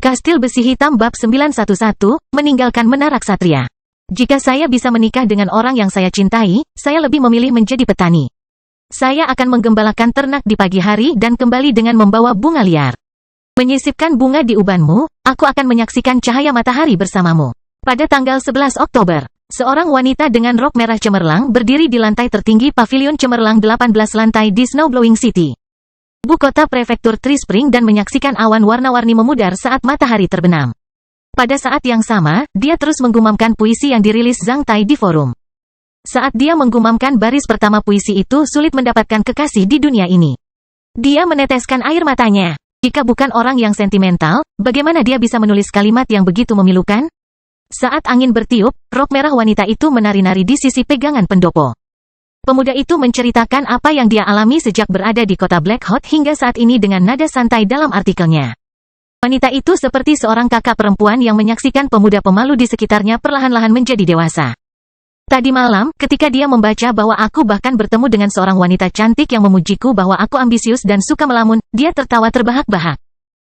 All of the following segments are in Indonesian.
Kastil Besi Hitam Bab 911, Meninggalkan Menara Ksatria. Jika saya bisa menikah dengan orang yang saya cintai, saya lebih memilih menjadi petani. Saya akan menggembalakan ternak di pagi hari dan kembali dengan membawa bunga liar. Menyisipkan bunga di ubanmu, aku akan menyaksikan cahaya matahari bersamamu. Pada tanggal 11 Oktober, seorang wanita dengan rok merah cemerlang berdiri di lantai tertinggi Pavilion Cemerlang 18 lantai di Snowblowing City, ibu kota prefektur Trispring, dan menyaksikan awan warna-warni memudar saat matahari terbenam. Pada saat yang sama, dia terus menggumamkan puisi yang dirilis Zhang Tai di forum. Saat dia menggumamkan baris pertama puisi itu, sulit mendapatkan kekasih di dunia ini. Dia meneteskan air matanya. Jika bukan orang yang sentimental, bagaimana dia bisa menulis kalimat yang begitu memilukan? Saat angin bertiup, rok merah wanita itu menari-nari di sisi pegangan pendopo. Pemuda itu menceritakan apa yang dia alami sejak berada di kota Black Hot hingga saat ini dengan nada santai dalam artikelnya. Wanita itu seperti seorang kakak perempuan yang menyaksikan pemuda pemalu di sekitarnya perlahan-lahan menjadi dewasa. Tadi malam, ketika dia membaca bahwa aku bahkan bertemu dengan seorang wanita cantik yang memujiku bahwa aku ambisius dan suka melamun, dia tertawa terbahak-bahak.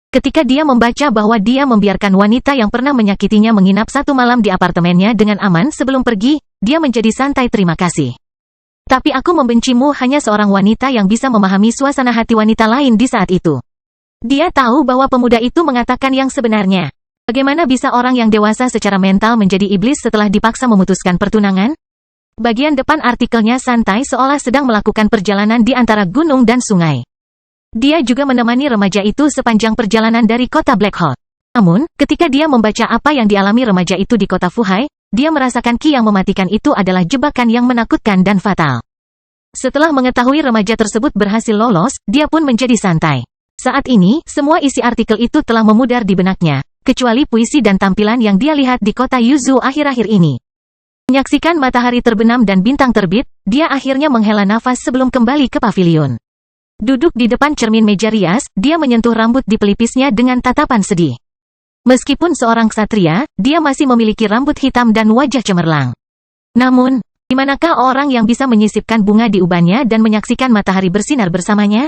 Ketika dia membaca bahwa dia membiarkan wanita yang pernah menyakitinya menginap satu malam di apartemennya dengan aman sebelum pergi, dia menjadi santai terima kasih. Tapi aku membencimu, hanya seorang wanita yang bisa memahami suasana hati wanita lain di saat itu. Dia tahu bahwa pemuda itu mengatakan yang sebenarnya. Bagaimana bisa orang yang dewasa secara mental menjadi iblis setelah dipaksa memutuskan pertunangan? Bagian depan artikelnya santai seolah sedang melakukan perjalanan di antara gunung dan sungai. Dia juga menemani remaja itu sepanjang perjalanan dari kota Black Hot. Namun, ketika dia membaca apa yang dialami remaja itu di kota Fuhai, dia merasakan ki yang mematikan itu adalah jebakan yang menakutkan dan fatal. Setelah mengetahui remaja tersebut berhasil lolos, dia pun menjadi santai. Saat ini, semua isi artikel itu telah memudar di benaknya, kecuali puisi dan tampilan yang dia lihat di kota Yuzu akhir-akhir ini. Menyaksikan matahari terbenam dan bintang terbit, dia akhirnya menghela nafas sebelum kembali ke pavilion. Duduk di depan cermin meja rias, dia menyentuh rambut di pelipisnya dengan tatapan sedih. Meskipun seorang ksatria, dia masih memiliki rambut hitam dan wajah cemerlang. Namun, di manakah orang yang bisa menyisipkan bunga di ubannya dan menyaksikan matahari bersinar bersamanya?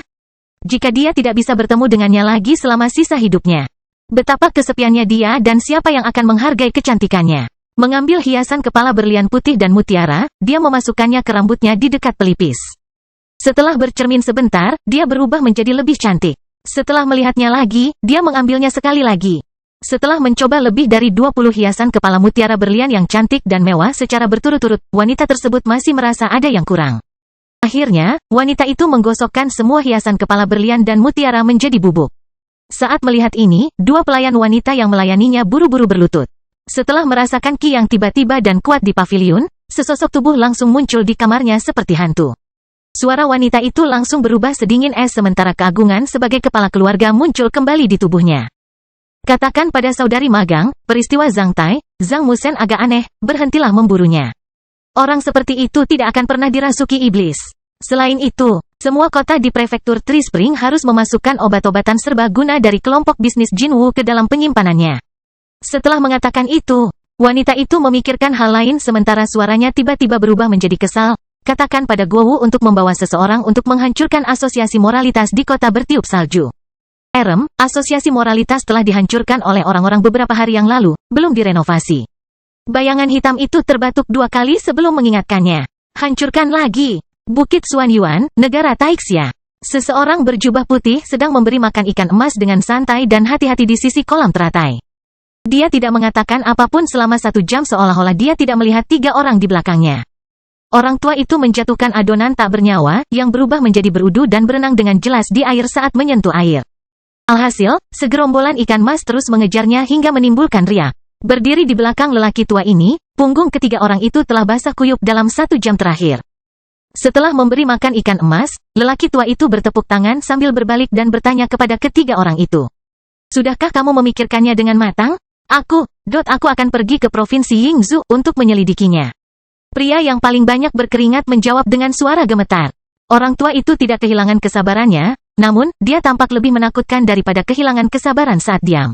Jika dia tidak bisa bertemu dengannya lagi selama sisa hidupnya, betapa kesepiannya dia dan siapa yang akan menghargai kecantikannya? Mengambil hiasan kepala berlian putih dan mutiara, dia memasukkannya ke rambutnya di dekat pelipis. Setelah bercermin sebentar, dia berubah menjadi lebih cantik. Setelah melihatnya lagi, dia mengambilnya sekali lagi. Setelah mencoba lebih dari 20 hiasan kepala mutiara berlian yang cantik dan mewah secara berturut-turut, wanita tersebut masih merasa ada yang kurang. Akhirnya, wanita itu menggosokkan semua hiasan kepala berlian dan mutiara menjadi bubuk. Saat melihat ini, dua pelayan wanita yang melayaninya buru-buru berlutut. Setelah merasakan ki yang tiba-tiba dan kuat di pavilion, sesosok tubuh langsung muncul di kamarnya seperti hantu. Suara wanita itu langsung berubah sedingin es sementara keagungan sebagai kepala keluarga muncul kembali di tubuhnya. Katakan pada saudari magang, peristiwa Zhang Tai, Zhang Musen agak aneh, berhentilah memburunya. Orang seperti itu tidak akan pernah dirasuki iblis. Selain itu, semua kota di prefektur Trispring harus memasukkan obat-obatan serbaguna dari kelompok bisnis Jinwu ke dalam penyimpanannya. Setelah mengatakan itu, wanita itu memikirkan hal lain sementara suaranya tiba-tiba berubah menjadi kesal. Katakan pada Guowu untuk membawa seseorang untuk menghancurkan asosiasi moralitas di kota bertiup salju. Asosiasi moralitas telah dihancurkan oleh orang-orang beberapa hari yang lalu, belum direnovasi. Bayangan hitam itu terbatuk 2 kali sebelum mengingatkannya. Hancurkan lagi. Bukit Xuanyuan, negara Taixia. Seseorang berjubah putih sedang memberi makan ikan emas dengan santai dan hati-hati di sisi kolam teratai. Dia tidak mengatakan apapun selama 1 jam seolah-olah dia tidak melihat 3 orang di belakangnya. Orang tua itu menjatuhkan adonan tak bernyawa, yang berubah menjadi berudu dan berenang dengan jelas di air saat menyentuh air. Alhasil, segerombolan ikan mas terus mengejarnya hingga menimbulkan riak. Berdiri di belakang lelaki tua ini, punggung ketiga orang itu telah basah kuyup dalam 1 jam terakhir. Setelah memberi makan ikan emas, lelaki tua itu bertepuk tangan sambil berbalik dan bertanya kepada ketiga orang itu. Sudahkah kamu memikirkannya dengan matang? Aku akan pergi ke provinsi Yingzhou untuk menyelidikinya. Pria yang paling banyak berkeringat menjawab dengan suara gemetar. Orang tua itu tidak kehilangan kesabarannya, namun, dia tampak lebih menakutkan daripada kehilangan kesabaran saat diam.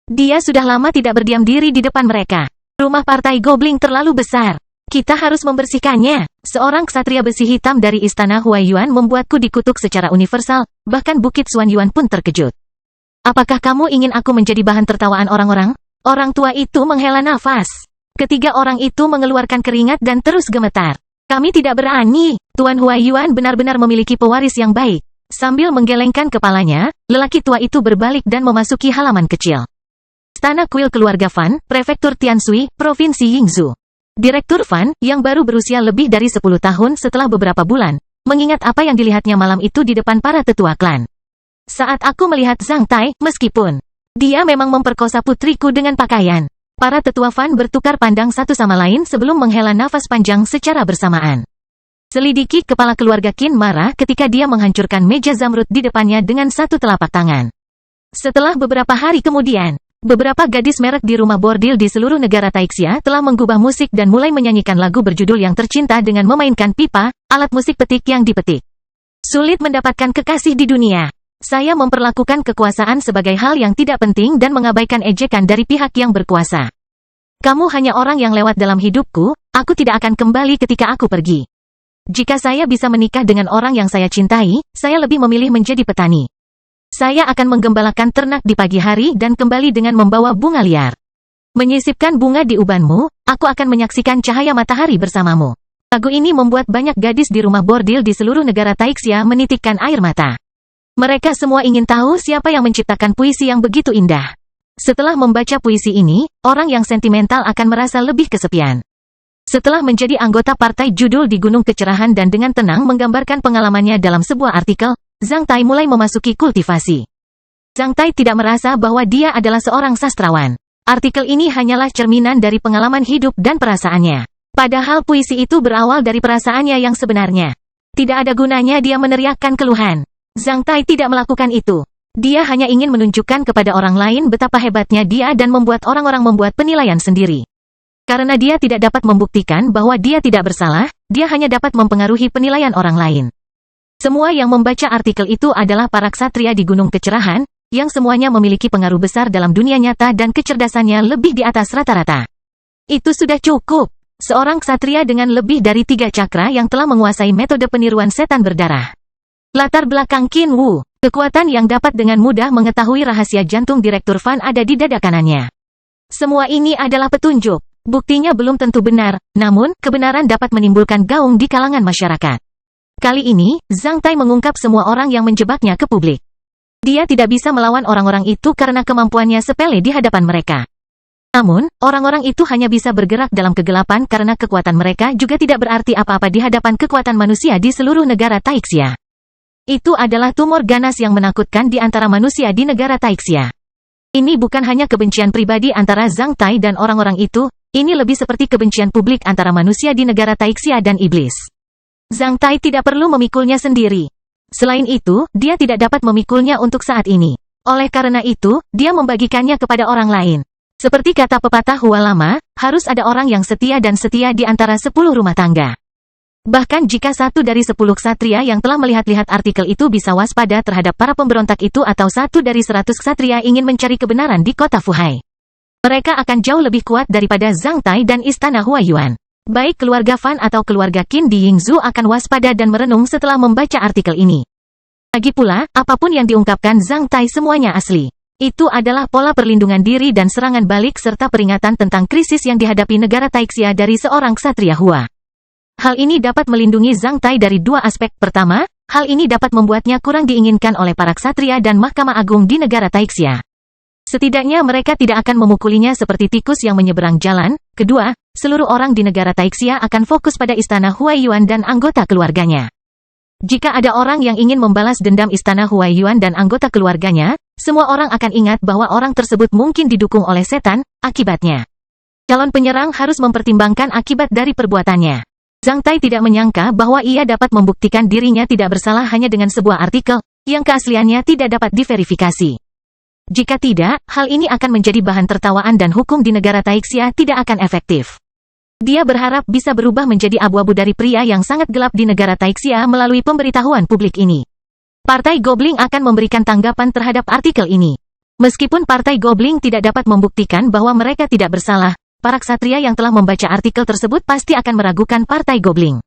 Dia sudah lama tidak berdiam diri di depan mereka. Rumah partai Goblin terlalu besar. Kita harus membersihkannya. Seorang ksatria besi hitam dari istana Huaiyuan membuatku dikutuk secara universal, bahkan Bukit Xuanyuan pun terkejut. Apakah kamu ingin aku menjadi bahan tertawaan orang-orang? Orang tua itu menghela nafas. Ketiga orang itu mengeluarkan keringat dan terus gemetar. Kami tidak berani. Tuan Huaiyuan benar-benar memiliki pewaris yang baik. Sambil menggelengkan kepalanya, lelaki tua itu berbalik dan memasuki halaman kecil. Istana kuil keluarga Fan, Prefektur Tianshui, Provinsi Yingzhou. Direktur Fan, yang baru berusia lebih dari 10 tahun setelah beberapa bulan, mengingat apa yang dilihatnya malam itu di depan para tetua klan. Saat aku melihat Zhang Tai, meskipun dia memang memperkosa putriku dengan pakaian, para tetua Fan bertukar pandang satu sama lain sebelum menghela nafas panjang secara bersamaan. Selidiki kepala keluarga Qin marah ketika dia menghancurkan meja zamrud di depannya dengan satu telapak tangan. Setelah beberapa hari kemudian, beberapa gadis merek di rumah bordil di seluruh negara Taixia telah mengubah musik dan mulai menyanyikan lagu berjudul Yang Tercinta dengan memainkan pipa, alat musik petik yang dipetik. Sulit mendapatkan kekasih di dunia. Saya memperlakukan kekuasaan sebagai hal yang tidak penting dan mengabaikan ejekan dari pihak yang berkuasa. Kamu hanya orang yang lewat dalam hidupku, aku tidak akan kembali ketika aku pergi. Jika saya bisa menikah dengan orang yang saya cintai, saya lebih memilih menjadi petani. Saya akan menggembalakan ternak di pagi hari dan kembali dengan membawa bunga liar. Menyisipkan bunga di ubanmu, aku akan menyaksikan cahaya matahari bersamamu. Lagu ini membuat banyak gadis di rumah bordil di seluruh negara Taixia menitikkan air mata. Mereka semua ingin tahu siapa yang menciptakan puisi yang begitu indah. Setelah membaca puisi ini, orang yang sentimental akan merasa lebih kesepian. Setelah menjadi anggota partai judul di Gunung Kecerahan dan dengan tenang menggambarkan pengalamannya dalam sebuah artikel, Zhang Tai mulai memasuki kultivasi. Zhang Tai tidak merasa bahwa dia adalah seorang sastrawan. Artikel ini hanyalah cerminan dari pengalaman hidup dan perasaannya. Padahal puisi itu berawal dari perasaannya yang sebenarnya. Tidak ada gunanya dia meneriakkan keluhan. Zhang Tai tidak melakukan itu. Dia hanya ingin menunjukkan kepada orang lain betapa hebatnya dia dan membuat orang-orang membuat penilaian sendiri. Karena dia tidak dapat membuktikan bahwa dia tidak bersalah, dia hanya dapat mempengaruhi penilaian orang lain. Semua yang membaca artikel itu adalah para ksatria di Gunung Kecerahan, yang semuanya memiliki pengaruh besar dalam dunia nyata dan kecerdasannya lebih di atas rata-rata. Itu sudah cukup. Seorang ksatria dengan lebih dari 3 cakra yang telah menguasai metode peniruan setan berdarah. Latar belakang Qin Wu, kekuatan yang dapat dengan mudah mengetahui rahasia jantung Direktur Fan ada di dada kanannya. Semua ini adalah petunjuk. Buktinya belum tentu benar, namun kebenaran dapat menimbulkan gaung di kalangan masyarakat. Kali ini, Zhang Tai mengungkap semua orang yang menjebaknya ke publik. Dia tidak bisa melawan orang-orang itu karena kemampuannya sepele di hadapan mereka. Namun, orang-orang itu hanya bisa bergerak dalam kegelapan karena kekuatan mereka juga tidak berarti apa-apa di hadapan kekuatan manusia di seluruh negara Taixia. Itu adalah tumor ganas yang menakutkan di antara manusia di negara Taixia. Ini bukan hanya kebencian pribadi antara Zhang Tai dan orang-orang itu, ini lebih seperti kebencian publik antara manusia di negara Taixia dan iblis. Zhang Tai tidak perlu memikulnya sendiri. Selain itu, dia tidak dapat memikulnya untuk saat ini. Oleh karena itu, dia membagikannya kepada orang lain. Seperti kata pepatah Hua lama, harus ada orang yang setia dan setia di antara 10 rumah tangga. Bahkan jika 1 dari 10 ksatria yang telah melihat-lihat artikel itu bisa waspada terhadap para pemberontak itu atau 1 dari 100 ksatria ingin mencari kebenaran di kota Fuhai, mereka akan jauh lebih kuat daripada Zhang Tai dan Istana Huaiyuan. Baik keluarga Fan atau keluarga Qin di Yingzhou akan waspada dan merenung setelah membaca artikel ini. Lagi pula, apapun yang diungkapkan Zhang Tai semuanya asli. Itu adalah pola perlindungan diri dan serangan balik serta peringatan tentang krisis yang dihadapi negara Taixia dari seorang ksatria Hua. Hal ini dapat melindungi Zhang Tai dari 2 aspek. Pertama, hal ini dapat membuatnya kurang diinginkan oleh para ksatria dan Mahkamah Agung di negara Taixia. Setidaknya mereka tidak akan memukulinya seperti tikus yang menyeberang jalan. Kedua, seluruh orang di negara Taixia akan fokus pada Istana Huaiyuan dan anggota keluarganya. Jika ada orang yang ingin membalas dendam Istana Huaiyuan dan anggota keluarganya, semua orang akan ingat bahwa orang tersebut mungkin didukung oleh setan. Akibatnya, calon penyerang harus mempertimbangkan akibat dari perbuatannya. Zhang Tai tidak menyangka bahwa ia dapat membuktikan dirinya tidak bersalah hanya dengan sebuah artikel, yang keasliannya tidak dapat diverifikasi. Jika tidak, hal ini akan menjadi bahan tertawaan dan hukum di negara Taixia tidak akan efektif. Dia berharap bisa berubah menjadi abu-abu dari pria yang sangat gelap di negara Taixia melalui pemberitahuan publik ini. Partai Gobling akan memberikan tanggapan terhadap artikel ini. Meskipun Partai Gobling tidak dapat membuktikan bahwa mereka tidak bersalah, para ksatria yang telah membaca artikel tersebut pasti akan meragukan Partai Gobling.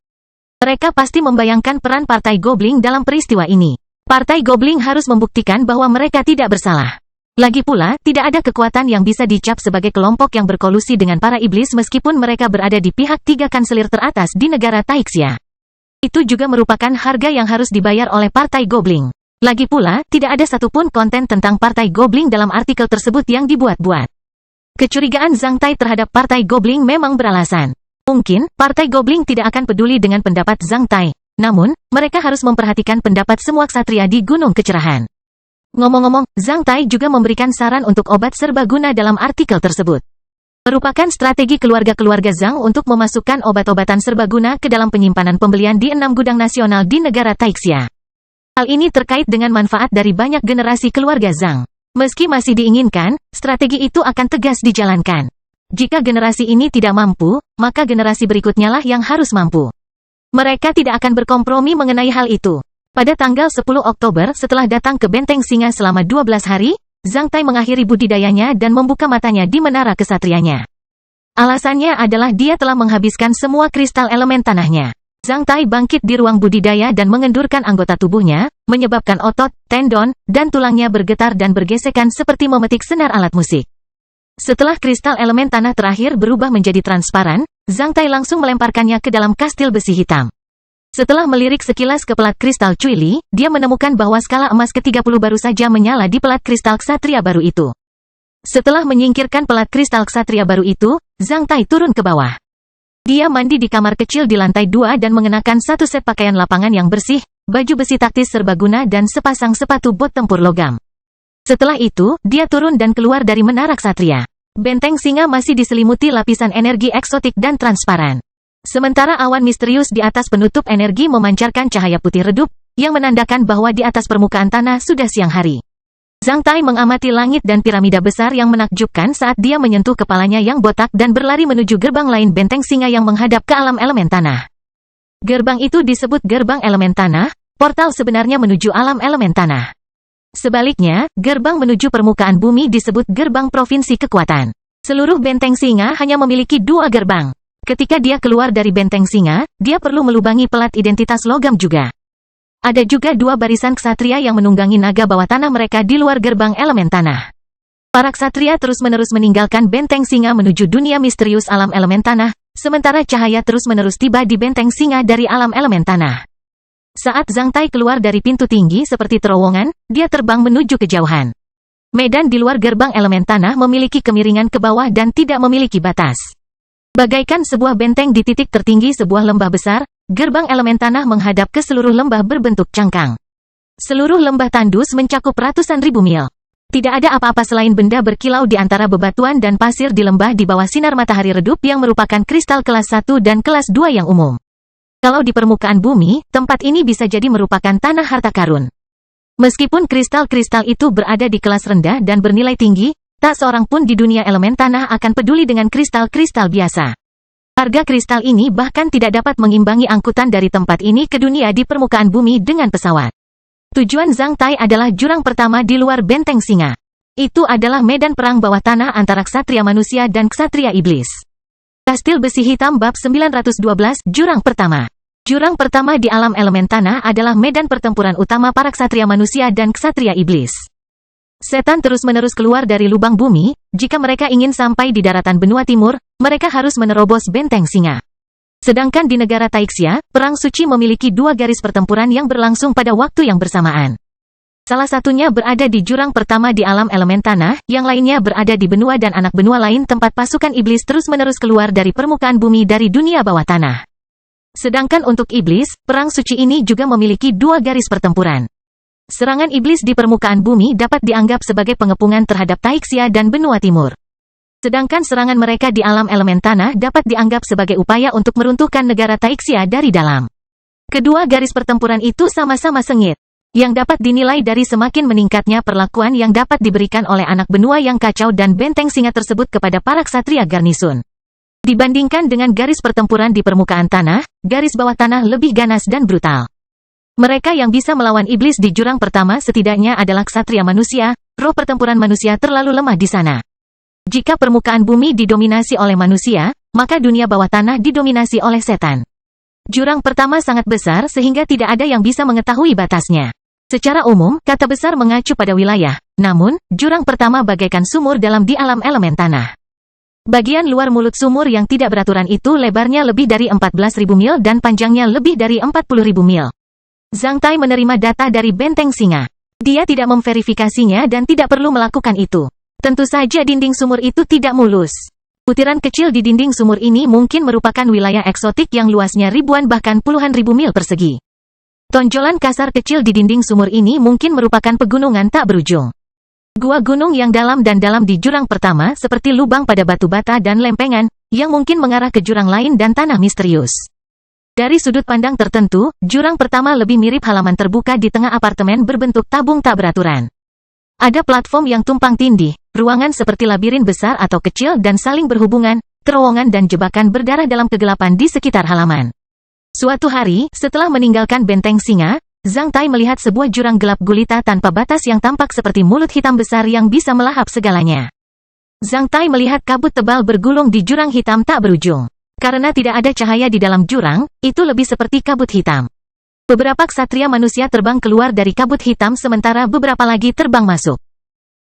Mereka pasti membayangkan peran Partai Gobling dalam peristiwa ini. Partai Gobling harus membuktikan bahwa mereka tidak bersalah. Lagi pula, tidak ada kekuatan yang bisa dicap sebagai kelompok yang berkolusi dengan para iblis meskipun mereka berada di pihak tiga kanselir teratas di negara Taixia. Itu juga merupakan harga yang harus dibayar oleh Partai Gobling. Lagi pula, tidak ada satupun konten tentang Partai Gobling dalam artikel tersebut yang dibuat-buat. Kecurigaan Zhang Tai terhadap Partai Gobling memang beralasan. Mungkin, Partai Gobling tidak akan peduli dengan pendapat Zhang Tai. Namun, mereka harus memperhatikan pendapat semua ksatria di Gunung Kecerahan. Ngomong-ngomong, Zhang Tai juga memberikan saran untuk obat serbaguna dalam artikel tersebut. Merupakan strategi keluarga-keluarga Zhang untuk memasukkan obat-obatan serbaguna ke dalam penyimpanan pembelian di 6 gudang nasional di negara Taixia. Hal ini terkait dengan manfaat dari banyak generasi keluarga Zhang. Meski masih diinginkan, strategi itu akan tegas dijalankan. Jika generasi ini tidak mampu, maka generasi berikutnya lah yang harus mampu. Mereka tidak akan berkompromi mengenai hal itu. Pada tanggal 10 Oktober setelah datang ke Benteng Singa selama 12 hari, Zhang Tai mengakhiri budidayanya dan membuka matanya di menara kesatrianya. Alasannya adalah dia telah menghabiskan semua kristal elemen tanahnya. Zhang Tai bangkit di ruang budidaya dan mengendurkan anggota tubuhnya, menyebabkan otot, tendon, dan tulangnya bergetar dan bergesekan seperti memetik senar alat musik. Setelah kristal elemen tanah terakhir berubah menjadi transparan, Zhang Tai langsung melemparkannya ke dalam kastil besi hitam. Setelah melirik sekilas ke pelat kristal Cuili, dia menemukan bahwa skala emas ke-30 baru saja menyala di pelat kristal ksatria baru itu. Setelah menyingkirkan pelat kristal ksatria baru itu, Zhang Tai turun ke bawah. Dia mandi di kamar kecil di lantai 2 dan mengenakan satu set pakaian lapangan yang bersih, baju besi taktis serbaguna dan sepasang sepatu bot tempur logam. Setelah itu, dia turun dan keluar dari menara ksatria. Benteng Singa masih diselimuti lapisan energi eksotik dan transparan. Sementara awan misterius di atas penutup energi memancarkan cahaya putih redup, yang menandakan bahwa di atas permukaan tanah sudah siang hari. Zhang Tai mengamati langit dan piramida besar yang menakjubkan saat dia menyentuh kepalanya yang botak dan berlari menuju gerbang lain Benteng Singa yang menghadap ke alam elemen tanah. Gerbang itu disebut gerbang elemen tanah, portal sebenarnya menuju alam elemen tanah. Sebaliknya, gerbang menuju permukaan bumi disebut gerbang provinsi kekuatan. Seluruh Benteng Singa hanya memiliki 2 gerbang. Ketika dia keluar dari Benteng Singa, dia perlu melubangi pelat identitas logam juga. Ada juga 2 barisan ksatria yang menunggangi naga bawah tanah mereka di luar gerbang elemen tanah. Para ksatria terus-menerus meninggalkan Benteng Singa menuju dunia misterius alam elemen tanah, sementara cahaya terus-menerus tiba di Benteng Singa dari alam elemen tanah. Saat Zhang Tai keluar dari pintu tinggi seperti terowongan, dia terbang menuju kejauhan. Medan di luar gerbang elemen tanah memiliki kemiringan ke bawah dan tidak memiliki batas. Bagaikan sebuah benteng di titik tertinggi sebuah lembah besar, gerbang elemen tanah menghadap ke seluruh lembah berbentuk cangkang. Seluruh lembah tandus mencakup ratusan ribu mil. Tidak ada apa-apa selain benda berkilau di antara bebatuan dan pasir di lembah di bawah sinar matahari redup yang merupakan kristal kelas 1 dan kelas 2 yang umum. Kalau di permukaan bumi, tempat ini bisa jadi merupakan tanah harta karun. Meskipun kristal-kristal itu berada di kelas rendah dan bernilai tinggi, tak seorang pun di dunia elemen tanah akan peduli dengan kristal-kristal biasa. Harga kristal ini bahkan tidak dapat mengimbangi angkutan dari tempat ini ke dunia di permukaan bumi dengan pesawat. Tujuan Zhang Tai adalah jurang pertama di luar Benteng Singa. Itu adalah medan perang bawah tanah antara ksatria manusia dan ksatria iblis. Kastil Besi Hitam Bab 912 Jurang Pertama. Jurang pertama di alam elemen tanah adalah medan pertempuran utama para ksatria manusia dan ksatria iblis. Setan terus-menerus keluar dari lubang bumi, jika mereka ingin sampai di daratan benua timur, mereka harus menerobos Benteng Singa. Sedangkan di negara Taixia, Perang Suci memiliki 2 garis pertempuran yang berlangsung pada waktu yang bersamaan. Salah satunya berada di jurang pertama di alam elemen tanah, yang lainnya berada di benua dan anak benua lain tempat pasukan iblis terus-menerus keluar dari permukaan bumi dari dunia bawah tanah. Sedangkan untuk iblis, Perang Suci ini juga memiliki 2 garis pertempuran. Serangan iblis di permukaan bumi dapat dianggap sebagai pengepungan terhadap Taixia dan benua timur. Sedangkan serangan mereka di alam elemen tanah dapat dianggap sebagai upaya untuk meruntuhkan negara Taixia dari dalam. Kedua garis pertempuran itu sama-sama sengit, yang dapat dinilai dari semakin meningkatnya perlakuan yang dapat diberikan oleh anak benua yang kacau dan Benteng Singa tersebut kepada para ksatria garnisun. Dibandingkan dengan garis pertempuran di permukaan tanah, garis bawah tanah lebih ganas dan brutal. Mereka yang bisa melawan iblis di jurang pertama setidaknya adalah ksatria manusia, roh pertempuran manusia terlalu lemah di sana. Jika permukaan bumi didominasi oleh manusia, maka dunia bawah tanah didominasi oleh setan. Jurang pertama sangat besar sehingga tidak ada yang bisa mengetahui batasnya. Secara umum, kata besar mengacu pada wilayah, Namun, jurang pertama bagaikan sumur dalam di alam elemen tanah. Bagian luar mulut sumur yang tidak beraturan itu lebarnya lebih dari 14.000 mil dan panjangnya lebih dari 40.000 mil. Zhang Tai menerima data dari benteng singa. Dia tidak memverifikasinya dan tidak perlu melakukan itu. Tentu saja dinding sumur itu tidak mulus. Butiran kecil di dinding sumur ini mungkin merupakan wilayah eksotik yang luasnya ribuan bahkan puluhan ribu mil persegi. Tonjolan kasar kecil di dinding sumur ini mungkin merupakan pegunungan tak berujung. Gua gunung yang dalam dan dalam di jurang pertama seperti lubang pada batu bata dan lempengan, yang mungkin mengarah ke jurang lain dan tanah misterius. Dari sudut pandang tertentu, jurang pertama lebih mirip halaman terbuka di tengah apartemen berbentuk tabung tak beraturan. Ada platform yang tumpang tindih, ruangan seperti labirin besar atau kecil dan saling berhubungan, terowongan dan jebakan berdarah dalam kegelapan di sekitar halaman. Suatu hari, setelah meninggalkan benteng singa, Zhang Tai melihat sebuah jurang gelap gulita tanpa batas yang tampak seperti mulut hitam besar yang bisa melahap segalanya. Zhang Tai melihat kabut tebal bergulung di jurang hitam tak berujung. Karena tidak ada cahaya di dalam jurang, itu lebih seperti kabut hitam. Beberapa ksatria manusia terbang keluar dari kabut hitam sementara beberapa lagi terbang masuk.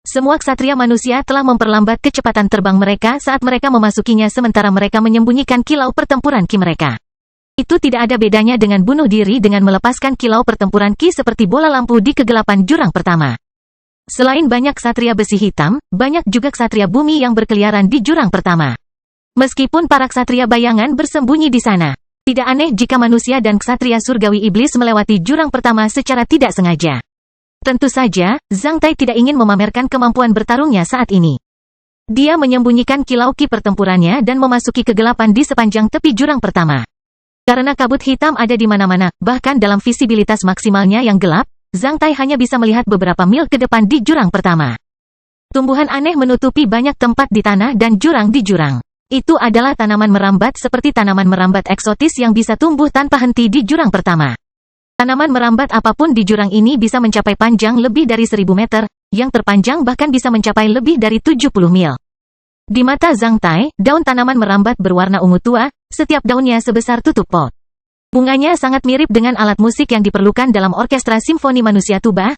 Semua ksatria manusia telah memperlambat kecepatan terbang mereka saat mereka memasukinya sementara mereka menyembunyikan kilau pertempuran ki mereka. Itu tidak ada bedanya dengan bunuh diri dengan melepaskan kilau pertempuran ki seperti bola lampu di kegelapan jurang pertama. Selain banyak ksatria besi hitam, banyak juga ksatria bumi yang berkeliaran di jurang pertama. Meskipun para ksatria bayangan bersembunyi di sana, tidak aneh jika manusia dan ksatria surgawi iblis melewati jurang pertama secara tidak sengaja. Tentu saja, Zhang Tai tidak ingin memamerkan kemampuan bertarungnya saat ini. Dia menyembunyikan kilau ki pertempurannya dan memasuki kegelapan di sepanjang tepi jurang pertama. Karena kabut hitam ada di mana-mana, bahkan dalam visibilitas maksimalnya yang gelap, Zhang Tai hanya bisa melihat beberapa mil ke depan di jurang pertama. Tumbuhan aneh menutupi banyak tempat di tanah dan jurang di jurang. Itu adalah tanaman merambat seperti tanaman merambat eksotis yang bisa tumbuh tanpa henti di jurang pertama. Tanaman merambat apapun di jurang ini bisa mencapai panjang lebih dari 1000 meter, yang terpanjang bahkan bisa mencapai lebih dari 70 mil. Di mata Zhang Tai, daun tanaman merambat berwarna ungu tua, setiap daunnya sebesar tutup pot. Bunganya sangat mirip dengan alat musik yang diperlukan dalam orkestra simfoni manusia tuba.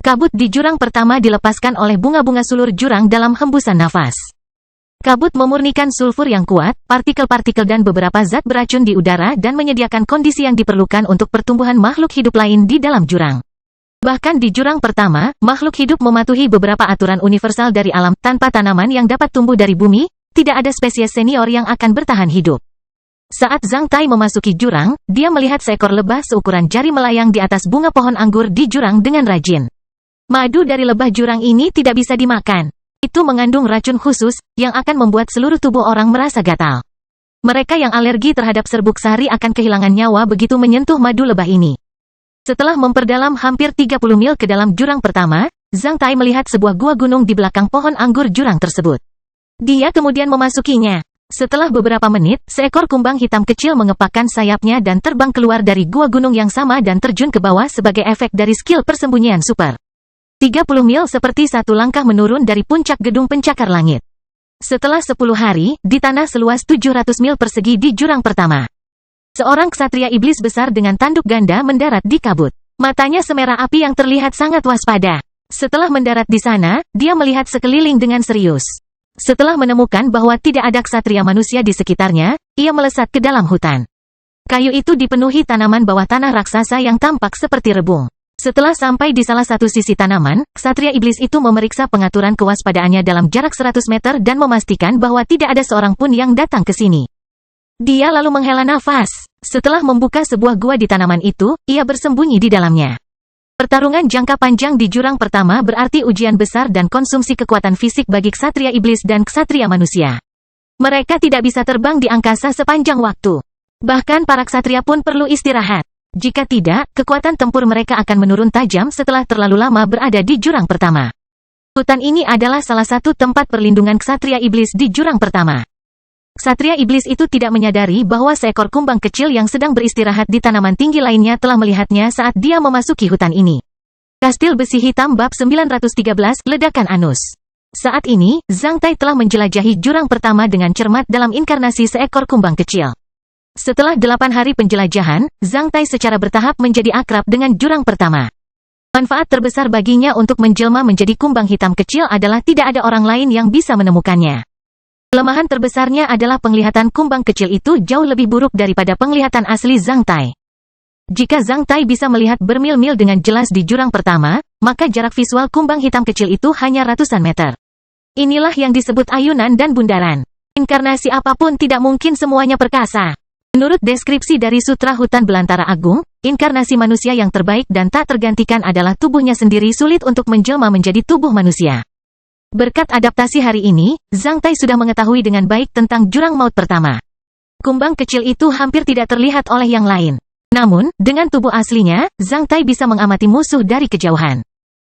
Kabut di jurang pertama dilepaskan oleh bunga-bunga sulur jurang dalam hembusan nafas. Kabut memurnikan sulfur yang kuat, partikel-partikel dan beberapa zat beracun di udara dan menyediakan kondisi yang diperlukan untuk pertumbuhan makhluk hidup lain di dalam jurang. Bahkan di jurang pertama, makhluk hidup mematuhi beberapa aturan universal dari alam. Tanpa tanaman yang dapat tumbuh dari bumi, tidak ada spesies senior yang akan bertahan hidup. Saat Zhang Tai memasuki jurang, dia melihat seekor lebah seukuran jari melayang di atas bunga pohon anggur di jurang dengan rajin. Madu dari lebah jurang ini tidak bisa dimakan. Itu mengandung racun khusus, yang akan membuat seluruh tubuh orang merasa gatal. Mereka yang alergi terhadap serbuk sari akan kehilangan nyawa begitu menyentuh madu lebah ini. Setelah memperdalam hampir 30 mil ke dalam jurang pertama, Zhang Tai melihat sebuah gua gunung di belakang pohon anggur jurang tersebut. Dia kemudian memasukinya. Setelah beberapa menit, seekor kumbang hitam kecil mengepakkan sayapnya dan terbang keluar dari gua gunung yang sama dan terjun ke bawah sebagai efek dari skill persembunyian super. 30 mil seperti satu langkah menurun dari puncak gedung pencakar langit. Setelah 10 hari, di tanah seluas 700 mil persegi di jurang pertama. Seorang ksatria iblis besar dengan tanduk ganda mendarat di kabut. Matanya semerah api yang terlihat sangat waspada. Setelah mendarat di sana, dia melihat sekeliling dengan serius. Setelah menemukan bahwa tidak ada ksatria manusia di sekitarnya, ia melesat ke dalam hutan. Kayu itu dipenuhi tanaman bawah tanah raksasa yang tampak seperti rebung. Setelah sampai di salah satu sisi tanaman, ksatria iblis itu memeriksa pengaturan kewaspadaannya dalam jarak 100 meter dan memastikan bahwa tidak ada seorang pun yang datang ke sini. Dia lalu menghela nafas. Setelah membuka sebuah gua di tanaman itu, ia bersembunyi di dalamnya. Pertarungan jangka panjang di jurang pertama berarti ujian besar dan konsumsi kekuatan fisik bagi ksatria iblis dan ksatria manusia. Mereka tidak bisa terbang di angkasa sepanjang waktu. Bahkan para ksatria pun perlu istirahat. Jika tidak, kekuatan tempur mereka akan menurun tajam setelah terlalu lama berada di jurang pertama. Hutan ini adalah salah satu tempat perlindungan ksatria iblis di jurang pertama. Ksatria iblis itu tidak menyadari bahwa seekor kumbang kecil yang sedang beristirahat di tanaman tinggi lainnya telah melihatnya saat dia memasuki hutan ini. Kastil Besi Hitam Bab 913, Ledakan Anus. Saat ini, Zhang Tai telah menjelajahi jurang pertama dengan cermat dalam inkarnasi seekor kumbang kecil. Setelah 8 hari penjelajahan, Zhang Tai secara bertahap menjadi akrab dengan jurang pertama. Manfaat terbesar baginya untuk menjelma menjadi kumbang hitam kecil adalah tidak ada orang lain yang bisa menemukannya. Kelemahan terbesarnya adalah penglihatan kumbang kecil itu jauh lebih buruk daripada penglihatan asli Zhang Tai. Jika Zhang Tai bisa melihat bermil-mil dengan jelas di jurang pertama, maka jarak visual kumbang hitam kecil itu hanya ratusan meter. Inilah yang disebut ayunan dan bundaran. Inkarnasi apapun tidak mungkin semuanya perkasa. Menurut deskripsi dari Sutra Hutan Belantara Agung, inkarnasi manusia yang terbaik dan tak tergantikan adalah tubuhnya sendiri sulit untuk menjelma menjadi tubuh manusia. Berkat adaptasi hari ini, Zhang Tai sudah mengetahui dengan baik tentang jurang maut pertama. Kumbang kecil itu hampir tidak terlihat oleh yang lain. Namun, dengan tubuh aslinya, Zhang Tai bisa mengamati musuh dari kejauhan.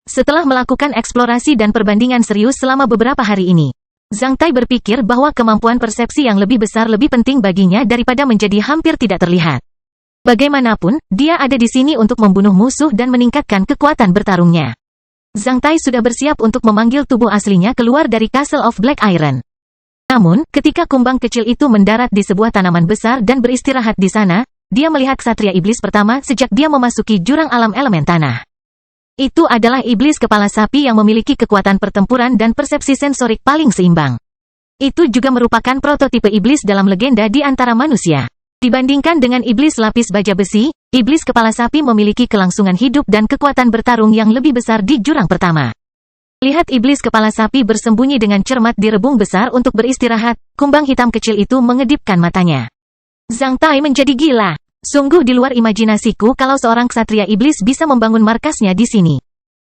Setelah melakukan eksplorasi dan perbandingan serius selama beberapa hari ini, Zhang Tai berpikir bahwa kemampuan persepsi yang lebih besar lebih penting baginya daripada menjadi hampir tidak terlihat. Bagaimanapun, dia ada di sini untuk membunuh musuh dan meningkatkan kekuatan bertarungnya. Zhang Tai sudah bersiap untuk memanggil tubuh aslinya keluar dari Castle of Black Iron. Namun, ketika kumbang kecil itu mendarat di sebuah tanaman besar dan beristirahat di sana, dia melihat ksatria iblis pertama sejak dia memasuki jurang alam elemen tanah. Itu adalah iblis kepala sapi yang memiliki kekuatan pertempuran dan persepsi sensorik paling seimbang. Itu juga merupakan prototipe iblis dalam legenda di antara manusia. Dibandingkan dengan iblis lapis baja besi, iblis kepala sapi memiliki kelangsungan hidup dan kekuatan bertarung yang lebih besar di jurang pertama. Lihat iblis kepala sapi bersembunyi dengan cermat di rebung besar untuk beristirahat, kumbang hitam kecil itu mengedipkan matanya. Zhang Tai menjadi gila. Sungguh di luar imajinasiku kalau seorang ksatria iblis bisa membangun markasnya di sini.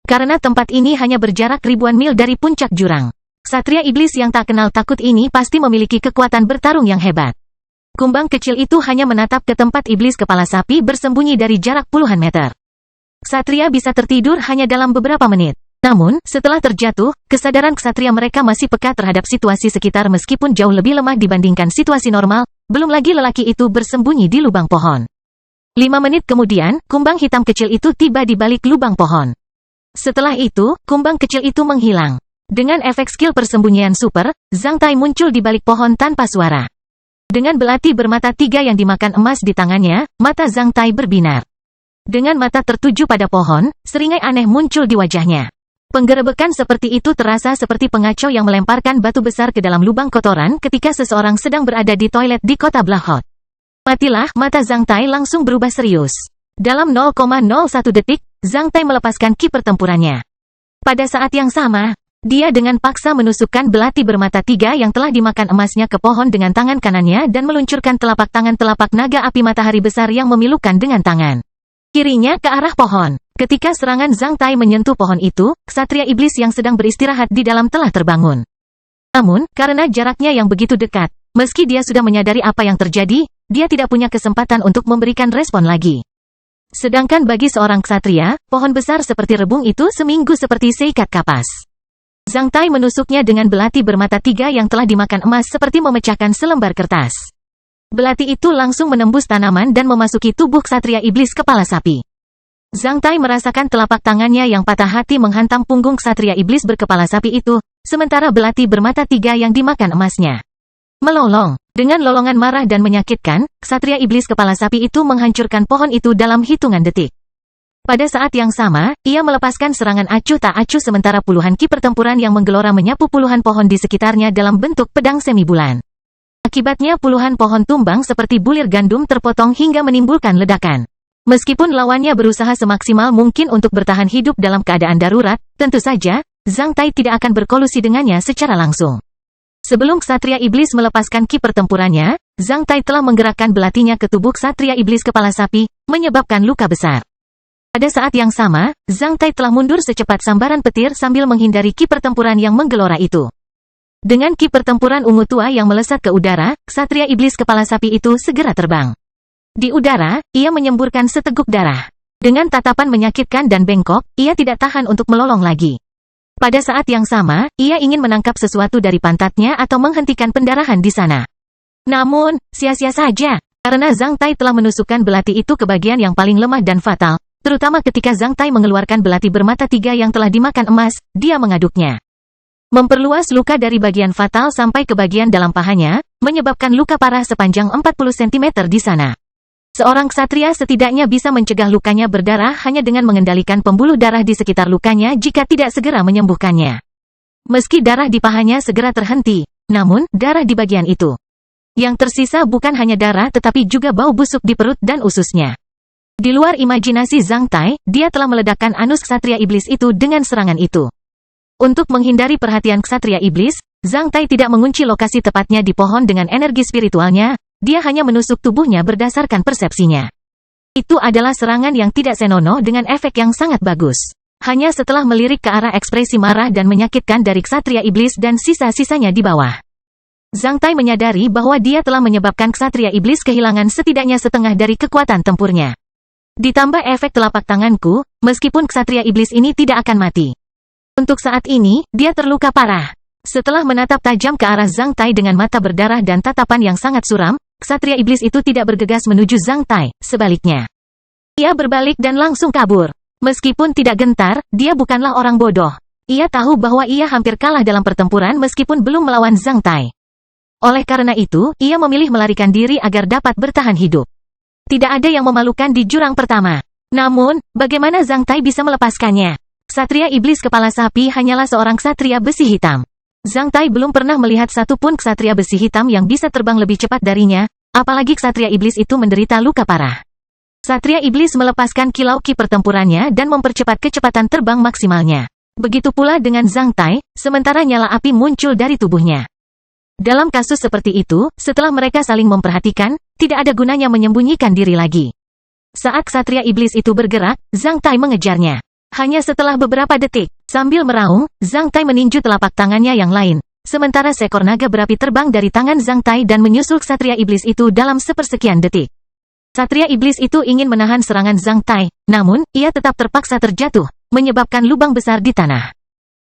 Karena tempat ini hanya berjarak ribuan mil dari puncak jurang. Ksatria iblis yang tak kenal takut ini pasti memiliki kekuatan bertarung yang hebat. Kumbang kecil itu hanya menatap ke tempat iblis kepala sapi bersembunyi dari jarak puluhan meter. Ksatria bisa tertidur hanya dalam beberapa menit. Namun, setelah terjatuh, kesadaran ksatria mereka masih peka terhadap situasi sekitar meskipun jauh lebih lemah dibandingkan situasi normal. Belum lagi lelaki itu bersembunyi di lubang pohon. 5 menit kemudian, kumbang hitam kecil itu tiba di balik lubang pohon. Setelah itu, kumbang kecil itu menghilang. Dengan efek skill persembunyian super, Zhang Tai muncul di balik pohon tanpa suara. Dengan belati bermata 3 yang dimakan emas di tangannya, mata Zhang Tai berbinar. Dengan mata tertuju pada pohon, seringai aneh muncul di wajahnya. Penggerebekan seperti itu terasa seperti pengacau yang melemparkan batu besar ke dalam lubang kotoran ketika seseorang sedang berada di toilet di kota Blahot. Matilah, mata Zhang Tai langsung berubah serius. Dalam 0,01 detik, Zhang Tai melepaskan ki pertempurannya. Pada saat yang sama, dia dengan paksa menusukkan belati bermata 3 yang telah dimakan emasnya ke pohon dengan tangan kanannya dan meluncurkan telapak tangan telapak naga api matahari besar yang memilukan dengan tangan kirinya ke arah pohon. Ketika serangan Zhang Tai menyentuh pohon itu, ksatria iblis yang sedang beristirahat di dalam telah terbangun. Namun, karena jaraknya yang begitu dekat, meski dia sudah menyadari apa yang terjadi, dia tidak punya kesempatan untuk memberikan respon lagi. Sedangkan bagi seorang ksatria, pohon besar seperti rebung itu seminggu seperti seikat kapas. Zhang Tai menusuknya dengan belati bermata 3 yang telah dimakan emas seperti memecahkan selembar kertas. Belati itu langsung menembus tanaman dan memasuki tubuh ksatria iblis kepala sapi. Zhang Tai merasakan telapak tangannya yang patah hati menghantam punggung ksatria iblis berkepala sapi itu, sementara belati bermata 3 yang dimakan emasnya melolong. Dengan lolongan marah dan menyakitkan, ksatria iblis kepala sapi itu menghancurkan pohon itu dalam hitungan detik. Pada saat yang sama, ia melepaskan serangan acuh tak acuh sementara puluhan ki pertempuran yang menggelora menyapu puluhan pohon di sekitarnya dalam bentuk pedang semi bulan. Akibatnya puluhan pohon tumbang seperti bulir gandum terpotong hingga menimbulkan ledakan. Meskipun lawannya berusaha semaksimal mungkin untuk bertahan hidup dalam keadaan darurat, tentu saja, Zhang Tai tidak akan berkolusi dengannya secara langsung. Sebelum ksatria iblis melepaskan ki pertempurannya, Zhang Tai telah menggerakkan belatinya ke tubuh ksatria iblis kepala sapi, menyebabkan luka besar. Pada saat yang sama, Zhang Tai telah mundur secepat sambaran petir sambil menghindari ki pertempuran yang menggelora itu. Dengan ki pertempuran ungu tua yang melesat ke udara, ksatria iblis kepala sapi itu segera terbang. Di udara, ia menyemburkan seteguk darah. Dengan tatapan menyakitkan dan bengkok, ia tidak tahan untuk melolong lagi. Pada saat yang sama, ia ingin menangkap sesuatu dari pantatnya atau menghentikan pendarahan di sana. Namun, sia-sia saja, karena Zhang Tai telah menusukkan belati itu ke bagian yang paling lemah dan fatal, terutama ketika Zhang Tai mengeluarkan belati bermata 3 yang telah dimakan emas, dia mengaduknya. Memperluas luka dari bagian fatal sampai ke bagian dalam pahanya, menyebabkan luka parah sepanjang 40 cm di sana. Seorang ksatria setidaknya bisa mencegah lukanya berdarah hanya dengan mengendalikan pembuluh darah di sekitar lukanya jika tidak segera menyembuhkannya. Meski darah di pahanya segera terhenti, namun darah di bagian itu yang tersisa bukan hanya darah tetapi juga bau busuk di perut dan ususnya. Di luar imajinasi Zhang Tai, dia telah meledakkan anus ksatria iblis itu dengan serangan itu. Untuk menghindari perhatian ksatria iblis, Zhang Tai tidak mengunci lokasi tepatnya di pohon dengan energi spiritualnya, dia hanya menusuk tubuhnya berdasarkan persepsinya. Itu adalah serangan yang tidak senonoh dengan efek yang sangat bagus. Hanya setelah melirik ke arah ekspresi marah dan menyakitkan dari ksatria iblis dan sisa-sisanya di bawah, Zhang Tai menyadari bahwa dia telah menyebabkan ksatria iblis kehilangan setidaknya setengah dari kekuatan tempurnya. Ditambah efek telapak tanganku, meskipun ksatria iblis ini tidak akan mati. Untuk saat ini, dia terluka parah. Setelah menatap tajam ke arah Zhang Tai dengan mata berdarah dan tatapan yang sangat suram, ksatria iblis itu tidak bergegas menuju Zhang Tai, sebaliknya. Ia berbalik dan langsung kabur. Meskipun tidak gentar, dia bukanlah orang bodoh. Ia tahu bahwa ia hampir kalah dalam pertempuran meskipun belum melawan Zhang Tai. Oleh karena itu, ia memilih melarikan diri agar dapat bertahan hidup. Tidak ada yang memalukan di jurang pertama. Namun, bagaimana Zhang Tai bisa melepaskannya? Ksatria iblis kepala sapi hanyalah seorang ksatria besi hitam. Zhang Tai belum pernah melihat satupun ksatria besi hitam yang bisa terbang lebih cepat darinya, apalagi ksatria iblis itu menderita luka parah. Ksatria iblis melepaskan kilau ki pertempurannya dan mempercepat kecepatan terbang maksimalnya. Begitu pula dengan Zhang Tai, sementara nyala api muncul dari tubuhnya. Dalam kasus seperti itu, setelah mereka saling memperhatikan, tidak ada gunanya menyembunyikan diri lagi. Saat ksatria iblis itu bergerak, Zhang Tai mengejarnya. Hanya setelah beberapa detik, sambil meraung, Zhang Tai meninju telapak tangannya yang lain. Sementara seekor naga berapi terbang dari tangan Zhang Tai dan menyusul ksatria iblis itu dalam sepersekian detik. Ksatria iblis itu ingin menahan serangan Zhang Tai, namun, ia tetap terpaksa terjatuh, menyebabkan lubang besar di tanah.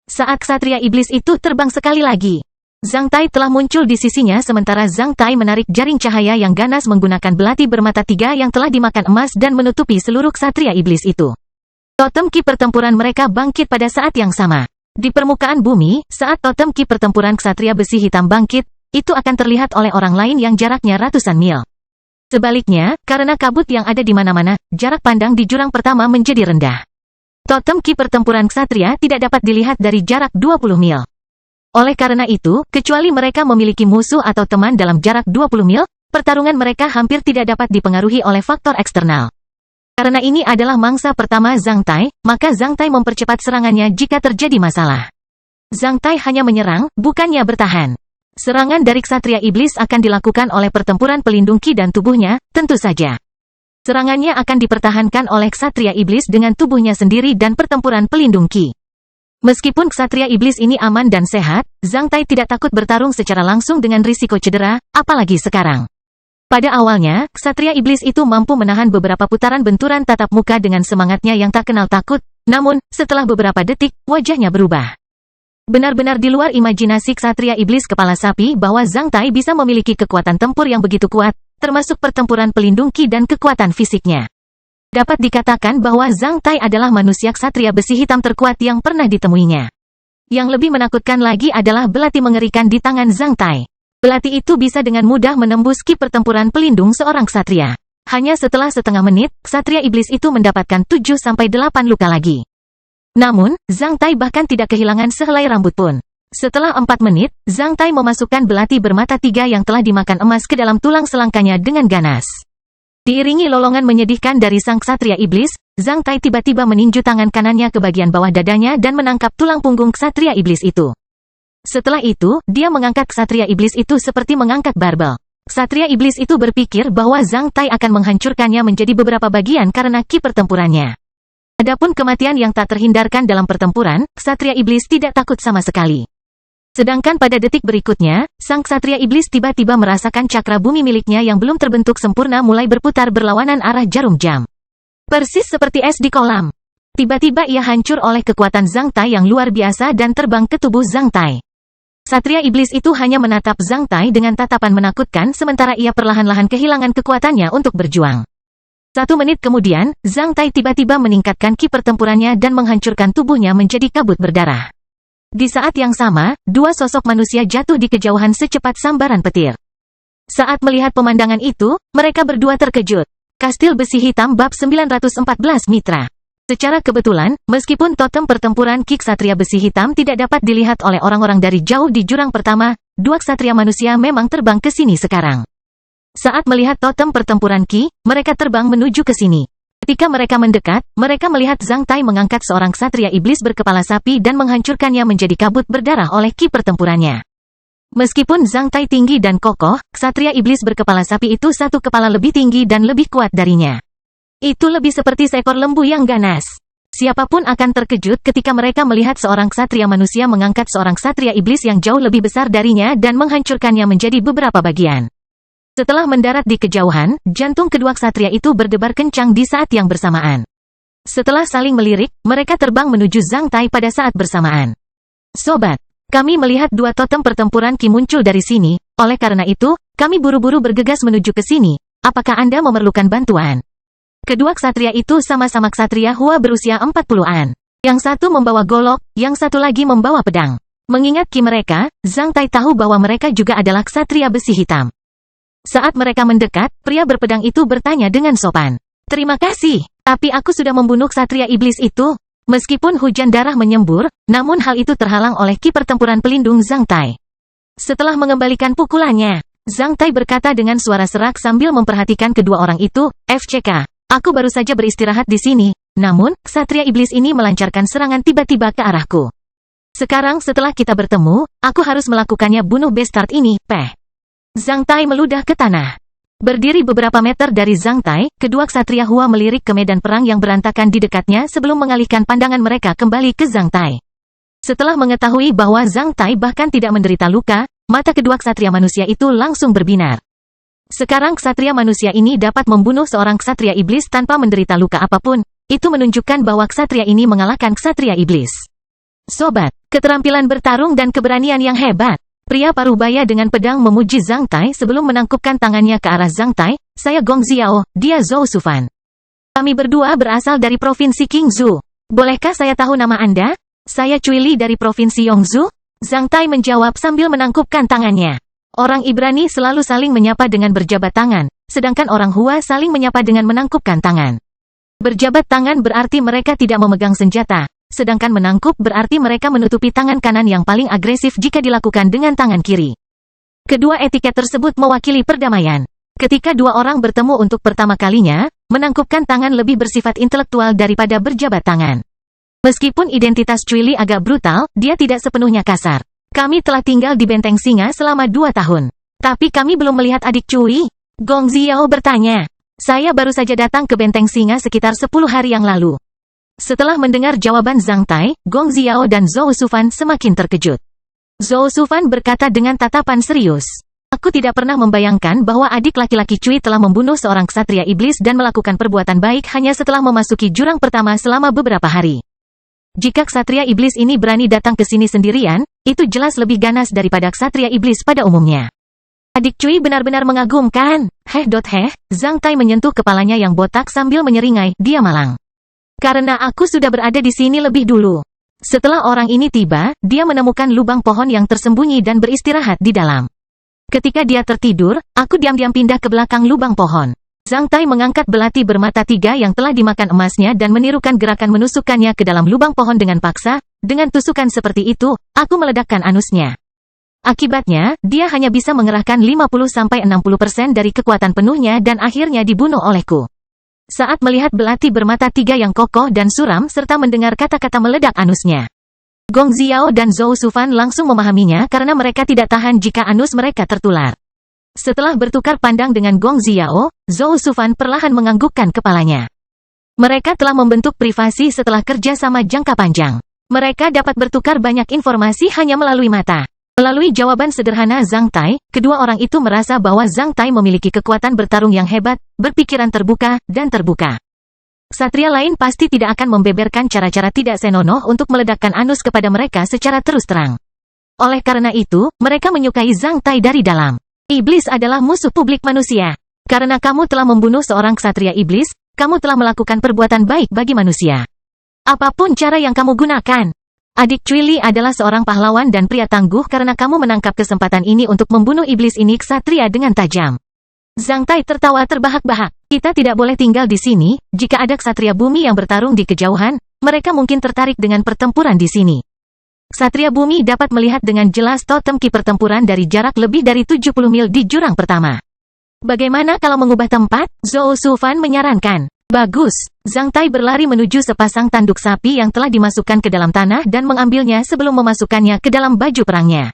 Saat ksatria iblis itu terbang sekali lagi, Zhang Tai telah muncul di sisinya sementara Zhang Tai menarik jaring cahaya yang ganas menggunakan belati bermata tiga yang telah dimakan emas dan menutupi seluruh ksatria iblis itu. Totem ki pertempuran mereka bangkit pada saat yang sama. Di permukaan bumi, saat totem ki pertempuran ksatria besi hitam bangkit, itu akan terlihat oleh orang lain yang jaraknya ratusan mil. Sebaliknya, karena kabut yang ada di mana-mana, jarak pandang di jurang pertama menjadi rendah. Totem ki pertempuran ksatria tidak dapat dilihat dari jarak 20 mil. Oleh karena itu, kecuali mereka memiliki musuh atau teman dalam jarak 20 mil, pertarungan mereka hampir tidak dapat dipengaruhi oleh faktor eksternal. Karena ini adalah mangsa pertama Zhang Tai, maka Zhang Tai mempercepat serangannya jika terjadi masalah. Zhang Tai hanya menyerang, bukannya bertahan. Serangan dari ksatria iblis akan dilakukan oleh pertempuran pelindung ki dan tubuhnya, tentu saja. Serangannya akan dipertahankan oleh ksatria iblis dengan tubuhnya sendiri dan pertempuran pelindung ki. Meskipun ksatria iblis ini aman dan sehat, Zhang Tai tidak takut bertarung secara langsung dengan risiko cedera, apalagi sekarang. Pada awalnya, ksatria iblis itu mampu menahan beberapa putaran benturan tatap muka dengan semangatnya yang tak kenal takut, namun, setelah beberapa detik, wajahnya berubah. Benar-benar di luar imajinasi ksatria iblis kepala sapi bahwa Zhang Tai bisa memiliki kekuatan tempur yang begitu kuat, termasuk pertempuran pelindung ki dan kekuatan fisiknya. Dapat dikatakan bahwa Zhang Tai adalah manusia ksatria besi hitam terkuat yang pernah ditemuinya. Yang lebih menakutkan lagi adalah belati mengerikan di tangan Zhang Tai. Belati itu bisa dengan mudah menembus ki pertempuran pelindung seorang ksatria. Hanya setelah setengah menit, ksatria iblis itu mendapatkan 7-8 luka lagi. Namun, Zhang Tai bahkan tidak kehilangan sehelai rambut pun. Setelah 4 menit, Zhang Tai memasukkan belati bermata tiga yang telah dimakan emas ke dalam tulang selangkanya dengan ganas. Diiringi lolongan menyedihkan dari sang ksatria iblis, Zhang Tai tiba-tiba meninju tangan kanannya ke bagian bawah dadanya dan menangkap tulang punggung ksatria iblis itu. Setelah itu, dia mengangkat ksatria iblis itu seperti mengangkat barbel. Ksatria iblis itu berpikir bahwa Zhang Tai akan menghancurkannya menjadi beberapa bagian karena ki pertempurannya. Adapun kematian yang tak terhindarkan dalam pertempuran, ksatria iblis tidak takut sama sekali. Sedangkan pada detik berikutnya, sang ksatria iblis tiba-tiba merasakan cakra bumi miliknya yang belum terbentuk sempurna mulai berputar berlawanan arah jarum jam. Persis seperti es di kolam. Tiba-tiba ia hancur oleh kekuatan Zhang Tai yang luar biasa dan terbang ke tubuh Zhang Tai. Ksatria iblis itu hanya menatap Zhang Tai dengan tatapan menakutkan sementara ia perlahan-lahan kehilangan kekuatannya untuk berjuang. 1 menit kemudian, Zhang Tai tiba-tiba meningkatkan ki pertempurannya dan menghancurkan tubuhnya menjadi kabut berdarah. Di saat yang sama, 2 sosok manusia jatuh di kejauhan secepat sambaran petir. Saat melihat pemandangan itu, mereka berdua terkejut. Kastil Besi Hitam Bab 914 Mitra. Secara kebetulan, meskipun totem pertempuran Ki Ksatria Besi Hitam tidak dapat dilihat oleh orang-orang dari jauh di jurang pertama, dua ksatria manusia memang terbang ke sini sekarang. Saat melihat totem pertempuran Ki, mereka terbang menuju ke sini. Ketika mereka mendekat, mereka melihat Zhang Tai mengangkat seorang ksatria iblis berkepala sapi dan menghancurkannya menjadi kabut berdarah oleh Ki pertempurannya. Meskipun Zhang Tai tinggi dan kokoh, ksatria iblis berkepala sapi itu satu kepala lebih tinggi dan lebih kuat darinya. Itu lebih seperti seekor lembu yang ganas. Siapapun akan terkejut ketika mereka melihat seorang ksatria manusia mengangkat seorang ksatria iblis yang jauh lebih besar darinya dan menghancurkannya menjadi beberapa bagian. Setelah mendarat di kejauhan, jantung kedua ksatria itu berdebar kencang di saat yang bersamaan. Setelah saling melirik, mereka terbang menuju Zhang Tai pada saat bersamaan. Sobat, kami melihat dua totem pertempuran Ki muncul dari sini, oleh karena itu, kami buru-buru bergegas menuju ke sini. Apakah Anda memerlukan bantuan? Kedua ksatria itu sama-sama ksatria Hua berusia 40-an. Yang satu membawa golok, yang satu lagi membawa pedang. Mengingat Ki mereka, Zhang Tai tahu bahwa mereka juga adalah ksatria besi hitam. Saat mereka mendekat, pria berpedang itu bertanya dengan sopan. Terima kasih, tapi aku sudah membunuh ksatria iblis itu. Meskipun hujan darah menyembur, namun hal itu terhalang oleh Ki pertempuran pelindung Zhang Tai. Setelah mengembalikan pukulannya, Zhang Tai berkata dengan suara serak sambil memperhatikan kedua orang itu, FCK. Aku baru saja beristirahat di sini, namun, ksatria iblis ini melancarkan serangan tiba-tiba ke arahku. Sekarang setelah kita bertemu, aku harus melakukannya bunuh bastard ini, peh. Zhang Tai meludah ke tanah. Berdiri beberapa meter dari Zhang Tai, kedua ksatria Hua melirik ke medan perang yang berantakan di dekatnya sebelum mengalihkan pandangan mereka kembali ke Zhang Tai. Setelah mengetahui bahwa Zhang Tai bahkan tidak menderita luka, mata kedua ksatria manusia itu langsung berbinar. Sekarang ksatria manusia ini dapat membunuh seorang ksatria iblis tanpa menderita luka apapun. Itu menunjukkan bahwa ksatria ini mengalahkan ksatria iblis. Sobat, keterampilan bertarung dan keberanian yang hebat. Pria parubaya dengan pedang memuji Zhang Tai sebelum menangkupkan tangannya ke arah Zhang Tai. Saya Gong Xiao, dia Zhou Sufan. Kami berdua berasal dari Provinsi Qingzhou. Bolehkah saya tahu nama Anda? Saya Cui Li dari Provinsi Yongzhou. Zhang Tai menjawab sambil menangkupkan tangannya. Orang Ibrani selalu saling menyapa dengan berjabat tangan, sedangkan orang Hua saling menyapa dengan menangkupkan tangan. Berjabat tangan berarti mereka tidak memegang senjata, sedangkan menangkup berarti mereka menutupi tangan kanan yang paling agresif jika dilakukan dengan tangan kiri. Kedua etiket tersebut mewakili perdamaian. Ketika dua orang bertemu untuk pertama kalinya, menangkupkan tangan lebih bersifat intelektual daripada berjabat tangan. Meskipun identitas Cui Li agak brutal, dia tidak sepenuhnya kasar. Kami telah tinggal di Benteng Singa selama 2 tahun. Tapi kami belum melihat adik Cui. Gong Xiao bertanya. Saya baru saja datang ke Benteng Singa sekitar 10 hari yang lalu. Setelah mendengar jawaban Zhang Tai, Gong Xiao dan Zhou Sufan semakin terkejut. Zhou Sufan berkata dengan tatapan serius. Aku tidak pernah membayangkan bahwa adik laki-laki Cui telah membunuh seorang ksatria iblis dan melakukan perbuatan baik hanya setelah memasuki jurang pertama selama beberapa hari. Jika ksatria iblis ini berani datang ke sini sendirian, itu jelas lebih ganas daripada ksatria iblis pada umumnya. Adik Cui benar-benar mengagumkan. Zhang Tai menyentuh kepalanya yang botak sambil menyeringai, dia malang. Karena aku sudah berada di sini lebih dulu. Setelah orang ini tiba, dia menemukan lubang pohon yang tersembunyi dan beristirahat di dalam. Ketika dia tertidur, aku diam-diam pindah ke belakang lubang pohon. Zhang Tai mengangkat belati bermata 3 yang telah dimakan emasnya dan menirukan gerakan menusukkannya ke dalam lubang pohon dengan paksa. Dengan tusukan seperti itu, aku meledakkan anusnya. Akibatnya, dia hanya bisa mengerahkan 50-60% dari kekuatan penuhnya dan akhirnya dibunuh olehku. Saat melihat belati bermata 3 yang kokoh dan suram serta mendengar kata-kata meledak anusnya, Gong Xiao dan Zhou Sufan langsung memahaminya karena mereka tidak tahan jika anus mereka tertular. Setelah bertukar pandang dengan Gong Xiao, Zhou Sufan perlahan menganggukkan kepalanya. Mereka telah membentuk privasi setelah kerja sama jangka panjang. Mereka dapat bertukar banyak informasi hanya melalui mata. Melalui jawaban sederhana Zhang Tai, kedua orang itu merasa bahwa Zhang Tai memiliki kekuatan bertarung yang hebat, berpikiran terbuka, dan terbuka. Ksatria lain pasti tidak akan membeberkan cara-cara tidak senonoh untuk meledakkan anus kepada mereka secara terus terang. Oleh karena itu, mereka menyukai Zhang Tai dari dalam. Iblis adalah musuh publik manusia. Karena kamu telah membunuh seorang ksatria iblis, kamu telah melakukan perbuatan baik bagi manusia. Apapun cara yang kamu gunakan. Adik Cui Li adalah seorang pahlawan dan pria tangguh karena kamu menangkap kesempatan ini untuk membunuh iblis ini ksatria dengan tajam. Zhang Tai tertawa terbahak-bahak. Kita tidak boleh tinggal di sini. Jika ada ksatria bumi yang bertarung di kejauhan, mereka mungkin tertarik dengan pertempuran di sini. Ksatria bumi dapat melihat dengan jelas totem ki pertempuran dari jarak lebih dari 70 mil di jurang pertama. Bagaimana kalau mengubah tempat? Zhou Shufan menyarankan. Bagus. Zhang Tai berlari menuju sepasang tanduk sapi yang telah dimasukkan ke dalam tanah dan mengambilnya sebelum memasukkannya ke dalam baju perangnya.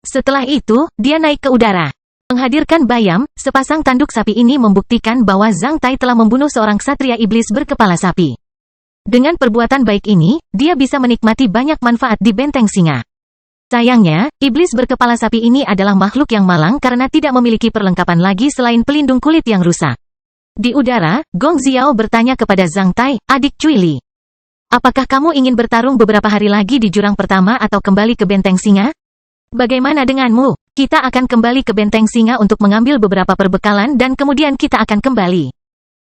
Setelah itu, dia naik ke udara. Menghadirkan bayam, sepasang tanduk sapi ini membuktikan bahwa Zhang Tai telah membunuh seorang ksatria iblis berkepala sapi. Dengan perbuatan baik ini, dia bisa menikmati banyak manfaat di benteng singa. Sayangnya, iblis berkepala sapi ini adalah makhluk yang malang karena tidak memiliki perlengkapan lagi selain pelindung kulit yang rusak. Di udara, Gong Xiao bertanya kepada Zhang Tai, adik Cui Li. Apakah kamu ingin bertarung beberapa hari lagi di jurang pertama atau kembali ke benteng singa? Bagaimana denganmu? Kita akan kembali ke benteng singa untuk mengambil beberapa perbekalan dan kemudian kita akan kembali.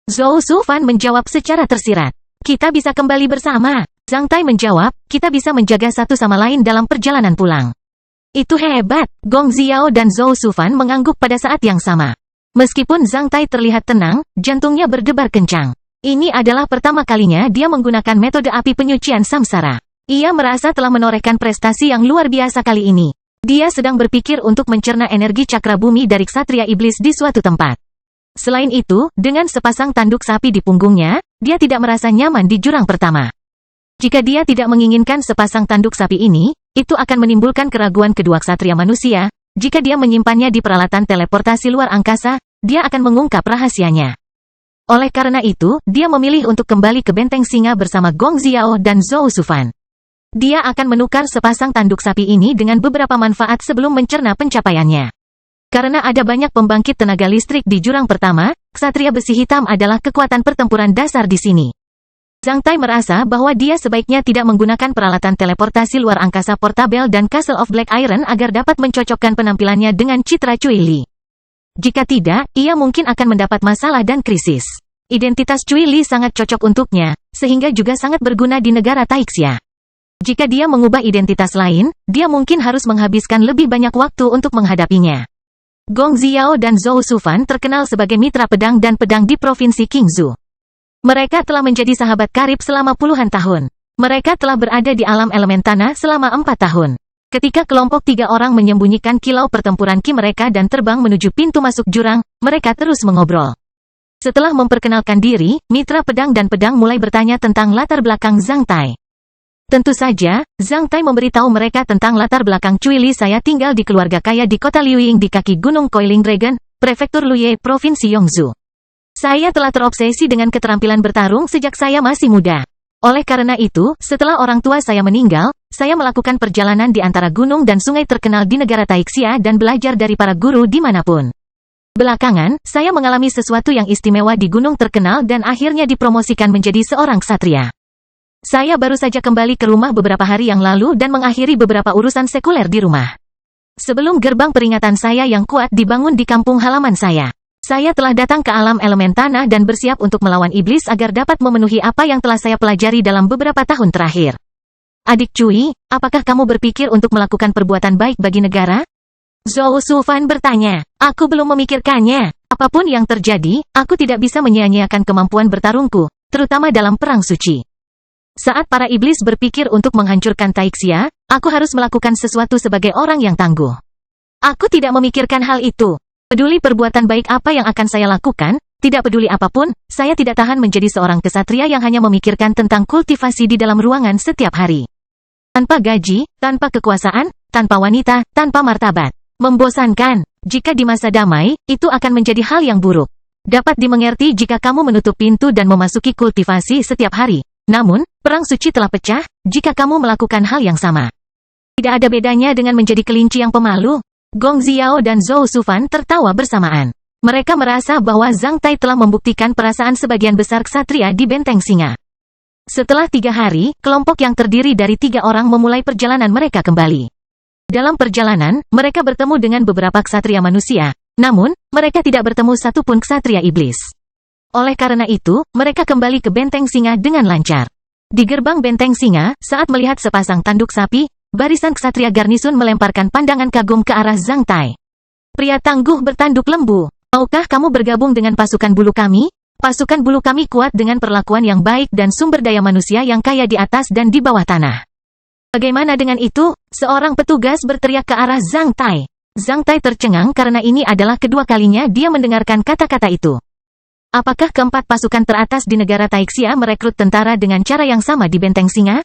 Zhou Shufan menjawab secara tersirat. Kita bisa kembali bersama. Zhang Tai menjawab, kita bisa menjaga satu sama lain dalam perjalanan pulang. Itu hebat. Gong Xiao dan Zhou Shufan mengangguk pada saat yang sama. Meskipun Zhang Tai terlihat tenang, jantungnya berdebar kencang. Ini adalah pertama kalinya dia menggunakan metode api penyucian samsara. Ia merasa telah menorehkan prestasi yang luar biasa kali ini. Dia sedang berpikir untuk mencerna energi cakra bumi dari ksatria iblis di suatu tempat. Selain itu, dengan sepasang tanduk sapi di punggungnya, dia tidak merasa nyaman di jurang pertama. Jika dia tidak menginginkan sepasang tanduk sapi ini, itu akan menimbulkan keraguan kedua ksatria manusia. Jika dia menyimpannya di peralatan teleportasi luar angkasa, dia akan mengungkap rahasianya. Oleh karena itu, dia memilih untuk kembali ke benteng singa bersama Gong Xiao dan Zhou Shufan. Dia akan menukar sepasang tanduk sapi ini dengan beberapa manfaat sebelum mencerna pencapaiannya. Karena ada banyak pembangkit tenaga listrik di jurang pertama, ksatria besi hitam adalah kekuatan pertempuran dasar di sini. Zhang Tai merasa bahwa dia sebaiknya tidak menggunakan peralatan teleportasi luar angkasa portabel dan Castle of Black Iron agar dapat mencocokkan penampilannya dengan citra Cui Li. Jika tidak, ia mungkin akan mendapat masalah dan krisis. Identitas Cui Li sangat cocok untuknya, sehingga juga sangat berguna di negara Taixia. Jika dia mengubah identitas lain, dia mungkin harus menghabiskan lebih banyak waktu untuk menghadapinya. Gong Xiao dan Zhou Shufan terkenal sebagai mitra pedang dan pedang di Provinsi Qingzhou. Mereka telah menjadi sahabat karib selama puluhan tahun. Mereka telah berada di alam elemen tanah selama 4 tahun. Ketika kelompok 3 orang menyembunyikan kilau pertempuran ki mereka dan terbang menuju pintu masuk jurang, mereka terus mengobrol. Setelah memperkenalkan diri, mitra pedang dan pedang mulai bertanya tentang latar belakang Zhang Tai. Tentu saja, Zhang Tai memberitahu mereka tentang latar belakang Cui Li. Saya tinggal di keluarga kaya di kota Liuying di kaki Gunung Coiling Dragon, Prefektur Luye, Provinsi Yongzhou. Saya telah terobsesi dengan keterampilan bertarung sejak saya masih muda. Oleh karena itu, setelah orang tua saya meninggal, saya melakukan perjalanan di antara gunung dan sungai terkenal di negara Taixia dan belajar dari para guru dimanapun. Belakangan, saya mengalami sesuatu yang istimewa di gunung terkenal dan akhirnya dipromosikan menjadi seorang ksatria. Saya baru saja kembali ke rumah beberapa hari yang lalu dan mengakhiri beberapa urusan sekuler di rumah. Sebelum gerbang peringatan saya yang kuat dibangun di kampung halaman saya telah datang ke alam elemen tanah dan bersiap untuk melawan iblis agar dapat memenuhi apa yang telah saya pelajari dalam beberapa tahun terakhir. Adik Cui, apakah kamu berpikir untuk melakukan perbuatan baik bagi negara? Zhou Shufan bertanya. Aku belum memikirkannya. Apapun yang terjadi, aku tidak bisa menyia-nyiakan kemampuan bertarungku, terutama dalam perang suci. Saat para iblis berpikir untuk menghancurkan Taixia, aku harus melakukan sesuatu sebagai orang yang tangguh. Aku tidak memikirkan hal itu. Peduli perbuatan baik apa yang akan saya lakukan, tidak peduli apapun, saya tidak tahan menjadi seorang ksatria yang hanya memikirkan tentang kultivasi di dalam ruangan setiap hari. Tanpa gaji, tanpa kekuasaan, tanpa wanita, tanpa martabat. Membosankan. Jika di masa damai, itu akan menjadi hal yang buruk. Dapat dimengerti jika kamu menutup pintu dan memasuki kultivasi setiap hari. Namun, perang suci telah pecah, jika kamu melakukan hal yang sama. Tidak ada bedanya dengan menjadi kelinci yang pemalu. Gong Xiao dan Zhou Shufan tertawa bersamaan. Mereka merasa bahwa Zhang Tai telah membuktikan perasaan sebagian besar ksatria di benteng singa. Setelah 3 hari, kelompok yang terdiri dari 3 orang memulai perjalanan mereka kembali. Dalam perjalanan, mereka bertemu dengan beberapa ksatria manusia. Namun, mereka tidak bertemu satupun ksatria iblis. Oleh karena itu, mereka kembali ke benteng singa dengan lancar. Di gerbang benteng singa, saat melihat sepasang tanduk sapi, barisan ksatria garnisun melemparkan pandangan kagum ke arah Zhang Tai. Pria tangguh bertanduk lembu. Maukah kamu bergabung dengan pasukan bulu kami? Pasukan bulu kami kuat dengan perlakuan yang baik dan sumber daya manusia yang kaya di atas dan di bawah tanah. Bagaimana dengan itu? Seorang petugas berteriak ke arah Zhang Tai. Zhang Tai tercengang karena ini adalah kedua kalinya dia mendengarkan kata-kata itu. Apakah keempat pasukan teratas di negara Taixia merekrut tentara dengan cara yang sama di Benteng Singa?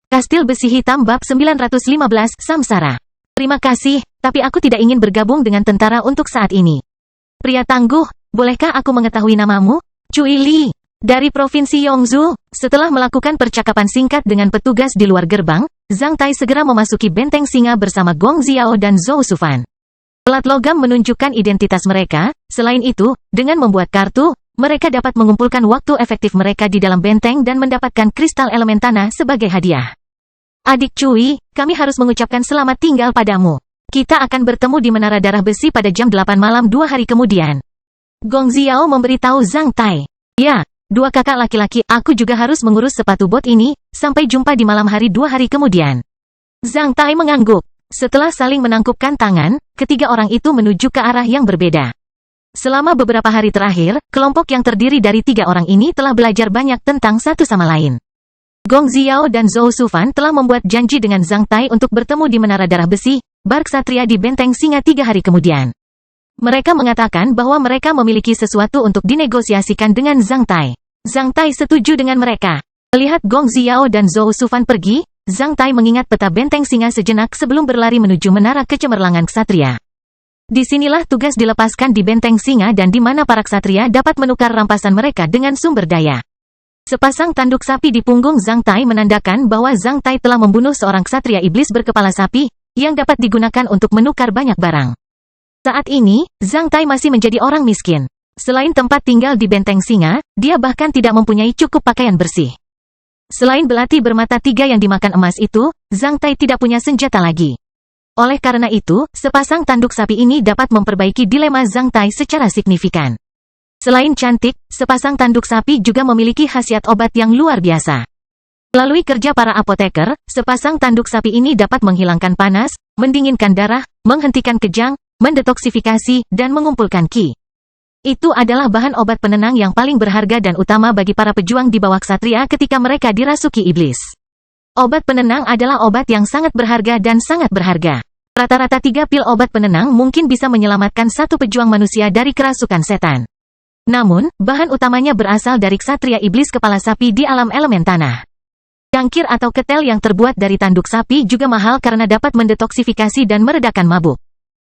Kastil Besi Hitam bab 915 Samsara. Terima kasih, tapi aku tidak ingin bergabung dengan tentara untuk saat ini. Pria tangguh, bolehkah aku mengetahui namamu? Cui Li, dari Provinsi Yongzhou. Setelah melakukan percakapan singkat dengan petugas di luar gerbang, Zhang Tai segera memasuki Benteng Singa bersama Gong Xiao dan Zhou Sufan. Pelat logam menunjukkan identitas mereka. Selain itu, dengan membuat kartu, mereka dapat mengumpulkan waktu efektif mereka di dalam benteng dan mendapatkan kristal elemen tanah sebagai hadiah. Adik Cui, kami harus mengucapkan selamat tinggal padamu. Kita akan bertemu di Menara Darah Besi pada jam 8 malam 2 hari kemudian. Gong Xiao memberitahu Zhang Tai. Ya, dua kakak laki-laki, aku juga harus mengurus sepatu bot ini. Sampai jumpa di malam hari 2 hari kemudian. Zhang Tai mengangguk. Setelah saling menangkupkan tangan, ketiga orang itu menuju ke arah yang berbeda. Selama beberapa hari terakhir, kelompok yang terdiri dari 3 orang ini telah belajar banyak tentang satu sama lain. Gong Xiao dan Zhou Sufan telah membuat janji dengan Zhang Tai untuk bertemu di Menara Darah Besi, Bar Ksatria di Benteng Singa 3 hari kemudian. Mereka mengatakan bahwa mereka memiliki sesuatu untuk dinegosiasikan dengan Zhang Tai. Zhang Tai setuju dengan mereka. Melihat Gong Xiao dan Zhou Sufan pergi, Zhang Tai mengingat peta Benteng Singa sejenak sebelum berlari menuju Menara Kecemerlangan Ksatria. Disinilah tugas dilepaskan di Benteng Singa dan di mana para ksatria dapat menukar rampasan mereka dengan sumber daya. Sepasang tanduk sapi di punggung Zhang Tai menandakan bahwa Zhang Tai telah membunuh seorang ksatria iblis berkepala sapi, yang dapat digunakan untuk menukar banyak barang. Saat ini, Zhang Tai masih menjadi orang miskin. Selain tempat tinggal di Benteng Singa, dia bahkan tidak mempunyai cukup pakaian bersih. Selain belati bermata 3 yang dimakan emas itu, Zhang Tai tidak punya senjata lagi. Oleh karena itu, sepasang tanduk sapi ini dapat memperbaiki dilema Zhang Tai secara signifikan. Selain cantik, sepasang tanduk sapi juga memiliki khasiat obat yang luar biasa. Melalui kerja para apoteker, sepasang tanduk sapi ini dapat menghilangkan panas, mendinginkan darah, menghentikan kejang, mendetoksifikasi, dan mengumpulkan ki. Itu adalah bahan obat penenang yang paling berharga dan utama bagi para pejuang di bawah ksatria ketika mereka dirasuki iblis. Obat penenang adalah obat yang sangat berharga dan sangat berharga. Rata-rata 3 pil obat penenang mungkin bisa menyelamatkan satu pejuang manusia dari kerasukan setan. Namun, bahan utamanya berasal dari ksatria iblis kepala sapi di alam elemen tanah. Cangkir atau ketel yang terbuat dari tanduk sapi juga mahal karena dapat mendetoksifikasi dan meredakan mabuk.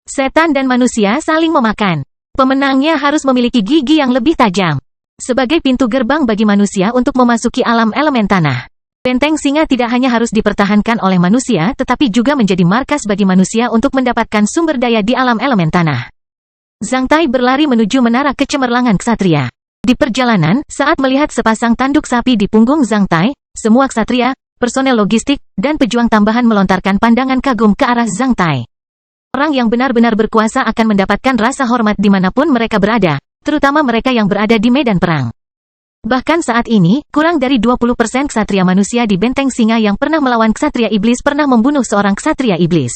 Setan dan manusia saling memakan. Pemenangnya harus memiliki gigi yang lebih tajam. Sebagai pintu gerbang bagi manusia untuk memasuki alam elemen tanah. Benteng Singa tidak hanya harus dipertahankan oleh manusia tetapi juga menjadi markas bagi manusia untuk mendapatkan sumber daya di alam elemen tanah. Zhang Tai berlari menuju Menara Kecemerlangan Ksatria. Di perjalanan, saat melihat sepasang tanduk sapi di punggung Zhang Tai, semua ksatria, personel logistik, dan pejuang tambahan melontarkan pandangan kagum ke arah Zhang Tai. Orang yang benar-benar berkuasa akan mendapatkan rasa hormat dimanapun mereka berada, terutama mereka yang berada di medan perang. Bahkan saat ini, kurang dari 20% ksatria manusia di Benteng Singa yang pernah melawan ksatria iblis pernah membunuh seorang ksatria iblis.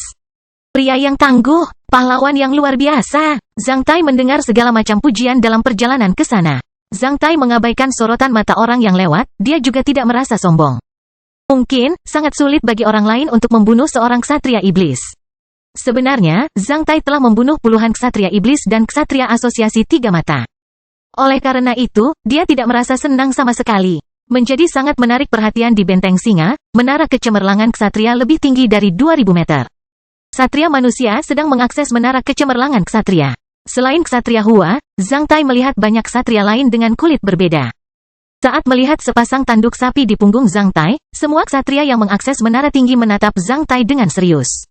Pria yang tangguh, pahlawan yang luar biasa. Zhang Tai mendengar segala macam pujian dalam perjalanan ke sana. Zhang Tai mengabaikan sorotan mata orang yang lewat, dia juga tidak merasa sombong. Mungkin, sangat sulit bagi orang lain untuk membunuh seorang ksatria iblis. Sebenarnya, Zhang Tai telah membunuh puluhan ksatria iblis dan ksatria asosiasi 3 mata. Oleh karena itu, dia tidak merasa senang sama sekali. Menjadi sangat menarik perhatian di Benteng Singa, Menara Kecemerlangan Ksatria lebih tinggi dari 2000 meter. Ksatria manusia sedang mengakses Menara Kecemerlangan Ksatria. Selain ksatria Hua, Zhang Tai melihat banyak ksatria lain dengan kulit berbeda. Saat melihat sepasang tanduk sapi di punggung Zhang Tai, semua ksatria yang mengakses menara tinggi menatap Zhang Tai dengan serius.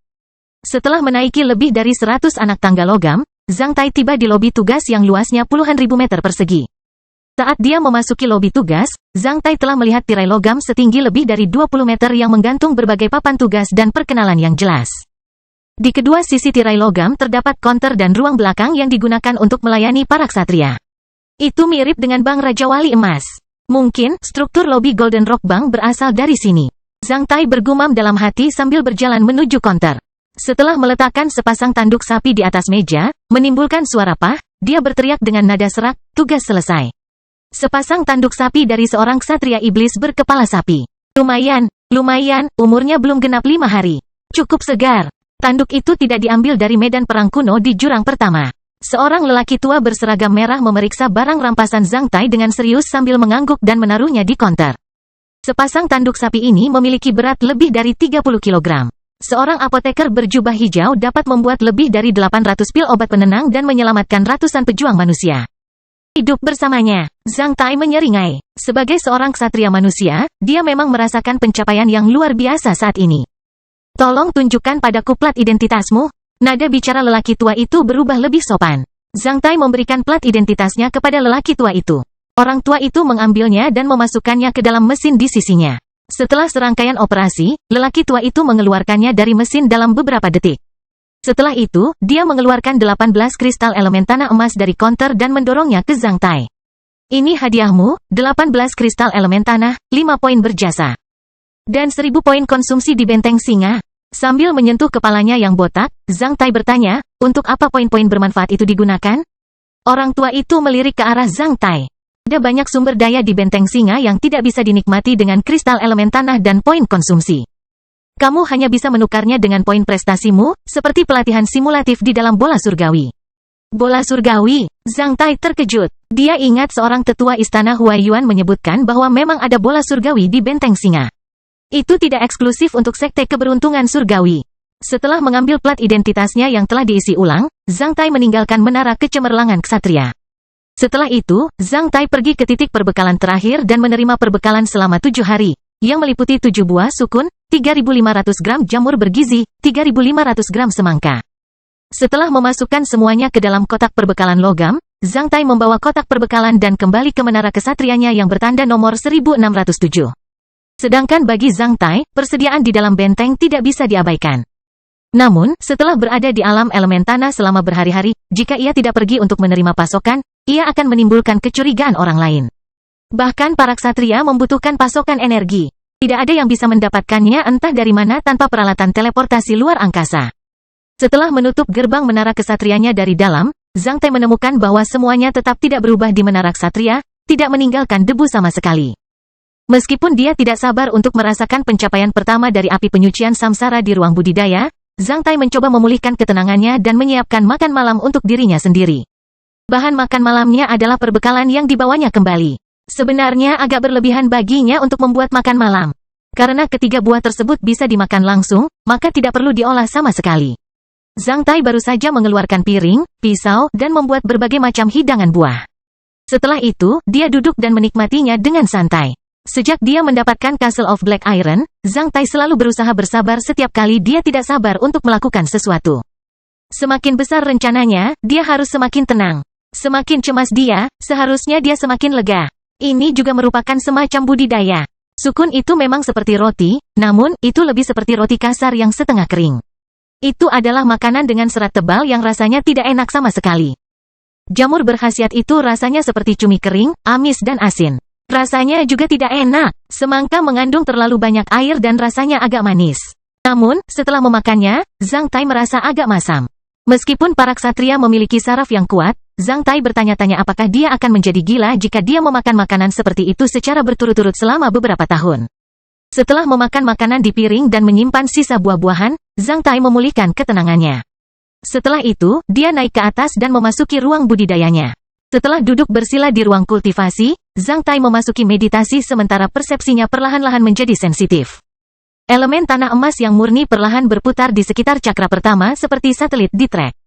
Setelah menaiki lebih dari 100 anak tangga logam, Zhang Tai tiba di lobi tugas yang luasnya puluhan ribu meter persegi. Saat dia memasuki lobi tugas, Zhang Tai telah melihat tirai logam setinggi lebih dari 20 meter yang menggantung berbagai papan tugas dan perkenalan yang jelas. Di kedua sisi tirai logam terdapat konter dan ruang belakang yang digunakan untuk melayani para ksatria. Itu mirip dengan Bank Raja Wali Emas. Mungkin, struktur lobi Golden Rock Bank berasal dari sini. Zhang Tai bergumam dalam hati sambil berjalan menuju konter. Setelah meletakkan sepasang tanduk sapi di atas meja, menimbulkan suara pah, dia berteriak dengan nada serak, tugas selesai. Sepasang tanduk sapi dari seorang ksatria iblis berkepala sapi. Lumayan, umurnya belum genap 5 hari. Cukup segar. Tanduk itu tidak diambil dari medan perang kuno di jurang pertama. Seorang lelaki tua berseragam merah memeriksa barang rampasan Zhang Tai dengan serius sambil mengangguk dan menaruhnya di konter. Sepasang tanduk sapi ini memiliki berat lebih dari 30 kg. Seorang apoteker berjubah hijau dapat membuat lebih dari 800 pil obat penenang dan menyelamatkan ratusan pejuang manusia. Hidup bersamanya, Zhang Tai menyeringai. Sebagai seorang ksatria manusia, dia memang merasakan pencapaian yang luar biasa saat ini. Tolong tunjukkan padaku plat identitasmu. Nada bicara lelaki tua itu berubah lebih sopan. Zhang Tai memberikan plat identitasnya kepada lelaki tua itu. Orang tua itu mengambilnya dan memasukkannya ke dalam mesin di sisinya. Setelah serangkaian operasi, lelaki tua itu mengeluarkannya dari mesin dalam beberapa detik. Setelah itu, dia mengeluarkan 18 kristal elemen tanah emas dari konter dan mendorongnya ke Zhang Tai. Ini hadiahmu, 18 kristal elemen tanah, 5 poin berjasa. Dan 1000 poin konsumsi di benteng singa. Sambil menyentuh kepalanya yang botak, Zhang Tai bertanya, untuk apa poin-poin bermanfaat itu digunakan? Orang tua itu melirik ke arah Zhang Tai. Ada banyak sumber daya di benteng singa yang tidak bisa dinikmati dengan kristal elemen tanah dan poin konsumsi. Kamu hanya bisa menukarnya dengan poin prestasimu, seperti pelatihan simulatif di dalam bola surgawi. Bola surgawi? Zhang Tai terkejut. Dia ingat seorang tetua istana Huaiyuan menyebutkan bahwa memang ada bola surgawi di benteng singa. Itu tidak eksklusif untuk sekte keberuntungan surgawi. Setelah mengambil plat identitasnya yang telah diisi ulang, Zhang Tai meninggalkan menara kecemerlangan ksatria. Setelah itu, Zhang Tai pergi ke titik perbekalan terakhir dan menerima perbekalan selama 7 hari, yang meliputi 7 buah sukun, 3.500 gram jamur bergizi, 3.500 gram semangka. Setelah memasukkan semuanya ke dalam kotak perbekalan logam, Zhang Tai membawa kotak perbekalan dan kembali ke menara kesatrianya yang bertanda nomor 1607. Sedangkan bagi Zhang Tai, persediaan di dalam benteng tidak bisa diabaikan. Namun, setelah berada di alam elemen tanah selama berhari-hari, jika ia tidak pergi untuk menerima pasokan, ia akan menimbulkan kecurigaan orang lain. Bahkan para ksatria membutuhkan pasokan energi. Tidak ada yang bisa mendapatkannya entah dari mana tanpa peralatan teleportasi luar angkasa. Setelah menutup gerbang menara kesatrianya dari dalam, Zhang Tai menemukan bahwa semuanya tetap tidak berubah di menara ksatria, tidak meninggalkan debu sama sekali. Meskipun dia tidak sabar untuk merasakan pencapaian pertama dari api penyucian samsara di ruang budidaya, Zhang Tai mencoba memulihkan ketenangannya dan menyiapkan makan malam untuk dirinya sendiri. Bahan makan malamnya adalah perbekalan yang dibawanya kembali. Sebenarnya agak berlebihan baginya untuk membuat makan malam. Karena ketiga buah tersebut bisa dimakan langsung, maka tidak perlu diolah sama sekali. Zhang Tai baru saja mengeluarkan piring, pisau, dan membuat berbagai macam hidangan buah. Setelah itu, dia duduk dan menikmatinya dengan santai. Sejak dia mendapatkan Castle of Black Iron, Zhang Tai selalu berusaha bersabar setiap kali dia tidak sabar untuk melakukan sesuatu. Semakin besar rencananya, dia harus semakin tenang. Semakin cemas dia, seharusnya dia semakin lega. Ini juga merupakan semacam budidaya. Sukun itu memang seperti roti, namun, itu lebih seperti roti kasar yang setengah kering. Itu adalah makanan dengan serat tebal yang rasanya tidak enak sama sekali. Jamur berkhasiat itu rasanya seperti cumi kering, amis dan asin. Rasanya juga tidak enak. Semangka mengandung terlalu banyak air dan rasanya agak manis. Namun, setelah memakannya, Zhang Tai merasa agak masam. Meskipun para ksatria memiliki saraf yang kuat, Zhang Tai bertanya-tanya apakah dia akan menjadi gila jika dia memakan makanan seperti itu secara berturut-turut selama beberapa tahun. Setelah memakan makanan di piring dan menyimpan sisa buah-buahan, Zhang Tai memulihkan ketenangannya. Setelah itu, dia naik ke atas dan memasuki ruang budidayanya. Setelah duduk bersila di ruang kultivasi, Zhang Tai memasuki meditasi sementara persepsinya perlahan-lahan menjadi sensitif. Elemen tanah emas yang murni perlahan berputar di sekitar cakra pertama seperti satelit di trek.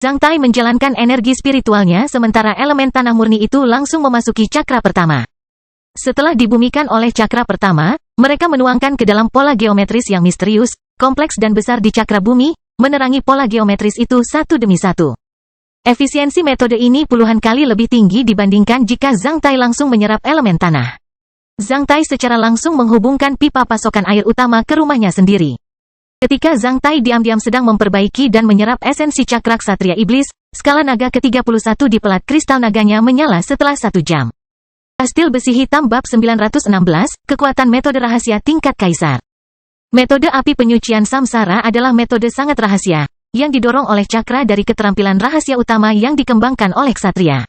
Zhang Tai menjalankan energi spiritualnya sementara elemen tanah murni itu langsung memasuki cakra pertama. Setelah dibumikan oleh cakra pertama, mereka menuangkan ke dalam pola geometris yang misterius, kompleks dan besar di cakra bumi, menerangi pola geometris itu satu demi satu. Efisiensi metode ini puluhan kali lebih tinggi dibandingkan jika Zhang Tai langsung menyerap elemen tanah. Zhang Tai secara langsung menghubungkan pipa pasokan air utama ke rumahnya sendiri. Ketika Zhang Tai diam-diam sedang memperbaiki dan menyerap esensi cakra ksatria iblis, skala naga ke-31 di pelat kristal naganya menyala setelah 1 jam. Kastil besi hitam bab 916, kekuatan metode rahasia tingkat kaisar. Metode api penyucian samsara adalah metode sangat rahasia. yang didorong oleh cakra dari keterampilan rahasia utama yang dikembangkan oleh ksatria.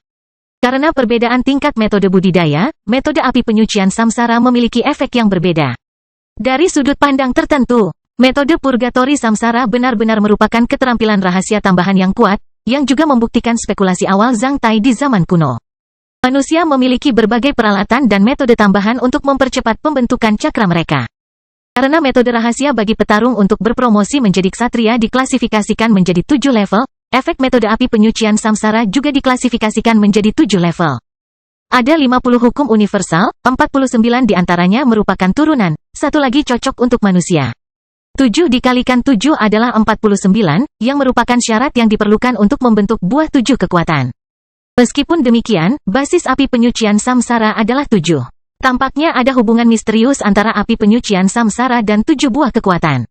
Karena perbedaan tingkat metode budidaya, metode api penyucian samsara memiliki efek yang berbeda. Dari sudut pandang tertentu, metode purgatori samsara benar-benar merupakan keterampilan rahasia tambahan yang kuat, yang juga membuktikan spekulasi awal Zhang Tai di zaman kuno. Manusia memiliki berbagai peralatan dan metode tambahan untuk mempercepat pembentukan cakra mereka. Karena metode rahasia bagi petarung untuk berpromosi menjadi ksatria diklasifikasikan menjadi 7 level, efek metode api penyucian samsara juga diklasifikasikan menjadi 7 level. Ada 50 hukum universal, 49 diantaranya merupakan turunan, satu lagi cocok untuk manusia. 7 dikalikan 7 adalah 49, yang merupakan syarat yang diperlukan untuk membentuk buah 7 kekuatan. Meskipun demikian, basis api penyucian samsara adalah 7. Tampaknya ada hubungan misterius antara api penyucian samsara dan 7 buah kekuatan.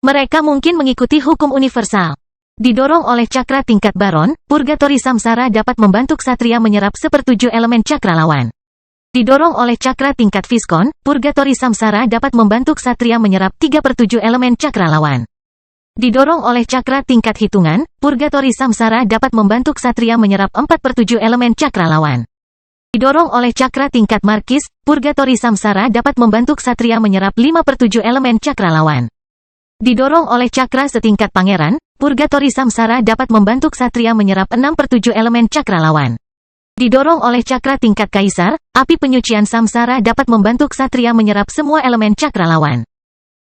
Mereka mungkin mengikuti hukum universal. Didorong oleh cakra tingkat baron, purgatori samsara dapat membantu ksatria menyerap sepertujuh elemen cakra lawan. Didorong oleh cakra tingkat viskon, purgatori samsara dapat membantu ksatria menyerap 3/7 elemen cakra lawan. Didorong oleh cakra tingkat hitungan, purgatori samsara dapat membantu ksatria menyerap 4/7 elemen cakra lawan. Didorong oleh cakra tingkat markis, purgatori samsara dapat membantu ksatria menyerap 5/7 elemen cakra lawan. Didorong oleh cakra setingkat pangeran, purgatori samsara dapat membantu ksatria menyerap 6/7 elemen cakra lawan. Didorong oleh cakra tingkat kaisar, api penyucian samsara dapat membantu ksatria menyerap semua elemen cakra lawan.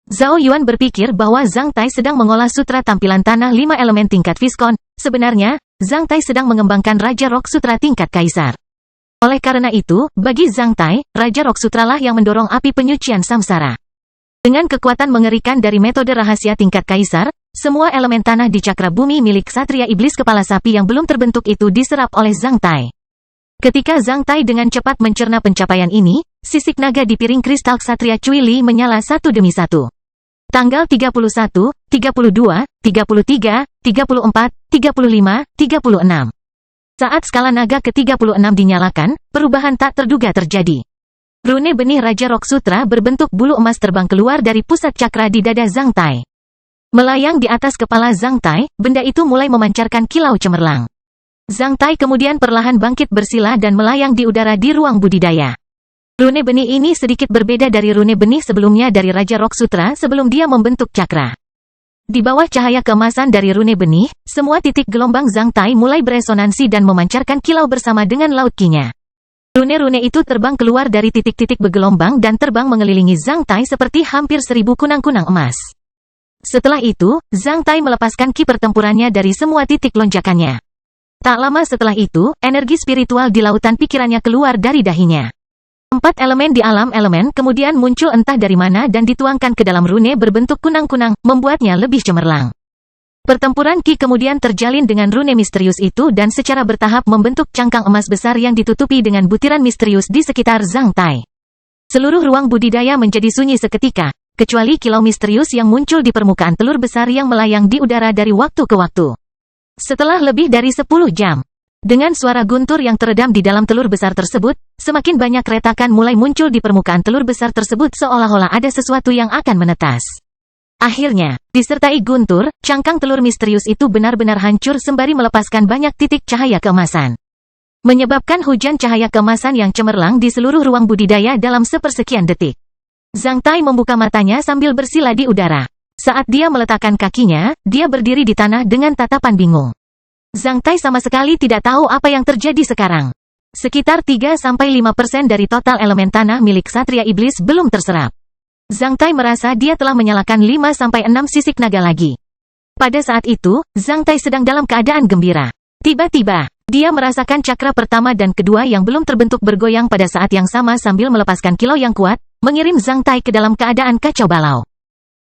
Zhao Yuan berpikir bahwa Zhang Tai sedang mengolah sutra tampilan tanah 5 elemen tingkat viskon. Sebenarnya, Zhang Tai sedang mengembangkan Raja Rock Sutra tingkat kaisar. Oleh karena itu, bagi Zhang Tai, Raja Rock Sutra lah yang mendorong api penyucian samsara. Dengan kekuatan mengerikan dari metode rahasia tingkat kaisar, semua elemen tanah di cakra bumi milik ksatria iblis kepala sapi yang belum terbentuk itu diserap oleh Zhang Tai. Ketika Zhang Tai dengan cepat mencerna pencapaian ini, sisik naga di piring kristal ksatria Cui Li menyala satu demi satu. Tanggal 31, 32, 33, 34, 35, 36. Saat skala naga ke-36 dinyalakan, perubahan tak terduga terjadi. Rune benih Raja Rock Sutra berbentuk bulu emas terbang keluar dari pusat cakra di dada Zhang Tai. Melayang di atas kepala Zhang Tai, benda itu mulai memancarkan kilau cemerlang. Zhang Tai kemudian perlahan bangkit bersila dan melayang di udara di ruang budidaya. Rune benih ini sedikit berbeda dari rune benih sebelumnya dari Raja Rock Sutra sebelum dia membentuk cakra. Di bawah cahaya keemasan dari rune benih, semua titik gelombang Zhang Tai mulai beresonansi dan memancarkan kilau bersama dengan laut Qi-nya. Rune-rune itu terbang keluar dari titik-titik bergelombang dan terbang mengelilingi Zhang Tai seperti hampir 1000 kunang-kunang emas. Setelah itu, Zhang Tai melepaskan ki pertempurannya dari semua titik lonjakannya. Tak lama setelah itu, energi spiritual di lautan pikirannya keluar dari dahinya. 4 elemen di alam elemen kemudian muncul entah dari mana dan dituangkan ke dalam rune berbentuk kunang-kunang, membuatnya lebih cemerlang. Pertempuran Qi kemudian terjalin dengan rune misterius itu dan secara bertahap membentuk cangkang emas besar yang ditutupi dengan butiran misterius di sekitar Zhang Tai. Seluruh ruang budidaya menjadi sunyi seketika, kecuali kilau misterius yang muncul di permukaan telur besar yang melayang di udara dari waktu ke waktu. Setelah lebih dari 10 jam, dengan suara guntur yang teredam di dalam telur besar tersebut, semakin banyak retakan mulai muncul di permukaan telur besar tersebut seolah-olah ada sesuatu yang akan menetas. Akhirnya, disertai guntur, cangkang telur misterius itu benar-benar hancur sembari melepaskan banyak titik cahaya keemasan. Menyebabkan hujan cahaya keemasan yang cemerlang di seluruh ruang budidaya dalam sepersekian detik. Zhang Tai membuka matanya sambil bersila di udara. Saat dia meletakkan kakinya, dia berdiri di tanah dengan tatapan bingung. Zhang Tai sama sekali tidak tahu apa yang terjadi sekarang. Sekitar 3-5% dari total elemen tanah milik ksatria iblis belum terserap. Zhang Tai merasa dia telah menyalakan 5-6 sisik naga lagi. Pada saat itu, Zhang Tai sedang dalam keadaan gembira. Tiba-tiba, dia merasakan cakra pertama dan kedua yang belum terbentuk bergoyang pada saat yang sama sambil melepaskan kilau yang kuat, mengirim Zhang Tai ke dalam keadaan kacau balau.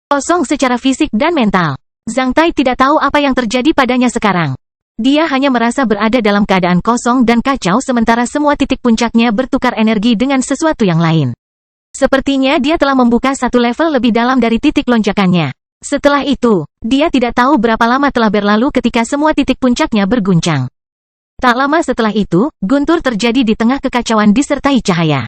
Kosong secara fisik dan mental. Zhang Tai tidak tahu apa yang terjadi padanya sekarang. Dia hanya merasa berada dalam keadaan kosong dan kacau sementara semua titik puncaknya bertukar energi dengan sesuatu yang lain. Sepertinya dia telah membuka satu level lebih dalam dari titik lonjakannya. Setelah itu, dia tidak tahu berapa lama telah berlalu ketika semua titik puncaknya berguncang. Tak lama setelah itu, guntur terjadi di tengah kekacauan disertai cahaya.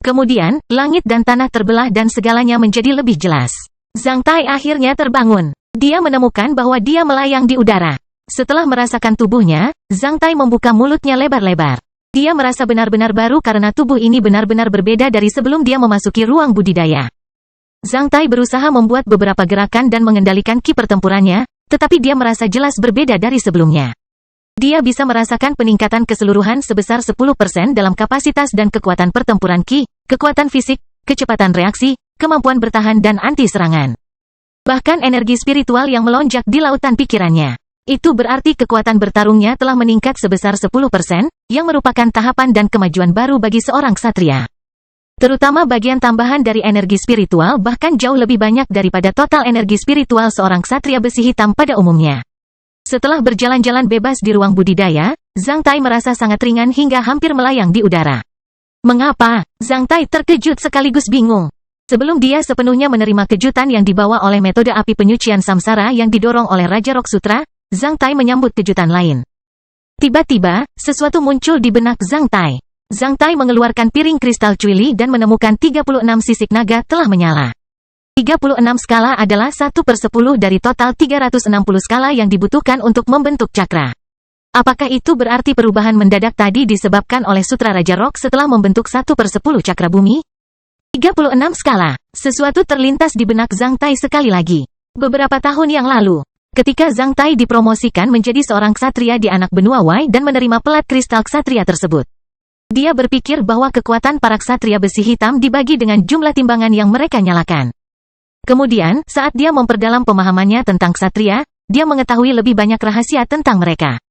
Kemudian, langit dan tanah terbelah dan segalanya menjadi lebih jelas. Zhang Tai akhirnya terbangun. Dia menemukan bahwa dia melayang di udara. Setelah merasakan tubuhnya, Zhang Tai membuka mulutnya lebar-lebar. Dia merasa benar-benar baru karena tubuh ini benar-benar berbeda dari sebelum dia memasuki ruang budidaya. Zhang Tai berusaha membuat beberapa gerakan dan mengendalikan ki pertempurannya, tetapi dia merasa jelas berbeda dari sebelumnya. Dia bisa merasakan peningkatan keseluruhan sebesar 10% dalam kapasitas dan kekuatan pertempuran ki, kekuatan fisik, kecepatan reaksi, kemampuan bertahan dan anti-serangan. Bahkan energi spiritual yang melonjak di lautan pikirannya. Itu berarti kekuatan bertarungnya telah meningkat sebesar 10%, yang merupakan tahapan dan kemajuan baru bagi seorang ksatria. Terutama bagian tambahan dari energi spiritual bahkan jauh lebih banyak daripada total energi spiritual seorang ksatria besi hitam pada umumnya. Setelah berjalan-jalan bebas di ruang budidaya, Zhang Tai merasa sangat ringan hingga hampir melayang di udara. Mengapa? Zhang Tai terkejut sekaligus bingung. Sebelum dia sepenuhnya menerima kejutan yang dibawa oleh metode api penyucian samsara yang didorong oleh Raja Rock Sutra, Zhang Tai menyambut kejutan lain. Tiba-tiba, sesuatu muncul di benak Zhang Tai. Zhang Tai mengeluarkan piring kristal cuili dan menemukan 36 sisik naga telah menyala. 36 skala adalah 1/10 dari total 360 skala yang dibutuhkan untuk membentuk cakra. Apakah itu berarti perubahan mendadak tadi disebabkan oleh Sutra Raja Rock setelah membentuk 1/10 cakra bumi? 36 skala. Sesuatu terlintas di benak Zhang Tai sekali lagi. Beberapa tahun yang lalu, ketika Zhang Tai dipromosikan menjadi seorang ksatria di anak benua Wei dan menerima pelat kristal ksatria tersebut. Dia berpikir bahwa kekuatan para ksatria besi hitam dibagi dengan jumlah timbangan yang mereka nyalakan. Kemudian, saat dia memperdalam pemahamannya tentang ksatria, dia mengetahui lebih banyak rahasia tentang mereka.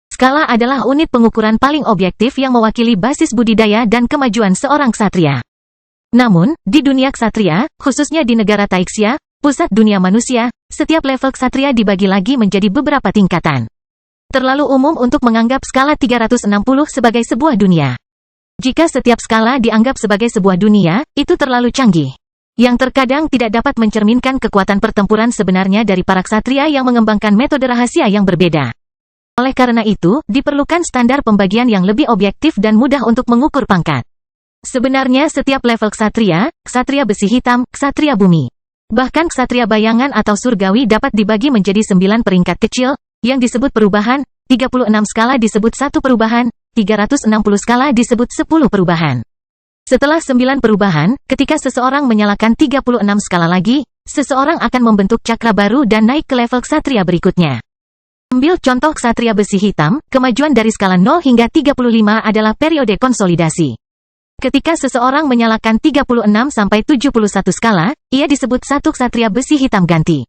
Skala adalah unit pengukuran paling objektif yang mewakili basis budidaya dan kemajuan seorang ksatria. Namun, di dunia ksatria, khususnya di negara Taixia, pusat dunia manusia, setiap level ksatria dibagi lagi menjadi beberapa tingkatan. Terlalu umum untuk menganggap skala 360 sebagai sebuah dunia. Jika setiap skala dianggap sebagai sebuah dunia, itu terlalu canggih. Yang terkadang tidak dapat mencerminkan kekuatan pertempuran sebenarnya dari para ksatria yang mengembangkan metode rahasia yang berbeda. Oleh karena itu, diperlukan standar pembagian yang lebih objektif dan mudah untuk mengukur pangkat. Sebenarnya setiap level ksatria besi hitam, ksatria bumi, bahkan ksatria bayangan atau surgawi dapat dibagi menjadi 9 peringkat kecil, yang disebut perubahan, 36 skala disebut 1 perubahan, 360 skala disebut 10 perubahan. Setelah 9 perubahan, ketika seseorang menyalakan 36 skala lagi, seseorang akan membentuk cakra baru dan naik ke level ksatria berikutnya. Ambil contoh ksatria besi hitam, kemajuan dari skala 0 hingga 35 adalah periode konsolidasi. Ketika seseorang menyalakan 36-71 skala, ia disebut satu ksatria besi hitam ganti.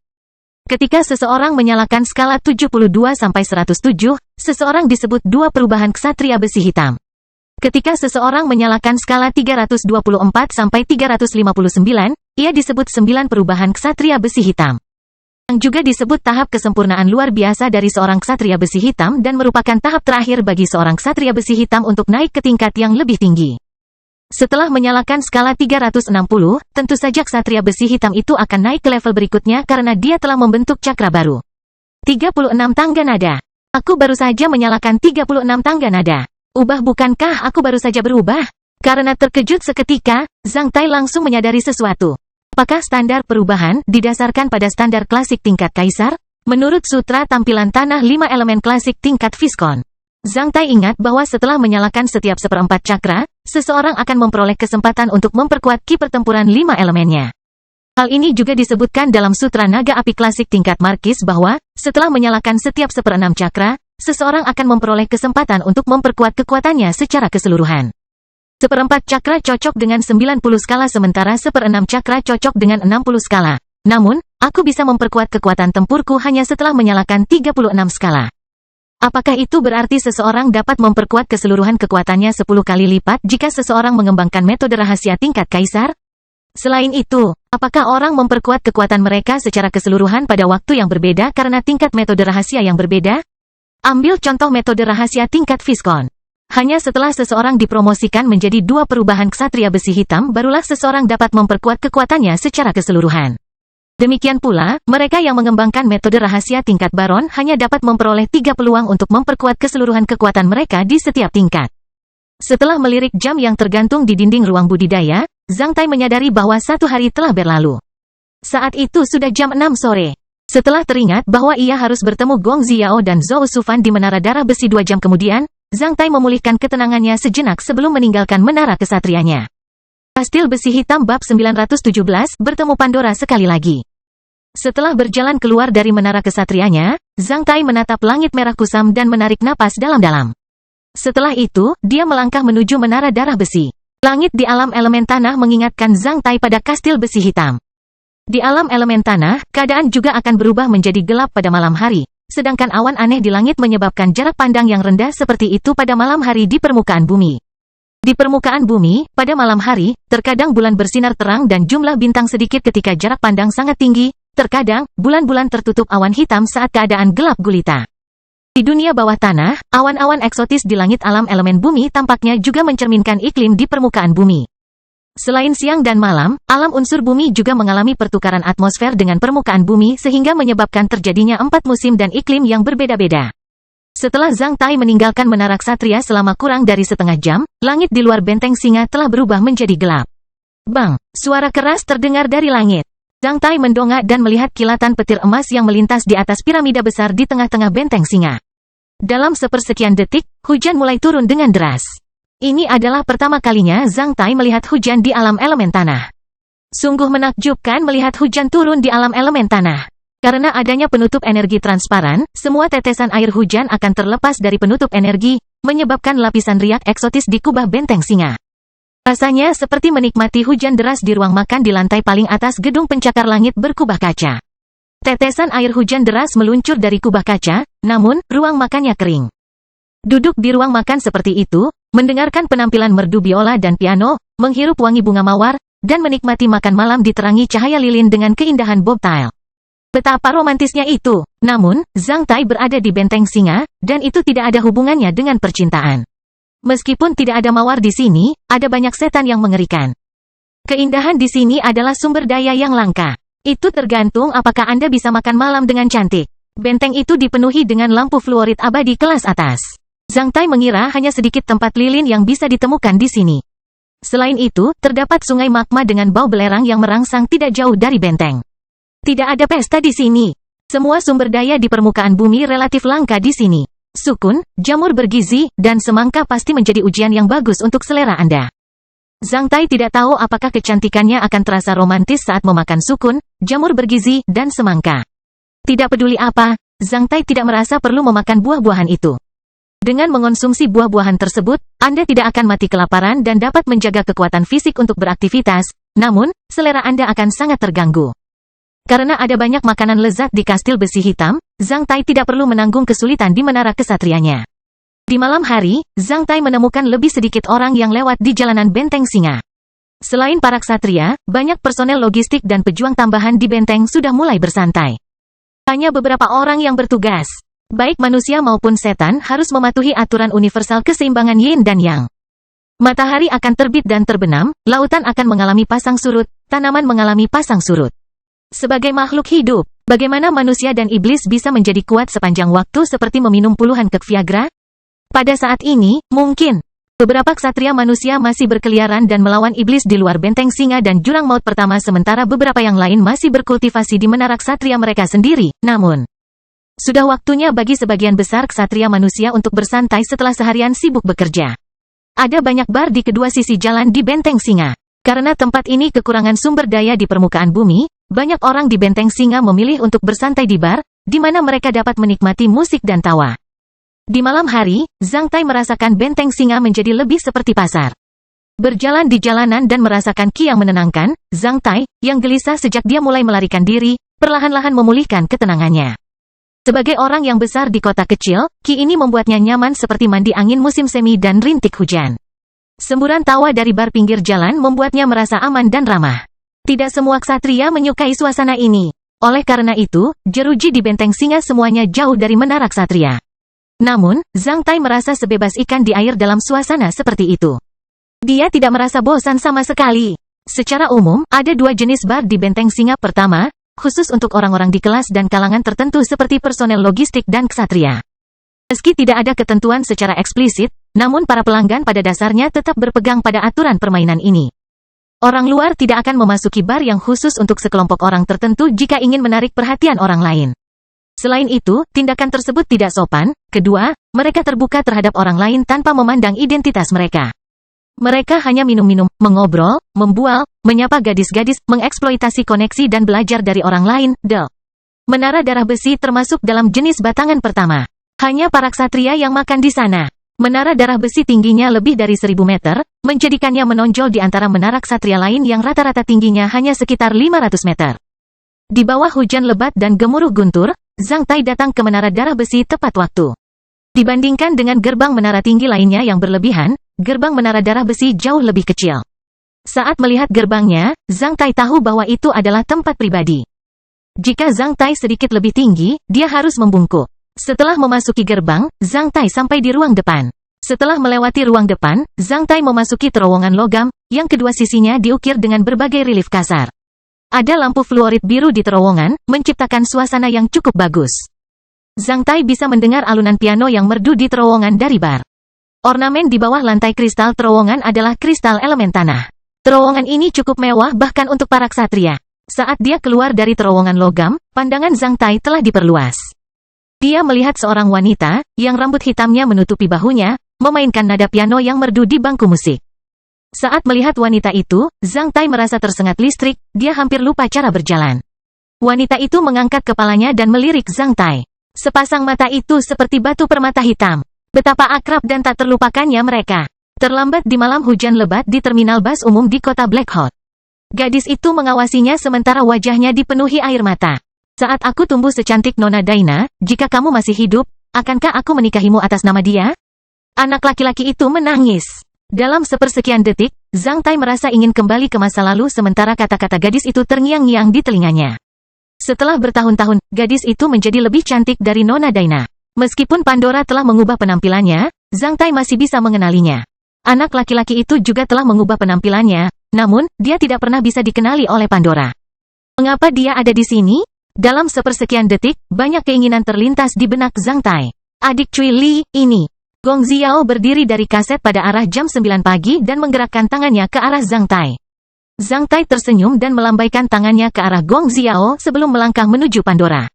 Ketika seseorang menyalakan skala 72-107, seseorang disebut 2 perubahan ksatria besi hitam. Ketika seseorang menyalakan skala 324-359, ia disebut 9 perubahan ksatria besi hitam. Yang juga disebut tahap kesempurnaan luar biasa dari seorang ksatria besi hitam dan merupakan tahap terakhir bagi seorang ksatria besi hitam untuk naik ke tingkat yang lebih tinggi. Setelah menyalakan skala 360, tentu saja ksatria besi hitam itu akan naik ke level berikutnya karena dia telah membentuk cakra baru. 36 tangga nada. Aku baru saja menyalakan 36 tangga nada. Ubah bukankah aku baru saja berubah? Karena terkejut seketika, Zhang Tai langsung menyadari sesuatu. Apakah standar perubahan didasarkan pada standar klasik tingkat kaisar? Menurut sutra tampilan tanah 5 elemen klasik tingkat Viscon, Zhang Tai ingat bahwa setelah menyalakan setiap seperempat cakra, seseorang akan memperoleh kesempatan untuk memperkuat ki pertempuran 5 elemennya. Hal ini juga disebutkan dalam sutra naga api klasik tingkat Markis bahwa, setelah menyalakan setiap seperenam cakra, seseorang akan memperoleh kesempatan untuk memperkuat kekuatannya secara keseluruhan. Seperempat cakra cocok dengan 90 skala sementara seperenam cakra cocok dengan 60 skala. Namun, aku bisa memperkuat kekuatan tempurku hanya setelah menyalakan 36 skala. Apakah itu berarti seseorang dapat memperkuat keseluruhan kekuatannya 10 kali lipat jika seseorang mengembangkan metode rahasia tingkat kaisar? Selain itu, apakah orang memperkuat kekuatan mereka secara keseluruhan pada waktu yang berbeda karena tingkat metode rahasia yang berbeda? Ambil contoh metode rahasia tingkat Viscon. Hanya setelah seseorang dipromosikan menjadi 2 perubahan ksatria besi hitam barulah seseorang dapat memperkuat kekuatannya secara keseluruhan. Demikian pula, mereka yang mengembangkan metode rahasia tingkat baron hanya dapat memperoleh 3 peluang untuk memperkuat keseluruhan kekuatan mereka di setiap tingkat. Setelah melirik jam yang tergantung di dinding ruang budidaya, Zhang Tai menyadari bahwa 1 hari telah berlalu. Saat itu sudah jam 6 sore. Setelah teringat bahwa ia harus bertemu Gong Xiao dan Zhou Sufan di Menara Darah Besi 2 jam kemudian, Zhang Tai memulihkan ketenangannya sejenak sebelum meninggalkan Menara Kesatrianya. Kastil Besi Hitam bab 917 bertemu Pandora sekali lagi. Setelah berjalan keluar dari Menara Kesatrianya, Zhang Tai menatap langit merah kusam dan menarik napas dalam-dalam. Setelah itu, dia melangkah menuju Menara Darah Besi. Langit di alam elemen tanah mengingatkan Zhang Tai pada Kastil Besi Hitam. Di alam elemen tanah, keadaan juga akan berubah menjadi gelap pada malam hari, sedangkan awan aneh di langit menyebabkan jarak pandang yang rendah seperti itu pada malam hari di permukaan bumi. Di permukaan bumi, pada malam hari, terkadang bulan bersinar terang dan jumlah bintang sedikit ketika jarak pandang sangat tinggi, terkadang, bulan-bulan tertutup awan hitam saat keadaan gelap gulita. Di dunia bawah tanah, awan-awan eksotis di langit alam elemen bumi tampaknya juga mencerminkan iklim di permukaan bumi. Selain siang dan malam, alam unsur bumi juga mengalami pertukaran atmosfer dengan permukaan bumi sehingga menyebabkan terjadinya 4 musim dan iklim yang berbeda-beda. Setelah Zhang Tai meninggalkan Menara Ksatria selama kurang dari setengah jam, langit di luar benteng singa telah berubah menjadi gelap. Bang! Suara keras terdengar dari langit. Zhang Tai mendongak dan melihat kilatan petir emas yang melintas di atas piramida besar di tengah-tengah benteng singa. Dalam sepersekian detik, hujan mulai turun dengan deras. Ini adalah pertama kalinya Zhang Tai melihat hujan di alam elemen tanah. Sungguh menakjubkan melihat hujan turun di alam elemen tanah. Karena adanya penutup energi transparan, semua tetesan air hujan akan terlepas dari penutup energi, menyebabkan lapisan riak eksotis di kubah benteng singa. Rasanya seperti menikmati hujan deras di ruang makan di lantai paling atas gedung pencakar langit berkubah kaca. Tetesan air hujan deras meluncur dari kubah kaca, namun, ruang makannya kering. Duduk di ruang makan seperti itu, mendengarkan penampilan merdu biola dan piano, menghirup wangi bunga mawar, dan menikmati makan malam diterangi cahaya lilin dengan keindahan bobtail. Betapa romantisnya itu. Namun, Zhang Tai berada di benteng singa, dan itu tidak ada hubungannya dengan percintaan. Meskipun tidak ada mawar di sini, ada banyak setan yang mengerikan. Keindahan di sini adalah sumber daya yang langka. Itu tergantung apakah Anda bisa makan malam dengan cantik. Benteng itu dipenuhi dengan lampu fluorid abadi kelas atas. Zhang Tai mengira hanya sedikit tempat lilin yang bisa ditemukan di sini. Selain itu, terdapat sungai magma dengan bau belerang yang merangsang tidak jauh dari benteng. Tidak ada pesta di sini. Semua sumber daya di permukaan bumi relatif langka di sini. Sukun, jamur bergizi, dan semangka pasti menjadi ujian yang bagus untuk selera Anda. Zhang Tai tidak tahu apakah kecantikannya akan terasa romantis saat memakan sukun, jamur bergizi, dan semangka. Tidak peduli apa, Zhang Tai tidak merasa perlu memakan buah-buahan itu. Dengan mengonsumsi buah-buahan tersebut, Anda tidak akan mati kelaparan dan dapat menjaga kekuatan fisik untuk beraktivitas, namun, selera Anda akan sangat terganggu. Karena ada banyak makanan lezat di Kastil Besi Hitam, Zhang Tai tidak perlu menanggung kesulitan di Menara Kesatrianya. Di malam hari, Zhang Tai menemukan lebih sedikit orang yang lewat di jalanan benteng singa. Selain para ksatria, banyak personel logistik dan pejuang tambahan di benteng sudah mulai bersantai. Hanya beberapa orang yang bertugas. Baik manusia maupun setan harus mematuhi aturan universal keseimbangan yin dan yang. Matahari akan terbit dan terbenam, lautan akan mengalami pasang surut, tanaman mengalami pasang surut. Sebagai makhluk hidup, bagaimana manusia dan iblis bisa menjadi kuat sepanjang waktu seperti meminum puluhan kek Viagra? Pada saat ini, mungkin, beberapa ksatria manusia masih berkeliaran dan melawan iblis di luar benteng singa dan jurang maut pertama sementara beberapa yang lain masih berkultivasi di menara ksatria mereka sendiri, namun sudah waktunya bagi sebagian besar ksatria manusia untuk bersantai setelah seharian sibuk bekerja. Ada banyak bar di kedua sisi jalan di benteng singa. Karena tempat ini kekurangan sumber daya di permukaan bumi, banyak orang di benteng singa memilih untuk bersantai di bar, di mana mereka dapat menikmati musik dan tawa. Di malam hari, Zhang Tai merasakan benteng singa menjadi lebih seperti pasar. Berjalan di jalanan dan merasakan qi yang menenangkan, Zhang Tai, yang gelisah sejak dia mulai melarikan diri, perlahan-lahan memulihkan ketenangannya. Sebagai orang yang besar di kota kecil, qi ini membuatnya nyaman seperti mandi angin musim semi dan rintik hujan. Semburan tawa dari bar pinggir jalan membuatnya merasa aman dan ramah. Tidak semua ksatria menyukai suasana ini. Oleh karena itu, jeruji di benteng singa semuanya jauh dari menara ksatria. Namun, Zhang Tai merasa sebebas ikan di air dalam suasana seperti itu. Dia tidak merasa bosan sama sekali. Secara umum, ada dua jenis bar di benteng singa. Pertama, khusus untuk orang-orang di kelas dan kalangan tertentu seperti personel logistik dan ksatria. Meski tidak ada ketentuan secara eksplisit, namun para pelanggan pada dasarnya tetap berpegang pada aturan permainan ini. Orang luar tidak akan memasuki bar yang khusus untuk sekelompok orang tertentu jika ingin menarik perhatian orang lain. Selain itu, tindakan tersebut tidak sopan. Kedua, mereka terbuka terhadap orang lain tanpa memandang identitas mereka. Mereka hanya minum-minum, mengobrol, membual, menyapa gadis-gadis, mengeksploitasi koneksi dan belajar dari orang lain. Menara darah besi termasuk dalam jenis batangan pertama. Hanya para ksatria yang makan di sana. Menara darah besi tingginya lebih dari 1000 meter, menjadikannya menonjol di antara menara ksatria lain yang rata-rata tingginya hanya sekitar 500 meter. Di bawah hujan lebat dan gemuruh guntur, Zhang Tai datang ke menara darah besi tepat waktu. Dibandingkan dengan gerbang menara tinggi lainnya yang berlebihan, gerbang menara darah besi jauh lebih kecil. Saat melihat gerbangnya, Zhang Tai tahu bahwa itu adalah tempat pribadi. Jika Zhang Tai sedikit lebih tinggi, dia harus membungkuk. Setelah memasuki gerbang, Zhang Tai sampai di ruang depan. Setelah melewati ruang depan, Zhang Tai memasuki terowongan logam, yang kedua sisinya diukir dengan berbagai relief kasar. Ada lampu fluorid biru di terowongan, menciptakan suasana yang cukup bagus. Zhang Tai bisa mendengar alunan piano yang merdu di terowongan dari bar. Ornamen di bawah lantai kristal terowongan adalah kristal elemen tanah. Terowongan ini cukup mewah bahkan untuk para ksatria. Saat dia keluar dari terowongan logam, pandangan Zhang Tai telah diperluas. Dia melihat seorang wanita, yang rambut hitamnya menutupi bahunya, memainkan nada piano yang merdu di bangku musik. Saat melihat wanita itu, Zhang Tai merasa tersengat listrik, dia hampir lupa cara berjalan. Wanita itu mengangkat kepalanya dan melirik Zhang Tai. Sepasang mata itu seperti batu permata hitam. Betapa akrab dan tak terlupakannya mereka. Terlambat di malam hujan lebat di terminal bus umum di kota Black Hawk. Gadis itu mengawasinya sementara wajahnya dipenuhi air mata. Saat aku tumbuh secantik Nona Daina, jika kamu masih hidup, akankah aku menikahimu atas nama dia? Anak laki-laki itu menangis. Dalam sepersekian detik, Zhang Tai merasa ingin kembali ke masa lalu sementara kata-kata gadis itu terngiang-ngiang di telinganya. Setelah bertahun-tahun, gadis itu menjadi lebih cantik dari Nona Daina. Meskipun Pandora telah mengubah penampilannya, Zhang Tai masih bisa mengenalinya. Anak laki-laki itu juga telah mengubah penampilannya, namun, dia tidak pernah bisa dikenali oleh Pandora. Mengapa dia ada di sini? Dalam sepersekian detik, banyak keinginan terlintas di benak Zhang Tai. Adik Cui Li, ini. Gong Xiao berdiri dari kaset pada arah jam 9 pagi dan menggerakkan tangannya ke arah Zhang Tai. Zhang Tai tersenyum dan melambaikan tangannya ke arah Gong Xiao sebelum melangkah menuju Pandora.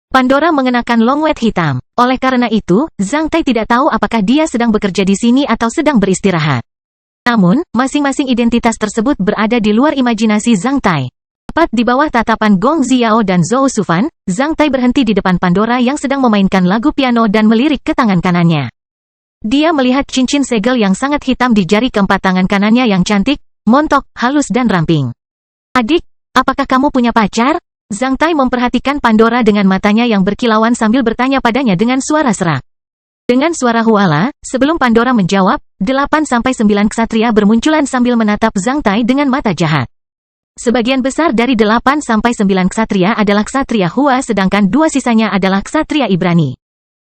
Pandora mengenakan longwet hitam. Oleh karena itu, Zhang Tai tidak tahu apakah dia sedang bekerja di sini atau sedang beristirahat. Namun, masing-masing identitas tersebut berada di luar imajinasi Zhang Tai. Tepat di bawah tatapan Gong Xiao dan Zhou Sufan, Zhang Tai berhenti di depan Pandora yang sedang memainkan lagu piano dan melirik ke tangan kanannya. Dia melihat cincin segel yang sangat hitam di jari keempat tangan kanannya yang cantik, montok, halus dan ramping. Adik, apakah kamu punya pacar? Zhang Tai memperhatikan Pandora dengan matanya yang berkilauan sambil bertanya padanya dengan suara serak. Dengan suara huala, sebelum Pandora menjawab, 8-9 ksatria bermunculan sambil menatap Zhang Tai dengan mata jahat. Sebagian besar dari 8-9 ksatria adalah ksatria Hua sedangkan 2 sisanya adalah ksatria Ibrani.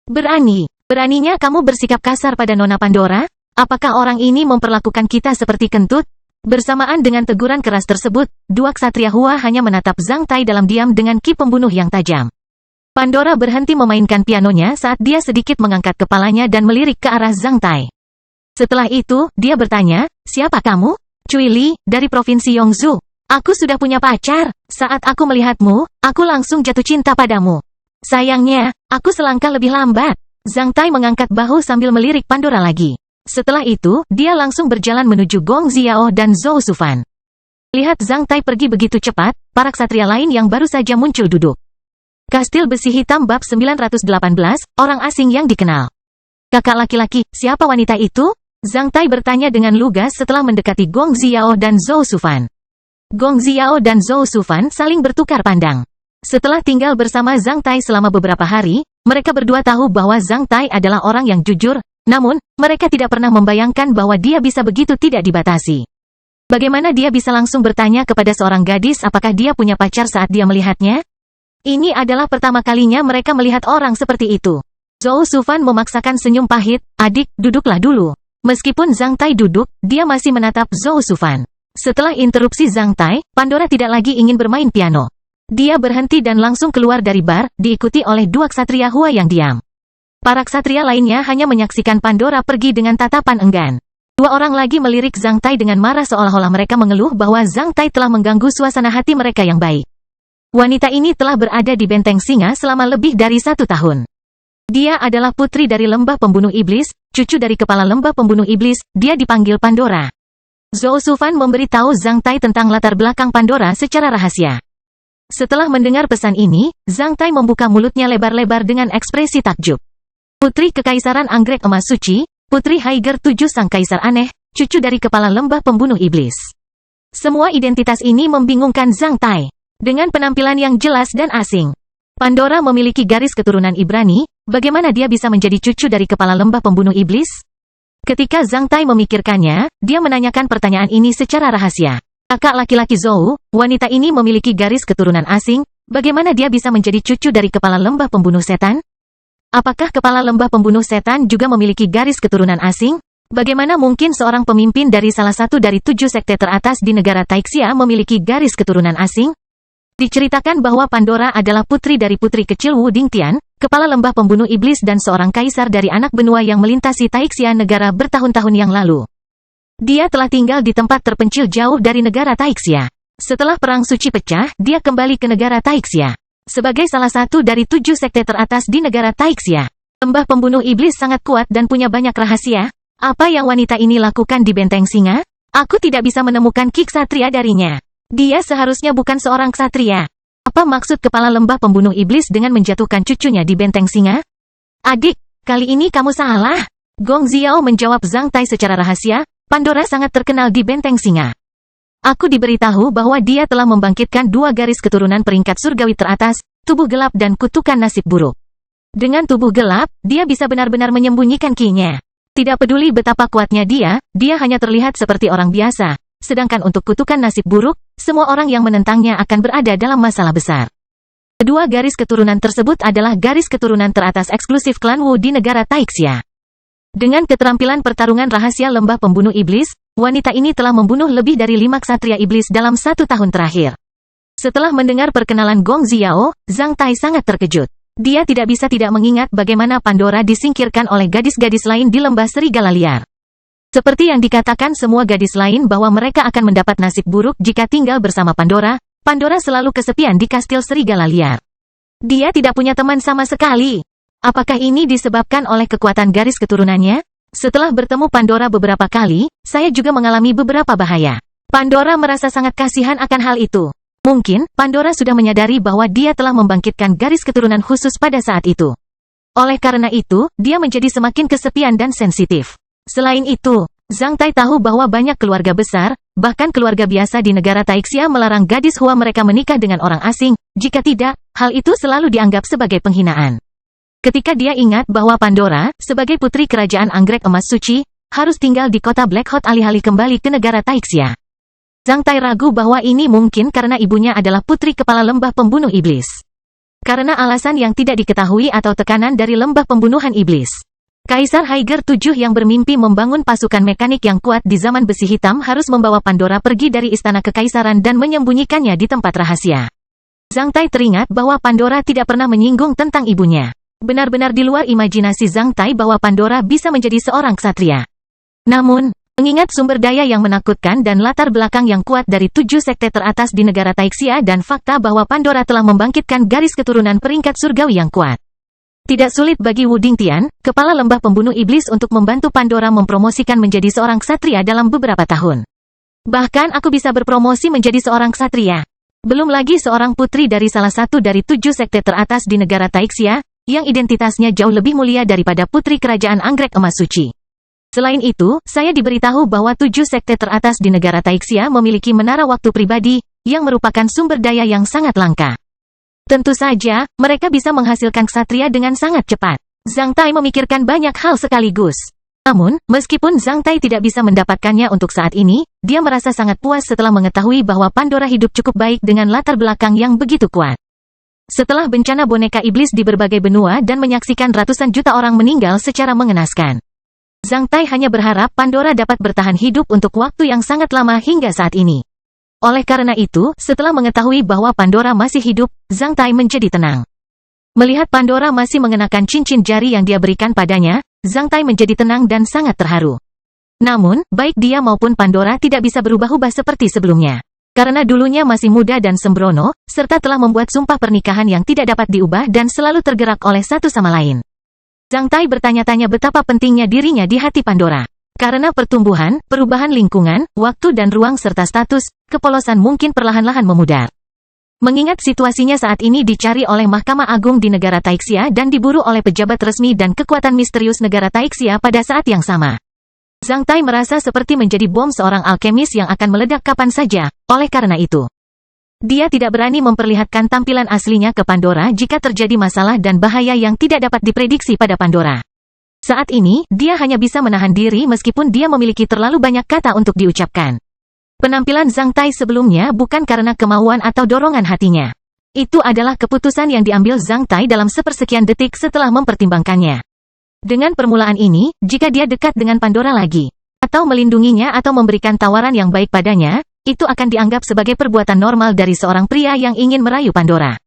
Beraninya kamu bersikap kasar pada Nona Pandora? Apakah orang ini memperlakukan kita seperti kentut? Bersamaan dengan teguran keras tersebut, 2 ksatria Hua hanya menatap Zhang Tai dalam diam dengan ki pembunuh yang tajam. Pandora berhenti memainkan pianonya saat dia sedikit mengangkat kepalanya dan melirik ke arah Zhang Tai. Setelah itu, dia bertanya, siapa kamu? Cui Li, dari provinsi Yongzhou. Aku sudah punya pacar. Saat aku melihatmu, aku langsung jatuh cinta padamu. Sayangnya, aku selangkah lebih lambat. Zhang Tai mengangkat bahu sambil melirik Pandora lagi. Setelah itu, dia langsung berjalan menuju Gong Xiao dan Zhou Sufan. Lihat Zhang Tai pergi begitu cepat, para ksatria lain yang baru saja muncul duduk. Kastil Besi Hitam bab 918, orang asing yang dikenal. Kakak laki-laki, siapa wanita itu? Zhang Tai bertanya dengan lugas setelah mendekati Gong Xiao dan Zhou Sufan. Gong Xiao dan Zhou Sufan saling bertukar pandang. Setelah tinggal bersama Zhang Tai selama beberapa hari, mereka berdua tahu bahwa Zhang Tai adalah orang yang jujur, namun, mereka tidak pernah membayangkan bahwa dia bisa begitu tidak dibatasi. Bagaimana dia bisa langsung bertanya kepada seorang gadis apakah dia punya pacar saat dia melihatnya? Ini adalah pertama kalinya mereka melihat orang seperti itu. Zhou Sufan memaksakan senyum pahit, adik, duduklah dulu. Meskipun Zhang Tai duduk, dia masih menatap Zhou Sufan. Setelah interupsi Zhang Tai, Pandora tidak lagi ingin bermain piano. Dia berhenti dan langsung keluar dari bar, diikuti oleh 2 ksatria Hua yang diam. Para ksatria lainnya hanya menyaksikan Pandora pergi dengan tatapan enggan. Dua orang lagi melirik Zhang Tai dengan marah seolah-olah mereka mengeluh bahwa Zhang Tai telah mengganggu suasana hati mereka yang baik. Wanita ini telah berada di Benteng Singa selama lebih dari 1 tahun. Dia adalah putri dari lembah pembunuh iblis, cucu dari kepala lembah pembunuh iblis, dia dipanggil Pandora. Zhou Shufan memberitahu Zhang Tai tentang latar belakang Pandora secara rahasia. Setelah mendengar pesan ini, Zhang Tai membuka mulutnya lebar-lebar dengan ekspresi takjub. Putri Kekaisaran Anggrek Emas Suci, Putri Haiger 7 Sang Kaisar Aneh, cucu dari kepala lembah pembunuh iblis. Semua identitas ini membingungkan Zhang Tai. Dengan penampilan yang jelas dan asing, Pandora memiliki garis keturunan Ibrani, bagaimana dia bisa menjadi cucu dari kepala lembah pembunuh iblis? Ketika Zhang Tai memikirkannya, dia menanyakan pertanyaan ini secara rahasia. Kakak laki-laki Zhou, wanita ini memiliki garis keturunan asing, bagaimana dia bisa menjadi cucu dari kepala lembah pembunuh setan? Apakah kepala lembah pembunuh setan juga memiliki garis keturunan asing? Bagaimana mungkin seorang pemimpin dari salah satu dari 7 sekte teratas di negara Taixia memiliki garis keturunan asing? Diceritakan bahwa Pandora adalah putri dari putri kecil Wu Dingtian, kepala lembah pembunuh iblis dan seorang kaisar dari anak benua yang melintasi Taixia negara bertahun-tahun yang lalu. Dia telah tinggal di tempat terpencil jauh dari negara Taixia. Setelah Perang Suci pecah, dia kembali ke negara Taixia. Sebagai salah satu dari 7 sekte teratas di negara Taixia, lembah pembunuh iblis sangat kuat dan punya banyak rahasia. Apa yang wanita ini lakukan di Benteng Singa? Aku tidak bisa menemukan Ki Ksatria darinya. Dia seharusnya bukan seorang ksatria. Apa maksud kepala lembah pembunuh iblis dengan menjatuhkan cucunya di Benteng Singa? Adik, kali ini kamu salah. Gong Xiao menjawab Zhang Tai secara rahasia, Pandora sangat terkenal di Benteng Singa. Aku diberitahu bahwa dia telah membangkitkan 2 garis keturunan peringkat surgawi teratas, tubuh gelap dan kutukan nasib buruk. Dengan tubuh gelap, dia bisa benar-benar menyembunyikan ki-nya. Tidak peduli betapa kuatnya dia hanya terlihat seperti orang biasa. Sedangkan untuk kutukan nasib buruk, semua orang yang menentangnya akan berada dalam masalah besar. Kedua garis keturunan tersebut adalah garis keturunan teratas eksklusif klan Wu di negara Taixia. Dengan keterampilan pertarungan rahasia lembah pembunuh iblis, wanita ini telah membunuh lebih dari 5 ksatria iblis dalam 1 tahun terakhir. Setelah mendengar perkenalan Gong Xiao, Zhang Tai sangat terkejut. Dia tidak bisa tidak mengingat bagaimana Pandora disingkirkan oleh gadis-gadis lain di lembah serigala liar. Seperti yang dikatakan semua gadis lain bahwa mereka akan mendapat nasib buruk jika tinggal bersama Pandora, Pandora selalu kesepian di kastil serigala liar. Dia tidak punya teman sama sekali. Apakah ini disebabkan oleh kekuatan garis keturunannya? Setelah bertemu Pandora beberapa kali, saya juga mengalami beberapa bahaya. Pandora merasa sangat kasihan akan hal itu. Mungkin, Pandora sudah menyadari bahwa dia telah membangkitkan garis keturunan khusus pada saat itu. Oleh karena itu, dia menjadi semakin kesepian dan sensitif. Selain itu, Zhang Tai tahu bahwa banyak keluarga besar, bahkan keluarga biasa di negara Taixia melarang gadis Hua mereka menikah dengan orang asing, jika tidak, hal itu selalu dianggap sebagai penghinaan. Ketika dia ingat bahwa Pandora, sebagai putri kerajaan Anggrek Emas Suci, harus tinggal di kota Black Hot alih-alih kembali ke negara Taixia. Zhang Tai ragu bahwa ini mungkin karena ibunya adalah putri kepala lembah pembunuh iblis. Karena alasan yang tidak diketahui atau tekanan dari lembah pembunuhan iblis. Kaisar Haiger 7 yang bermimpi membangun pasukan mekanik yang kuat di zaman besi hitam harus membawa Pandora pergi dari istana kekaisaran dan menyembunyikannya di tempat rahasia. Zhang Tai teringat bahwa Pandora tidak pernah menyinggung tentang ibunya. Benar-benar di luar imajinasi Zhang Tai bahwa Pandora bisa menjadi seorang ksatria. Namun, mengingat sumber daya yang menakutkan dan latar belakang yang kuat dari 7 sekte teratas di negara Taixia dan fakta bahwa Pandora telah membangkitkan garis keturunan peringkat surgawi yang kuat. Tidak sulit bagi Wu Dingtian, kepala lembah pembunuh iblis untuk membantu Pandora mempromosikan menjadi seorang ksatria dalam beberapa tahun. Bahkan aku bisa berpromosi menjadi seorang ksatria. Belum lagi seorang putri dari salah satu dari 7 sekte teratas di negara Taixia, yang identitasnya jauh lebih mulia daripada putri kerajaan Anggrek Emas Suci. Selain itu, saya diberitahu bahwa 7 sekte teratas di negara Taixia memiliki menara waktu pribadi, yang merupakan sumber daya yang sangat langka. Tentu saja, mereka bisa menghasilkan ksatria dengan sangat cepat. Zhang Tai memikirkan banyak hal sekaligus. Namun, meskipun Zhang Tai tidak bisa mendapatkannya untuk saat ini, dia merasa sangat puas setelah mengetahui bahwa Pandora hidup cukup baik dengan latar belakang yang begitu kuat. Setelah bencana boneka iblis di berbagai benua dan menyaksikan ratusan juta orang meninggal secara mengenaskan, Zhang Tai hanya berharap Pandora dapat bertahan hidup untuk waktu yang sangat lama hingga saat ini. Oleh karena itu, setelah mengetahui bahwa Pandora masih hidup, Zhang Tai menjadi tenang. Melihat Pandora masih mengenakan cincin jari yang dia berikan padanya, Zhang Tai menjadi tenang dan sangat terharu. Namun, baik dia maupun Pandora tidak bisa berubah-ubah seperti sebelumnya. Karena dulunya masih muda dan sembrono, serta telah membuat sumpah pernikahan yang tidak dapat diubah dan selalu tergerak oleh satu sama lain. Zhang Tai bertanya-tanya betapa pentingnya dirinya di hati Pandora. Karena pertumbuhan, perubahan lingkungan, waktu dan ruang serta status, kepolosan mungkin perlahan-lahan memudar. Mengingat situasinya saat ini dicari oleh Mahkamah Agung di negara Taixia dan diburu oleh pejabat resmi dan kekuatan misterius negara Taixia pada saat yang sama. Zhang Tai merasa seperti menjadi bom seorang alkemis yang akan meledak kapan saja. Oleh karena itu, dia tidak berani memperlihatkan tampilan aslinya ke Pandora jika terjadi masalah dan bahaya yang tidak dapat diprediksi pada Pandora. Saat ini, dia hanya bisa menahan diri meskipun dia memiliki terlalu banyak kata untuk diucapkan. Penampilan Zhang Tai sebelumnya bukan karena kemauan atau dorongan hatinya. Itu adalah keputusan yang diambil Zhang Tai dalam sepersekian detik setelah mempertimbangkannya. Dengan permulaan ini, jika dia dekat dengan Pandora lagi, atau melindunginya atau memberikan tawaran yang baik padanya, itu akan dianggap sebagai perbuatan normal dari seorang pria yang ingin merayu Pandora.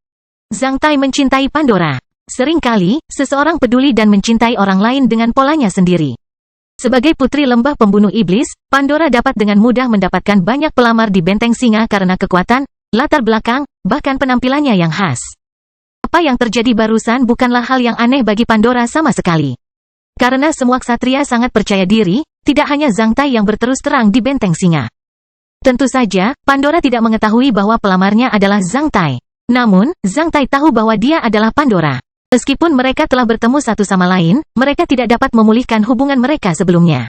Zhang Tai mencintai Pandora. Seringkali, seseorang peduli dan mencintai orang lain dengan polanya sendiri. Sebagai putri lembah pembunuh iblis, Pandora dapat dengan mudah mendapatkan banyak pelamar di Benteng Singa karena kekuatan, latar belakang, bahkan penampilannya yang khas. Apa yang terjadi barusan bukanlah hal yang aneh bagi Pandora sama sekali. Karena semua ksatria sangat percaya diri, tidak hanya Zhang Tai yang berterus terang di Benteng Singa. Tentu saja, Pandora tidak mengetahui bahwa pelamarnya adalah Zhang Tai. Namun, Zhang Tai tahu bahwa dia adalah Pandora. Meskipun mereka telah bertemu satu sama lain, mereka tidak dapat memulihkan hubungan mereka sebelumnya.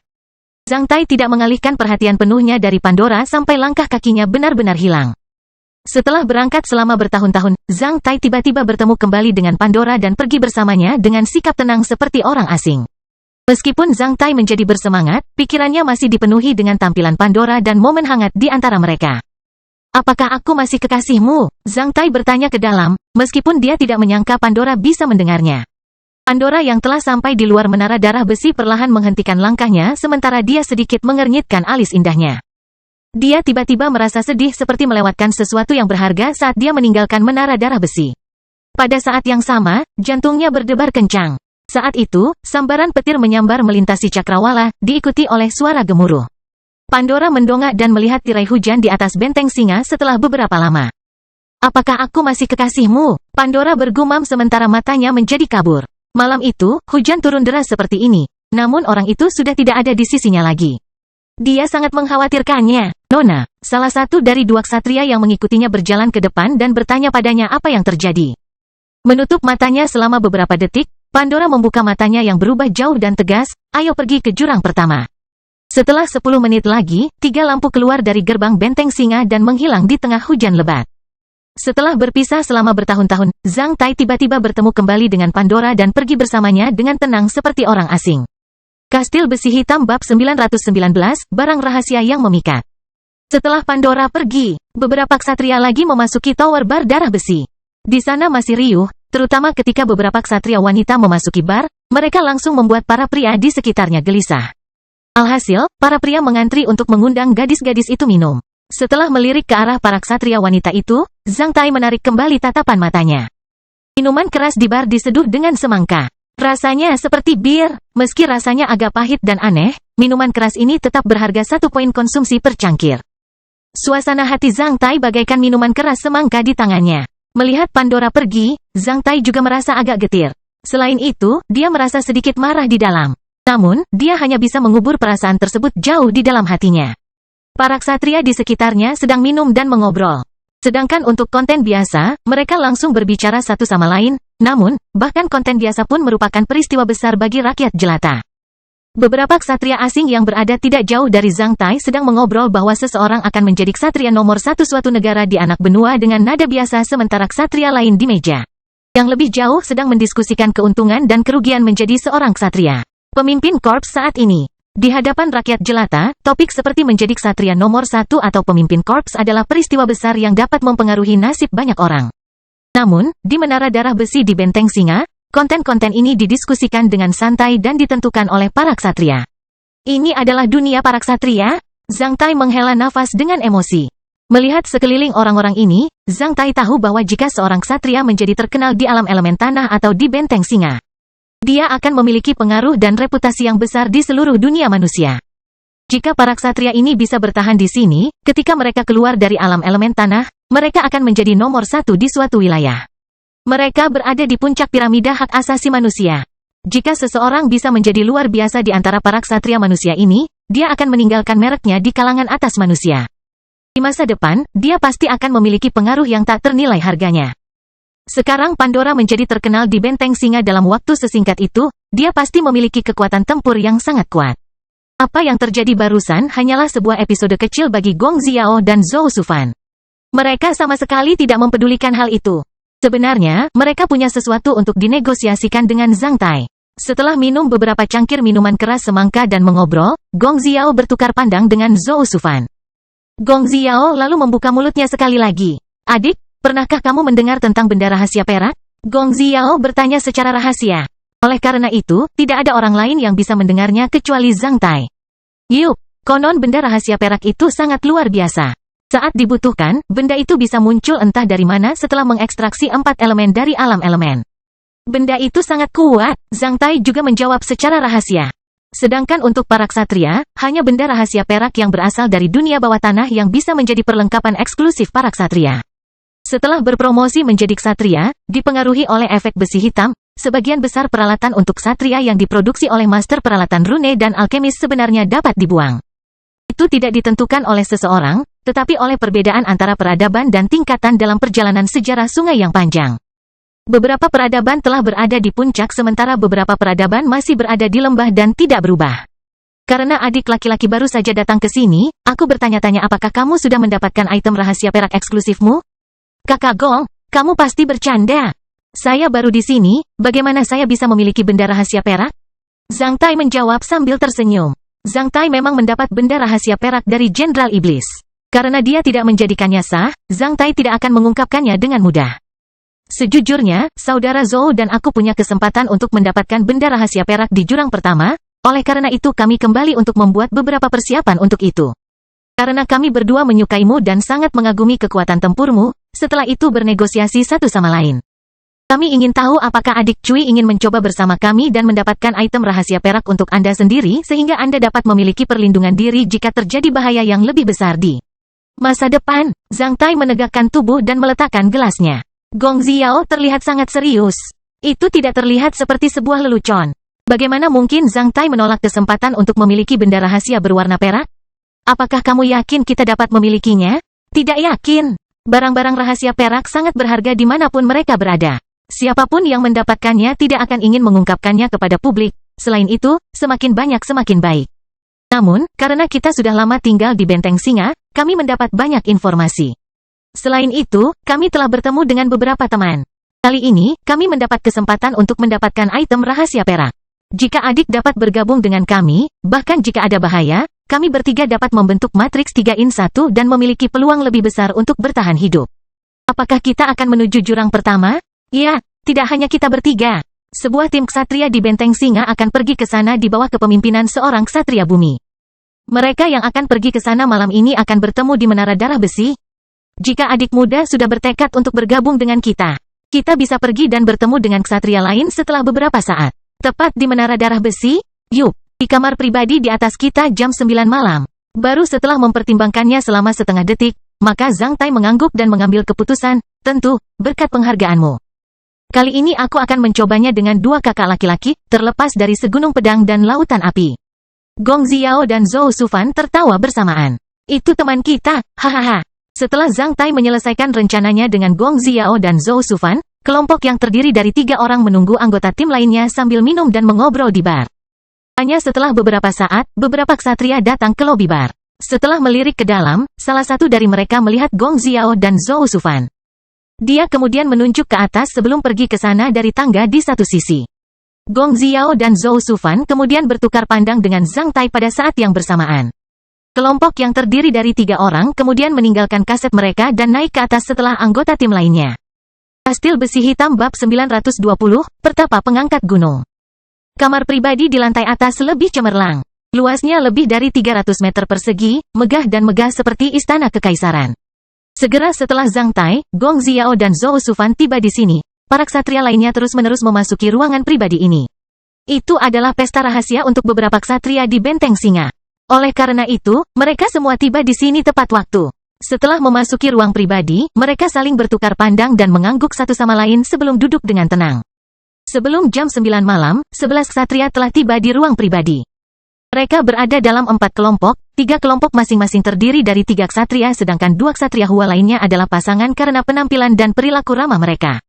Zhang Tai tidak mengalihkan perhatian penuhnya dari Pandora sampai langkah kakinya benar-benar hilang. Setelah berangkat selama bertahun-tahun, Zhang Tai tiba-tiba bertemu kembali dengan Pandora dan pergi bersamanya dengan sikap tenang seperti orang asing. Meskipun Zhang Tai menjadi bersemangat, pikirannya masih dipenuhi dengan tampilan Pandora dan momen hangat di antara mereka. "Apakah aku masih kekasihmu?" Zhang Tai bertanya ke dalam, meskipun dia tidak menyangka Pandora bisa mendengarnya. Pandora yang telah sampai di luar menara darah besi perlahan menghentikan langkahnya sementara dia sedikit mengernyitkan alis indahnya. Dia tiba-tiba merasa sedih seperti melewatkan sesuatu yang berharga saat dia meninggalkan menara darah besi. Pada saat yang sama, jantungnya berdebar kencang. Saat itu, sambaran petir menyambar melintasi cakrawala, diikuti oleh suara gemuruh. Pandora mendongak dan melihat tirai hujan di atas Benteng Singa setelah beberapa lama. "Apakah aku masih kekasihmu?" Pandora bergumam sementara matanya menjadi kabur. Malam itu, hujan turun deras seperti ini, namun orang itu sudah tidak ada di sisinya lagi. Dia sangat mengkhawatirkannya. Nona, salah satu dari dua ksatria yang mengikutinya berjalan ke depan dan bertanya padanya apa yang terjadi. Menutup matanya selama beberapa detik, Pandora membuka matanya yang berubah jauh dan tegas, "Ayo pergi ke jurang pertama." Setelah 10 menit lagi, 3 lampu keluar dari gerbang Benteng Singa dan menghilang di tengah hujan lebat. Setelah berpisah selama bertahun-tahun, Zhang Tai tiba-tiba bertemu kembali dengan Pandora dan pergi bersamanya dengan tenang seperti orang asing. Kastil Besi Hitam bab 919, Barang Rahasia yang Memikat. Setelah Pandora pergi, beberapa ksatria lagi memasuki tower bar darah besi. Di sana masih riuh, terutama ketika beberapa ksatria wanita memasuki bar, mereka langsung membuat para pria di sekitarnya gelisah. Alhasil, para pria mengantri untuk mengundang gadis-gadis itu minum. Setelah melirik ke arah para ksatria wanita itu, Zhang Tai menarik kembali tatapan matanya. Minuman keras di bar diseduh dengan semangka. Rasanya seperti bir. Meski rasanya agak pahit dan aneh, minuman keras ini tetap berharga 1 poin konsumsi per cangkir. Suasana hati Zhang Tai bagaikan minuman keras semangka di tangannya. Melihat Pandora pergi, Zhang Tai juga merasa agak getir. Selain itu, dia merasa sedikit marah di dalam. Namun, dia hanya bisa mengubur perasaan tersebut jauh di dalam hatinya. Para ksatria di sekitarnya sedang minum dan mengobrol. Sedangkan untuk konten biasa, mereka langsung berbicara satu sama lain, namun, bahkan konten biasa pun merupakan peristiwa besar bagi rakyat jelata. Beberapa ksatria asing yang berada tidak jauh dari Zhang Tai sedang mengobrol bahwa seseorang akan menjadi ksatria nomor 1 suatu negara di anak benua dengan nada biasa sementara ksatria lain di meja yang lebih jauh sedang mendiskusikan keuntungan dan kerugian menjadi seorang ksatria pemimpin korps saat ini. Di hadapan rakyat jelata, topik seperti menjadi ksatria nomor 1 atau pemimpin korps adalah peristiwa besar yang dapat mempengaruhi nasib banyak orang. Namun, di Menara Darah Besi di Benteng Singa, konten-konten ini didiskusikan dengan santai dan ditentukan oleh para ksatria. Ini adalah dunia para ksatria? Zhang Tai menghela nafas dengan emosi. Melihat sekeliling orang-orang ini, Zhang Tai tahu bahwa jika seorang ksatria menjadi terkenal di alam elemen tanah atau di Benteng Singa, dia akan memiliki pengaruh dan reputasi yang besar di seluruh dunia manusia. Jika para ksatria ini bisa bertahan di sini, ketika mereka keluar dari alam elemen tanah, mereka akan menjadi nomor satu di suatu wilayah. Mereka berada di puncak piramida hak asasi manusia. Jika seseorang bisa menjadi luar biasa di antara para ksatria manusia ini, dia akan meninggalkan mereknya di kalangan atas manusia. Di masa depan, dia pasti akan memiliki pengaruh yang tak ternilai harganya. Sekarang Pandora menjadi terkenal di Benteng Singa dalam waktu sesingkat itu, dia pasti memiliki kekuatan tempur yang sangat kuat. Apa yang terjadi barusan hanyalah sebuah episode kecil bagi Gong Xiao dan Zhou Shufan. Mereka sama sekali tidak mempedulikan hal itu. Sebenarnya, mereka punya sesuatu untuk dinegosiasikan dengan Zhang Tai. Setelah minum beberapa cangkir minuman keras semangka dan mengobrol, Gong Xiao bertukar pandang dengan Zhou Shufan. Gong Xiao lalu membuka mulutnya sekali lagi. Adik, pernahkah kamu mendengar tentang benda rahasia perak? Gong Xiao bertanya secara rahasia. Oleh karena itu, tidak ada orang lain yang bisa mendengarnya kecuali Zhang Tai. Yup, konon benda rahasia perak itu sangat luar biasa. Saat dibutuhkan, benda itu bisa muncul entah dari mana setelah mengekstraksi 4 elemen dari alam elemen. Benda itu sangat kuat, Zhang Tai juga menjawab secara rahasia. Sedangkan untuk para ksatria, hanya benda rahasia perak yang berasal dari dunia bawah tanah yang bisa menjadi perlengkapan eksklusif para ksatria. Setelah berpromosi menjadi ksatria, dipengaruhi oleh efek besi hitam, sebagian besar peralatan untuk ksatria yang diproduksi oleh master peralatan rune dan alkemis sebenarnya dapat dibuang. Itu tidak ditentukan oleh seseorang, tetapi oleh perbedaan antara peradaban dan tingkatan dalam perjalanan sejarah sungai yang panjang. Beberapa peradaban telah berada di puncak sementara beberapa peradaban masih berada di lembah dan tidak berubah. Karena adik laki-laki baru saja datang ke sini, aku bertanya-tanya apakah kamu sudah mendapatkan item rahasia perak eksklusifmu? Kakak Gong, kamu pasti bercanda. Saya baru di sini, bagaimana saya bisa memiliki benda rahasia perak? Zhang Tai menjawab sambil tersenyum. Zhang Tai memang mendapat benda rahasia perak dari Jenderal Iblis. Karena dia tidak menjadikannya sah, Zhang Tai tidak akan mengungkapkannya dengan mudah. Sejujurnya, saudara Zhou dan aku punya kesempatan untuk mendapatkan benda rahasia perak di jurang pertama, oleh karena itu kami kembali untuk membuat beberapa persiapan untuk itu. Karena kami berdua menyukaimu dan sangat mengagumi kekuatan tempurmu, setelah itu bernegosiasi satu sama lain. Kami ingin tahu apakah adik Cui ingin mencoba bersama kami dan mendapatkan item rahasia perak untuk Anda sendiri sehingga Anda dapat memiliki perlindungan diri jika terjadi bahaya yang lebih besar di masa depan. Zhang Tai menegakkan tubuh dan meletakkan gelasnya. Gong Xiao terlihat sangat serius. Itu tidak terlihat seperti sebuah lelucon. Bagaimana mungkin Zhang Tai menolak kesempatan untuk memiliki benda rahasia berwarna perak? Apakah kamu yakin kita dapat memilikinya? Tidak yakin. Barang-barang rahasia perak sangat berharga dimanapun mereka berada. Siapapun yang mendapatkannya tidak akan ingin mengungkapkannya kepada publik. Selain itu, semakin banyak semakin baik. Namun, karena kita sudah lama tinggal di Benteng Singa, kami mendapat banyak informasi. Selain itu, kami telah bertemu dengan beberapa teman. Kali ini, kami mendapat kesempatan untuk mendapatkan item rahasia perak. Jika adik dapat bergabung dengan kami, bahkan jika ada bahaya, kami bertiga dapat membentuk matriks 3-in-1 dan memiliki peluang lebih besar untuk bertahan hidup. Apakah kita akan menuju jurang pertama? Ya, tidak hanya kita bertiga. Sebuah tim ksatria di Benteng Singa akan pergi ke sana di bawah kepemimpinan seorang ksatria bumi. Mereka yang akan pergi ke sana malam ini akan bertemu di Menara Darah Besi. Jika adik muda sudah bertekad untuk bergabung dengan kita bisa pergi dan bertemu dengan ksatria lain setelah beberapa saat. Tepat di Menara Darah Besi? Yup. Di kamar pribadi di atas kita jam 9 malam. Baru setelah mempertimbangkannya selama setengah detik, maka Zhang Tai mengangguk dan mengambil keputusan, tentu, berkat penghargaanmu. Kali ini aku akan mencobanya dengan 2 kakak laki-laki, terlepas dari segunung pedang dan lautan api. Gong Xiao dan Zhou Shufan tertawa bersamaan. Itu teman kita, hahaha. Setelah Zhang Tai menyelesaikan rencananya dengan Gong Xiao dan Zhou Shufan, kelompok yang terdiri dari 3 orang menunggu anggota tim lainnya sambil minum dan mengobrol di bar. Hanya setelah beberapa saat, beberapa ksatria datang ke lobi bar. Setelah melirik ke dalam, salah satu dari mereka melihat Gong Xiao dan Zhou Shufan. Dia kemudian menunjuk ke atas sebelum pergi ke sana dari tangga di satu sisi. Gong Xiao dan Zhou Shufan kemudian bertukar pandang dengan Zhang Tai pada saat yang bersamaan. Kelompok yang terdiri dari 3 orang kemudian meninggalkan kaset mereka dan naik ke atas setelah anggota tim lainnya. Kastil Besi Hitam Bab 920, Pertapa Pengangkat Gunung. Kamar pribadi di lantai atas lebih cemerlang. Luasnya lebih dari 300 meter persegi, megah dan megah seperti istana kekaisaran. Segera setelah Zhang Tai, Gong Xiao dan Zhou Shufan tiba di sini, para ksatria lainnya terus-menerus memasuki ruangan pribadi ini. Itu adalah pesta rahasia untuk beberapa ksatria di Benteng Singa. Oleh karena itu, mereka semua tiba di sini tepat waktu. Setelah memasuki ruang pribadi, mereka saling bertukar pandang dan mengangguk satu sama lain sebelum duduk dengan tenang. Sebelum jam 9 malam, 11 ksatria telah tiba di ruang pribadi. Mereka berada dalam 4 kelompok, 3 kelompok masing-masing terdiri dari 3 ksatria sedangkan 2 ksatria Hua lainnya adalah pasangan karena penampilan dan perilaku ramah mereka.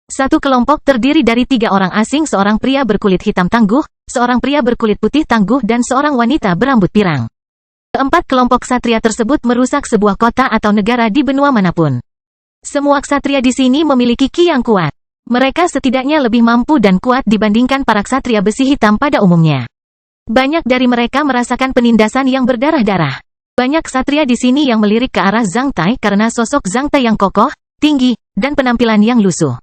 Satu kelompok terdiri dari 3 orang asing, seorang pria berkulit hitam tangguh, seorang pria berkulit putih tangguh dan seorang wanita berambut pirang. Keempat kelompok ksatria tersebut merusak sebuah kota atau negara di benua manapun. Semua ksatria di sini memiliki ki yang kuat. Mereka setidaknya lebih mampu dan kuat dibandingkan para ksatria besi hitam pada umumnya. Banyak dari mereka merasakan penindasan yang berdarah-darah. Banyak ksatria di sini yang melirik ke arah Zhang Tai karena sosok Zhang Tai yang kokoh, tinggi, dan penampilan yang lusuh.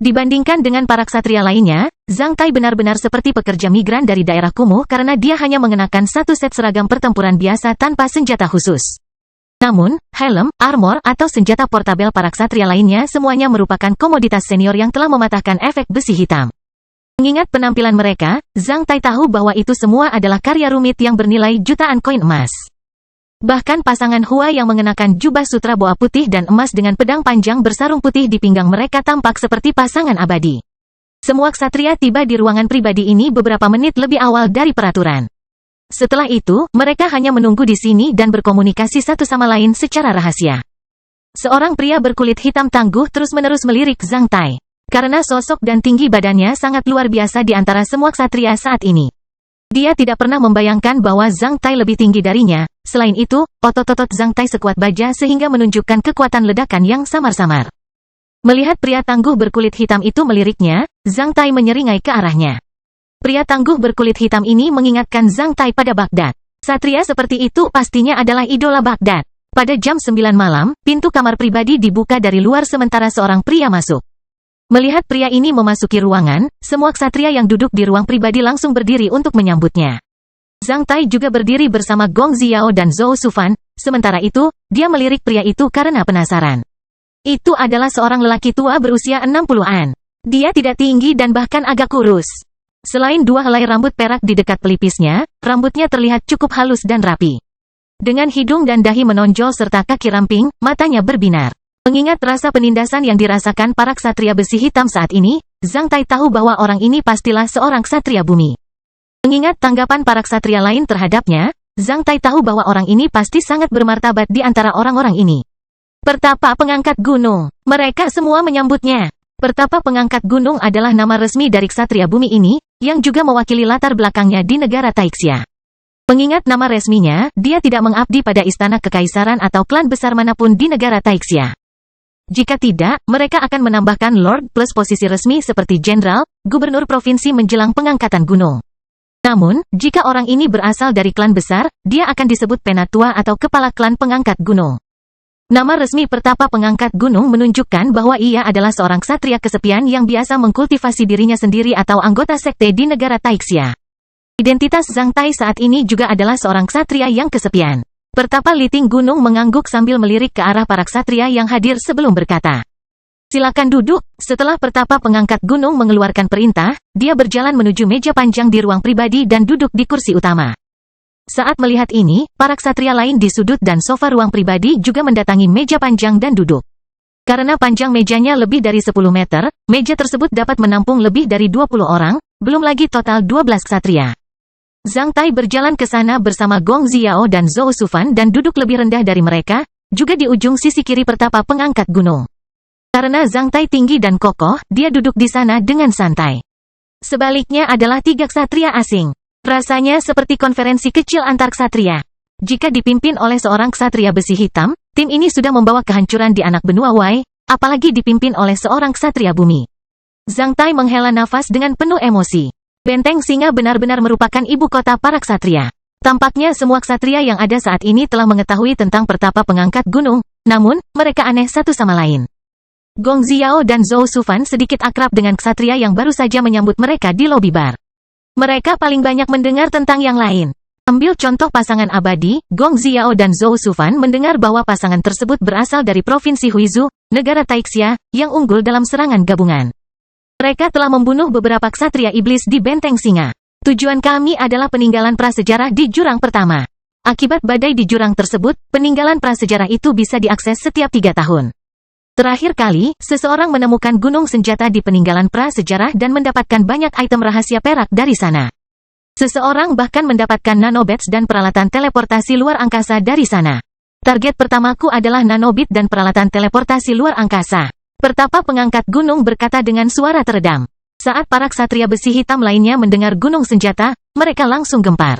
Dibandingkan dengan para ksatria lainnya, Zhang Tai benar-benar seperti pekerja migran dari daerah kumuh karena dia hanya mengenakan satu set seragam pertempuran biasa tanpa senjata khusus. Namun, helm, armor, atau senjata portabel para ksatria lainnya semuanya merupakan komoditas senior yang telah mematahkan efek besi hitam. Mengingat penampilan mereka, Zhang Tai tahu bahwa itu semua adalah karya rumit yang bernilai jutaan koin emas. Bahkan pasangan Hua yang mengenakan jubah sutra boa putih dan emas dengan pedang panjang bersarung putih di pinggang mereka tampak seperti pasangan abadi. Semua ksatria tiba di ruangan pribadi ini beberapa menit lebih awal dari peraturan. Setelah itu, mereka hanya menunggu di sini dan berkomunikasi satu sama lain secara rahasia. Seorang pria berkulit hitam tangguh terus-menerus melirik Zhang Tai. Karena sosok dan tinggi badannya sangat luar biasa di antara semua ksatria saat ini. Dia tidak pernah membayangkan bahwa Zhang Tai lebih tinggi darinya. Selain itu, otot-otot Zhang Tai sekuat baja sehingga menunjukkan kekuatan ledakan yang samar-samar. Melihat pria tangguh berkulit hitam itu meliriknya, Zhang Tai menyeringai ke arahnya. Pria tangguh berkulit hitam ini mengingatkan Zhang Tai pada Baghdad. Satria seperti itu pastinya adalah idola Baghdad. Pada jam 9 malam, pintu kamar pribadi dibuka dari luar sementara seorang pria masuk. Melihat pria ini memasuki ruangan, semua ksatria yang duduk di ruang pribadi langsung berdiri untuk menyambutnya. Zhang Tai juga berdiri bersama Gong Xiao dan Zhou Sufan, sementara itu, dia melirik pria itu karena penasaran. Itu adalah seorang lelaki tua berusia 60-an. Dia tidak tinggi dan bahkan agak kurus. Selain 2 helai rambut perak di dekat pelipisnya, rambutnya terlihat cukup halus dan rapi. Dengan hidung dan dahi menonjol serta kaki ramping, matanya berbinar. Mengingat rasa penindasan yang dirasakan para ksatria besi hitam saat ini, Zhang Tai tahu bahwa orang ini pastilah seorang ksatria bumi. Mengingat tanggapan para ksatria lain terhadapnya, Zhang Tai tahu bahwa orang ini pasti sangat bermartabat di antara orang-orang ini. Pertapa pengangkat gunung. Mereka semua menyambutnya. Pertapa pengangkat gunung adalah nama resmi dari ksatria bumi ini, yang juga mewakili latar belakangnya di negara Taixia. Mengingat nama resminya, dia tidak mengabdi pada istana kekaisaran atau klan besar manapun di negara Taixia. Jika tidak, mereka akan menambahkan Lord plus posisi resmi seperti Jenderal, Gubernur Provinsi menjelang pengangkatan gunung. Namun, jika orang ini berasal dari klan besar, dia akan disebut Penatua atau Kepala Klan Pengangkat Gunung. Nama resmi Pertapa Pengangkat Gunung menunjukkan bahwa ia adalah seorang ksatria kesepian yang biasa mengkultivasi dirinya sendiri atau anggota sekte di negara Taixia. Identitas Zhang Tai saat ini juga adalah seorang ksatria yang kesepian. Pertapa Liting Gunung mengangguk sambil melirik ke arah para ksatria yang hadir sebelum berkata, "Silakan duduk." Setelah Pertapa Pengangkat Gunung mengeluarkan perintah, dia berjalan menuju meja panjang di ruang pribadi dan duduk di kursi utama. Saat melihat ini, para ksatria lain di sudut dan sofa ruang pribadi juga mendatangi meja panjang dan duduk. Karena panjang mejanya lebih dari 10 meter, meja tersebut dapat menampung lebih dari 20 orang, belum lagi total 12 ksatria. Zhang Tai berjalan ke sana bersama Gong Xiao dan Zhou Sufan dan duduk lebih rendah dari mereka, juga di ujung sisi kiri Pertapa Pengangkat Gunung. Karena Zhang Tai tinggi dan kokoh, dia duduk di sana dengan santai. Sebaliknya adalah 3 ksatria asing. Rasanya seperti konferensi kecil antar ksatria. Jika dipimpin oleh seorang ksatria besi hitam, tim ini sudah membawa kehancuran di anak benua Wei, apalagi dipimpin oleh seorang ksatria bumi. Zhang Tai menghela nafas dengan penuh emosi. Benteng Singa benar-benar merupakan ibu kota para ksatria. Tampaknya semua ksatria yang ada saat ini telah mengetahui tentang Pertapa Pengangkat Gunung, namun, mereka aneh satu sama lain. Gong Xiao dan Zhou Sufan sedikit akrab dengan ksatria yang baru saja menyambut mereka di lobi bar. Mereka paling banyak mendengar tentang yang lain. Ambil contoh pasangan abadi, Gong Xiao dan Zhou Sufan mendengar bahwa pasangan tersebut berasal dari Provinsi Huizhou, negara Taixia, yang unggul dalam serangan gabungan. Mereka telah membunuh beberapa ksatria iblis di Benteng Singa. Tujuan kami adalah peninggalan prasejarah di jurang pertama. Akibat badai di jurang tersebut, peninggalan prasejarah itu bisa diakses setiap 3 tahun. Terakhir kali, seseorang menemukan gunung senjata di peninggalan prasejarah dan mendapatkan banyak item rahasia perak dari sana. Seseorang bahkan mendapatkan nanobits dan peralatan teleportasi luar angkasa dari sana. Target pertamaku adalah nanobit dan peralatan teleportasi luar angkasa. Pertapa pengangkat gunung berkata dengan suara teredam. Saat para ksatria besi hitam lainnya mendengar gunung senjata, mereka langsung gempar.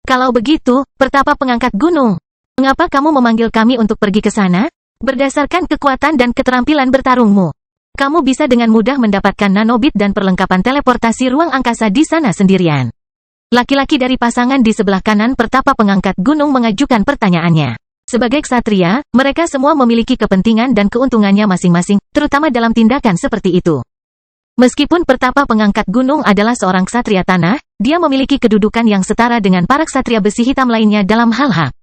Kalau begitu, pertapa pengangkat gunung, mengapa kamu memanggil kami untuk pergi ke sana? Berdasarkan kekuatan dan keterampilan bertarungmu, kamu bisa dengan mudah mendapatkan nanobit dan perlengkapan teleportasi ruang angkasa di sana sendirian. Laki-laki dari pasangan di sebelah kanan pertapa pengangkat gunung mengajukan pertanyaannya. Sebagai ksatria, mereka semua memiliki kepentingan dan keuntungannya masing-masing, terutama dalam tindakan seperti itu. Meskipun pertapa pengangkat gunung adalah seorang ksatria tanah, dia memiliki kedudukan yang setara dengan para ksatria besi hitam lainnya dalam hal hak.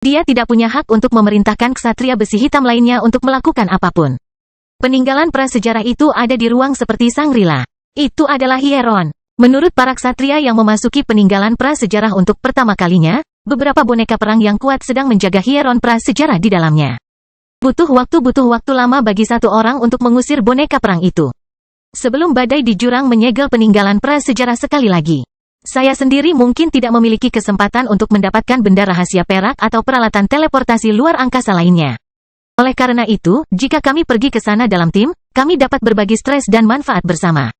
Dia tidak punya hak untuk memerintahkan ksatria besi hitam lainnya untuk melakukan apapun. Peninggalan prasejarah itu ada di ruang seperti Shangri-La. Itu adalah Hieron. Menurut para ksatria yang memasuki peninggalan prasejarah untuk pertama kalinya, beberapa boneka perang yang kuat sedang menjaga Hieron prasejarah di dalamnya. Butuh waktu lama bagi satu orang untuk mengusir boneka perang itu. Sebelum badai di jurang menyegel peninggalan prasejarah sekali lagi. Saya sendiri mungkin tidak memiliki kesempatan untuk mendapatkan benda rahasia perak atau peralatan teleportasi luar angkasa lainnya. Oleh karena itu, jika kami pergi ke sana dalam tim, kami dapat berbagi stres dan manfaat bersama.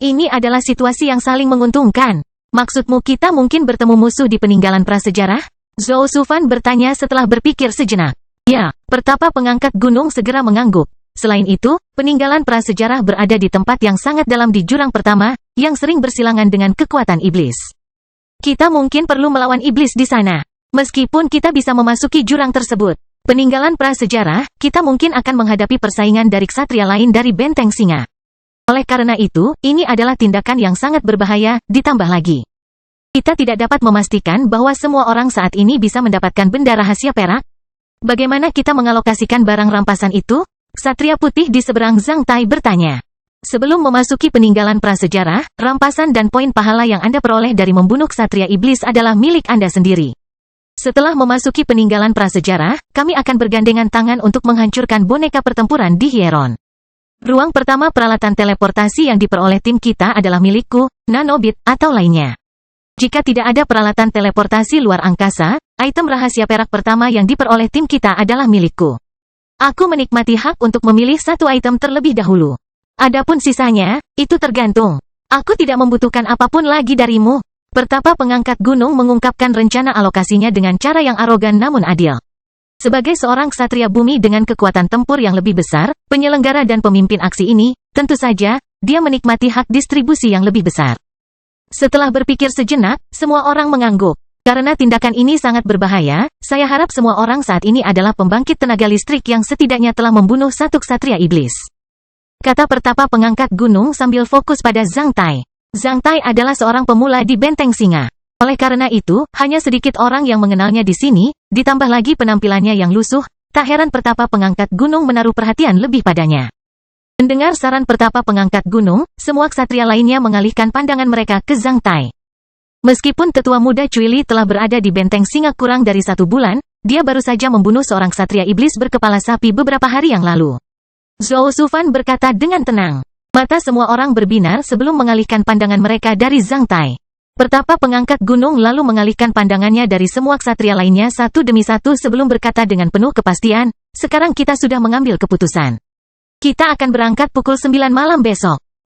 Ini adalah situasi yang saling menguntungkan. Maksudmu kita mungkin bertemu musuh di peninggalan prasejarah? Zhou Shufan bertanya setelah berpikir sejenak. Ya, pertapa pengangkat gunung segera mengangguk. Selain itu, peninggalan prasejarah berada di tempat yang sangat dalam di jurang pertama, yang sering bersilangan dengan kekuatan iblis. Kita mungkin perlu melawan iblis di sana. Meskipun kita bisa memasuki jurang tersebut, peninggalan prasejarah, kita mungkin akan menghadapi persaingan dari ksatria lain dari Benteng Singa. Oleh karena itu, ini adalah tindakan yang sangat berbahaya, ditambah lagi. Kita tidak dapat memastikan bahwa semua orang saat ini bisa mendapatkan benda rahasia perak. Bagaimana kita mengalokasikan barang rampasan itu? Ksatria putih di seberang Zhang Tai bertanya. Sebelum memasuki peninggalan prasejarah, rampasan dan poin pahala yang Anda peroleh dari membunuh ksatria iblis adalah milik Anda sendiri. Setelah memasuki peninggalan prasejarah, kami akan bergandengan tangan untuk menghancurkan boneka pertempuran di Hieron. Ruang pertama peralatan teleportasi yang diperoleh tim kita adalah milikku, nanobit, atau lainnya. Jika tidak ada peralatan teleportasi luar angkasa, item rahasia perak pertama yang diperoleh tim kita adalah milikku. Aku menikmati hak untuk memilih satu item terlebih dahulu. Adapun sisanya, itu tergantung. Aku tidak membutuhkan apapun lagi darimu. Pertapa pengangkat gunung mengungkapkan rencana alokasinya dengan cara yang arogan namun adil. Sebagai seorang ksatria bumi dengan kekuatan tempur yang lebih besar, penyelenggara dan pemimpin aksi ini, tentu saja, dia menikmati hak distribusi yang lebih besar. Setelah berpikir sejenak, semua orang mengangguk. Karena tindakan ini sangat berbahaya, saya harap semua orang saat ini adalah pembangkit tenaga listrik yang setidaknya telah membunuh satu ksatria iblis. Kata pertapa pengangkat gunung sambil fokus pada Zhang Tai. Zhang Tai adalah seorang pemula di Benteng Singa. Oleh karena itu, hanya sedikit orang yang mengenalnya di sini, ditambah lagi penampilannya yang lusuh, tak heran pertapa pengangkat gunung menaruh perhatian lebih padanya. Mendengar saran pertapa pengangkat gunung, semua ksatria lainnya mengalihkan pandangan mereka ke Zhang Tai. Meskipun tetua muda Cuili telah berada di Benteng Singa kurang dari 1 bulan, dia baru saja membunuh seorang ksatria iblis berkepala sapi beberapa hari yang lalu. Zhou Shufan berkata dengan tenang. Mata semua orang berbinar sebelum mengalihkan pandangan mereka dari Zhang Tai. Pertapa pengangkat gunung lalu mengalihkan pandangannya dari semua ksatria lainnya satu demi satu sebelum berkata dengan penuh kepastian, sekarang kita sudah mengambil keputusan. Kita akan berangkat pukul 9 malam besok.